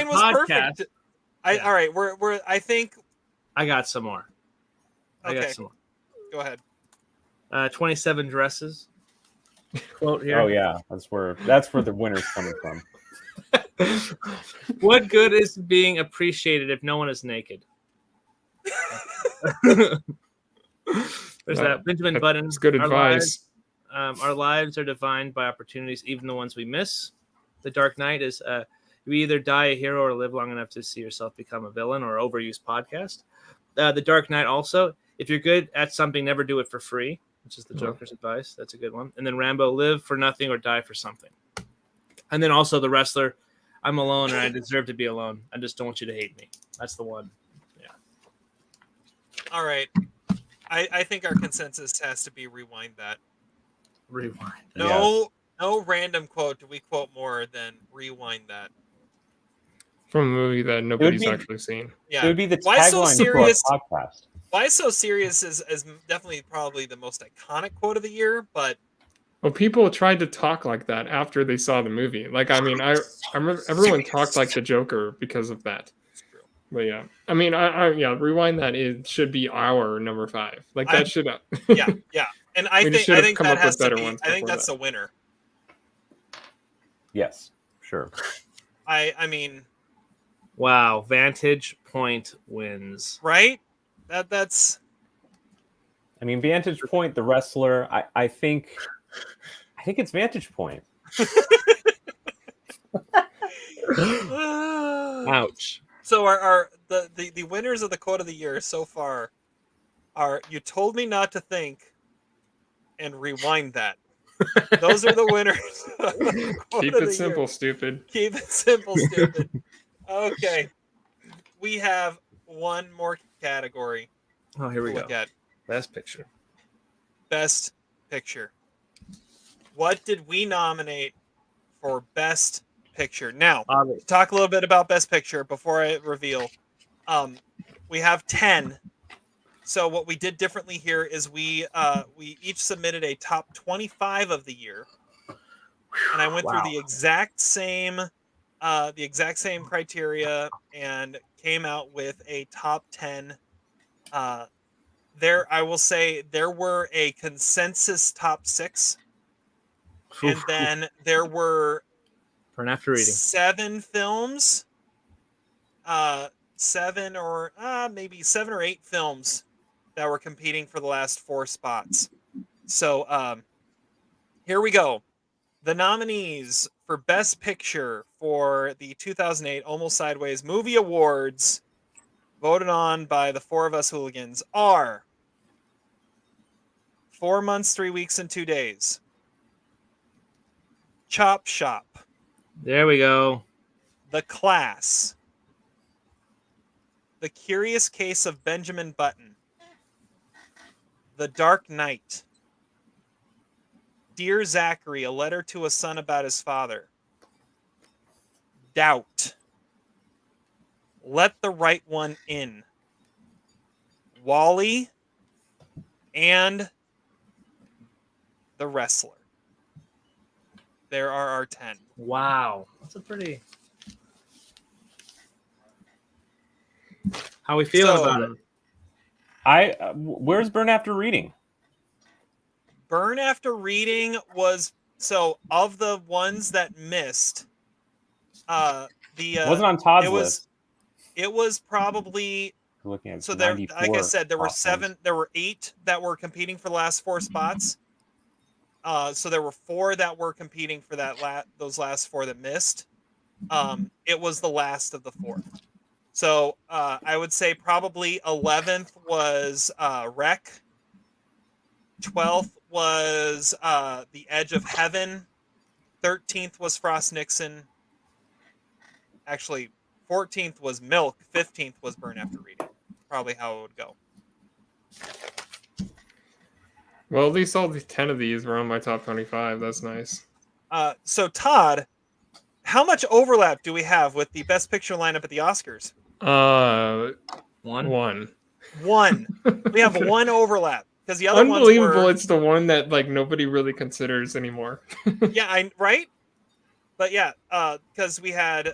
was podcast, perfect. All right, we're I think I got some more. Okay. Go ahead. 27 Dresses. Quote here. Oh yeah, that's where the winner's coming from. What good is being appreciated if no one is naked? There's that Benjamin Button. That's good advice. Our lives are defined by opportunities, even the ones we miss. The Dark Knight is you either die a hero or live long enough to see yourself become a villain, or overused podcast. The Dark Knight also, if you're good at something, never do it for free, which is the Joker's advice. That's a good one. And then Rambo, live for nothing or die for something. And then also The Wrestler, I'm alone and I deserve to be alone. I just don't want you to hate me. That's the one. Yeah. All right. I think our consensus has to be Rewind That. Rewind. No random quote do we quote more than Rewind That. From a movie that nobody's actually seen. Yeah. It would be the Why So tagline Serious? for our podcast. Why So Serious is definitely probably the most iconic quote of the year, but well, people tried to talk like that after they saw the movie. Like, I mean, I remember everyone talked like the Joker because of that. But yeah, I mean, Rewind That. It should be our number 5. Like that should. Yeah, and I think come that up has with to better be. ones. I think that's the winner. Yes, sure. I mean, wow, Vantage Point wins. Right? That's. I mean, Vantage Point, The Wrestler. I think it's Vantage Point. Ouch. So the winners of the quote of the year so far are You Told Me Not to Think and Rewind That. Those are the winners. Keep it simple, stupid. Keep it simple, stupid. Okay. We have one more category. Oh, here we go. Look at. Best Picture. Best Picture. What did we nominate for Best Picture? Now, to talk a little bit about Best Picture before I reveal. We have 10. So what we did differently here is we each submitted a top 25 of the year, and I went through the exact same criteria and came out with a top 10. I will say there were a consensus top 6, and then there were Burn After Reading 7 films, 7 or maybe 7 or 8 films that were competing for the last 4 spots. So here we go. The nominees for Best Picture for the 2008 Almost Sideways Movie Awards, voted on by the four of us hooligans, are 4 months, 3 weeks, and 2 days. Chop Shop. There we go. The Class. The Curious Case of Benjamin Button. The Dark Knight. Dear Zachary, a letter to a son about his father. Doubt. Let the Right One In. Wall-E and The Wrestler. There are our 10. Wow. That's a pretty... How we feeling about it? Where's Burn After Reading? Burn After Reading was, so of the ones that missed, It wasn't on Todd's list. It was probably, Looking at so there, 94 like I said, there were platforms. there were 8 that were competing for the last 4 spots. So there were 4 that were competing for those last 4 that missed. It was the last of the 4. So I would say probably 11th was Wreck. 12th was The Edge of Heaven. 13th was Frost Nixon. Actually, 14th was Milk. 15th was Burn After Reading. Probably how it would go. Well, at least all the 10 of these were on my top 25. That's nice. So Todd, how much overlap do we have with the Best Picture lineup at the Oscars? One. We have one overlap because the other unbelievable. Ones were... It's the one that like nobody really considers anymore. Yeah, right. But yeah, because we had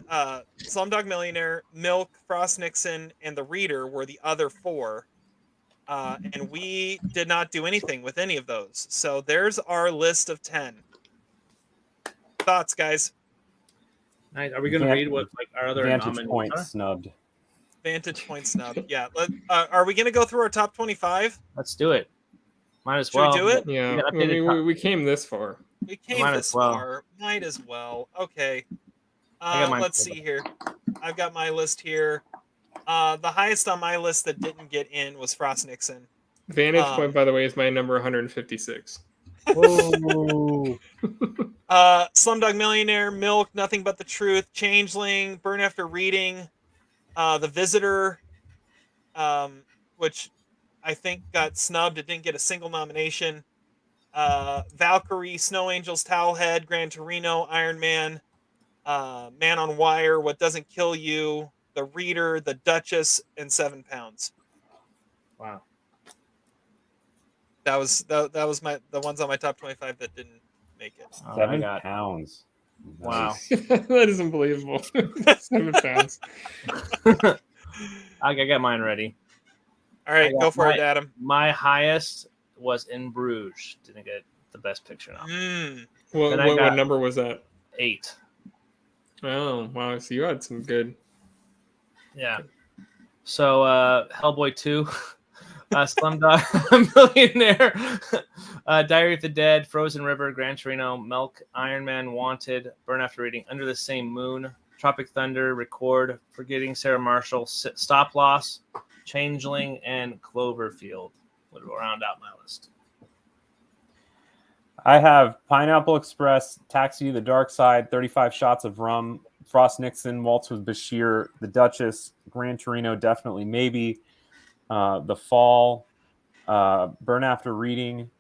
Slumdog Millionaire, Milk, Frost Nixon, and The Reader were the other 4. And we did not do anything with any of those. So there's our list of 10. Thoughts, guys? Nice. Are we going to read what like our other Vantage Point snubbed? Vantage Point snubbed. Yeah. Are we going to go through our top 25? Let's do it. Might as Should well. we do it? Yeah. We came this far. We came this far. Might as well. Okay. Let's see here. I've got my list here. The highest on my list that didn't get in was Frost Nixon. Vantage Point, by the way, is my number 156. Whoa. Slumdog Millionaire, Milk, Nothing But the Truth, Changeling, Burn After Reading, The Visitor, which I think got snubbed. It didn't get a single nomination. Valkyrie, Snow Angels, Towelhead, Gran Torino, Iron Man, Man on Wire, What Doesn't Kill You, The Reader, The Duchess, and 7 Pounds. Wow. That was the ones on my top 25 that didn't make it. 7 pounds. Wow. That is unbelievable. 7 pounds. I got mine ready. All right, go for it, Adam. My highest was In Bruges. Didn't get the Best Picture now. What number was that? 8. Oh, wow. So you had some good. Yeah. So Hellboy 2, Slumdog Millionaire, Diary of the Dead, Frozen River, Gran Torino, Milk, Iron Man, Wanted, Burn After Reading, Under the Same Moon, Tropic Thunder, Record, Forgetting Sarah Marshall, Stop Loss, Changeling, and Cloverfield would round out my list. I have Pineapple Express, Taxi to the Dark Side, 35 Shots of Rum, Frost Nixon, Waltz with Bashir, The Duchess, Gran Torino, Definitely Maybe, The Fall, Burn After Reading,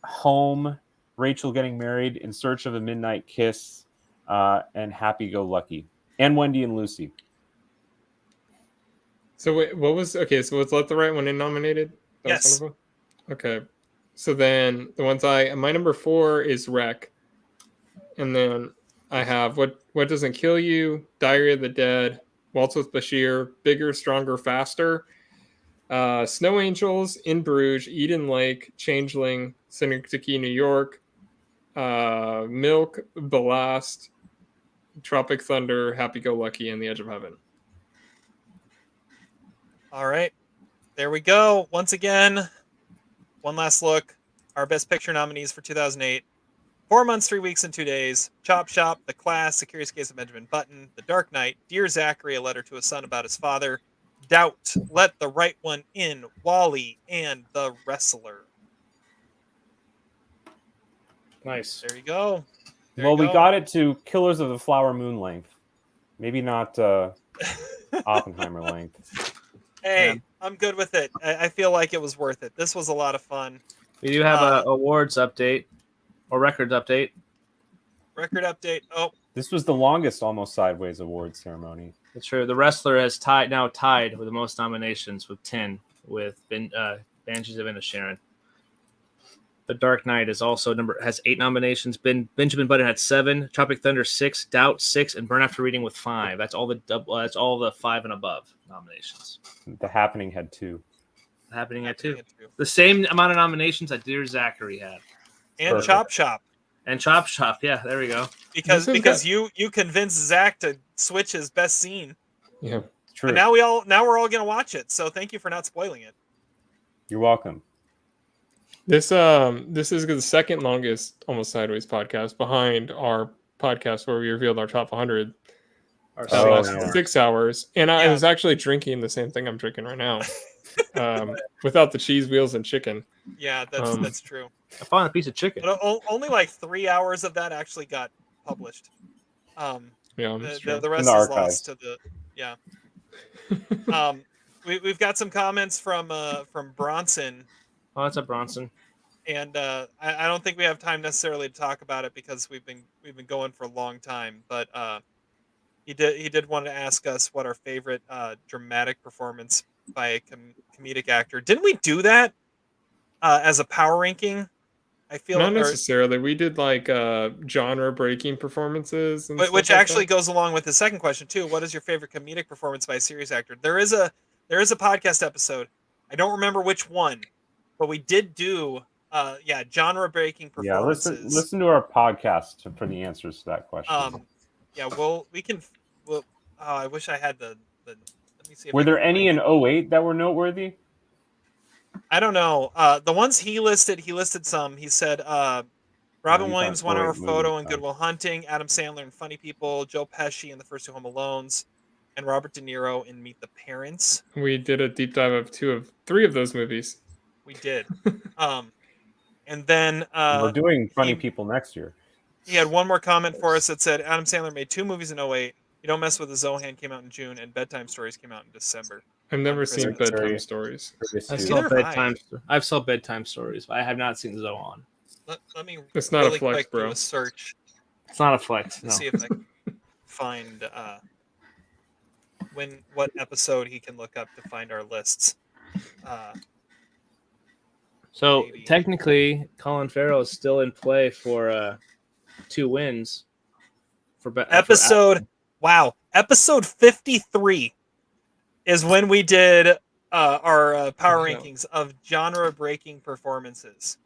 Home, Rachel Getting Married, In Search of a Midnight Kiss, and Happy Go Lucky, and Wendy and Lucy. So wait, what was So was Let the Right One In nominated? Yes. Okay. So then the ones my number 4 is Wreck, and then I have What Doesn't Kill You, Diary of the Dead, Waltz with Bashir, Bigger, Stronger, Faster, Snow Angels, In Bruges, Eden Lake, Changeling, Synecdoche, New York, Milk, Ballast, Tropic Thunder, Happy Go Lucky, and The Edge of Heaven. All right. There we go. Once again, one last look. Our Best Picture nominees for 2008. 4 months, 3 weeks, and 2 days. Chop Shop, The Class, The Curious Case of Benjamin Button, The Dark Knight, Dear Zachary, A Letter to a Son About His Father, Doubt, Let the Right One In, Wall-E, and The Wrestler. Nice. There you go. We got it to Killers of the Flower Moon length. Maybe not Oppenheimer length. Hey, Yeah. I'm good with it. I feel like it was worth it. This was a lot of fun. We do have a awards update or records update. Record update. Oh, This was the longest Almost Sideways award ceremony. That's true. The Wrestler has tied with the most nominations with 10, with Banshees of Inisherin. The Dark Knight has 8 nominations. Benjamin Button had 7, Tropic Thunder 6, Doubt 6, and Burn After Reading with 5. That's all the 5 and above nominations. The Happening had 2. The Happening had 2. The same amount of nominations that Dear Zachary had. And Perfect. Chop Shop. And Chop Shop, yeah, there we go. Because you convinced Zach to switch his best scene. Yeah, true. And now we're all gonna watch it. So thank you for not spoiling it. You're welcome. This is the second longest Almost Sideways podcast behind our podcast where we revealed our top 100. Our 6 hours, and I was actually drinking the same thing I'm drinking right now, without the cheese wheels and chicken. Yeah, that's true. I found a piece of chicken. But only like 3 hours of that actually got published. Yeah, the rest is lost to the we've got some comments from Bronson. Oh, that's a Bronson. And I don't think we have time necessarily to talk about it because we've been going for a long time. But he did want to ask us what our favorite dramatic performance by a comedic actor. Didn't we do that as a power ranking? I feel not necessarily. We did like genre breaking performances, and which actually goes along with the second question too. What is your favorite comedic performance by a series actor? There is a podcast episode. I don't remember which one, but we did do genre breaking performances. Yeah, listen to our podcast for the answers to that question. I wish I had the let me see. Were there any in 08 that were noteworthy? I don't know. The ones he listed some. He said Robin Williams, 1 Hour Photo and Good Will Hunting, Adam Sandler in Funny People, Joe Pesci in the first 2 Home Alones, and Robert De Niro in Meet the Parents. We did a deep dive of 3 of those movies. We did. And then we're doing Funny People next year. He had one more comment for us that said Adam Sandler made 2 movies in 08. You Don't Mess with the Zohan came out in June, and Bedtime Stories came out in December. I've never seen Bedtime Stories. I've saw Bedtime Stories, but I have not seen Zohan. Let me. It's not really a flex, bro. Do a search. It's not a flex. No. See if I can find what episode he can look up to find our lists. So technically, Colin Farrell is still in play for 2 wins. Episode 53 is when we did our power rankings of genre-breaking performances.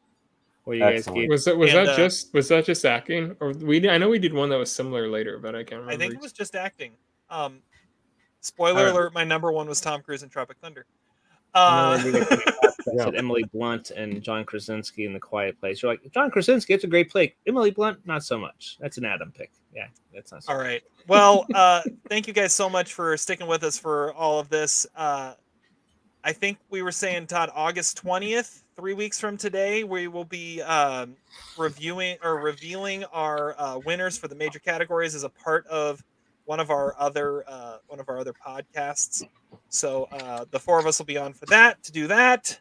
Well, you guys was that just acting, or I know we did one that was similar later, but I can't remember. I think it was just acting. Spoiler alert: my number 1 was Tom Cruise in Tropic Thunder. Emily Blunt and John Krasinski in The Quiet Place. You're like, John Krasinski, it's a great play. Emily Blunt, not so much. That's an Adam pick. Yeah, that's not so all right. Well, thank you guys so much for sticking with us for all of this. I think we were saying, Todd, August 20th, 3 weeks from today, we will be reviewing or revealing our winners for the major categories as a part of one of our other podcasts. So the 4 of us will be on for that, to do that.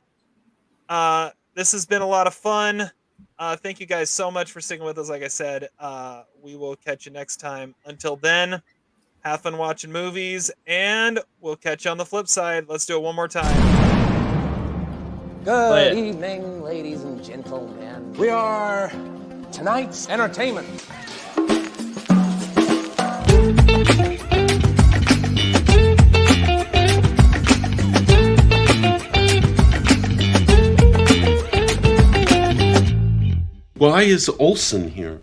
This has been a lot of fun. Thank you guys so much for sticking with us. Like I said, we will catch you next time. Until then, have fun watching movies, and we'll catch you on the flip side. Let's do it one more time. Good evening, ladies and gentlemen. We are tonight's entertainment. Why is Olsen here?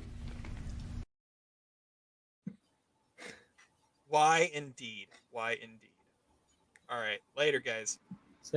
Why indeed? Why indeed? All right. Later, guys.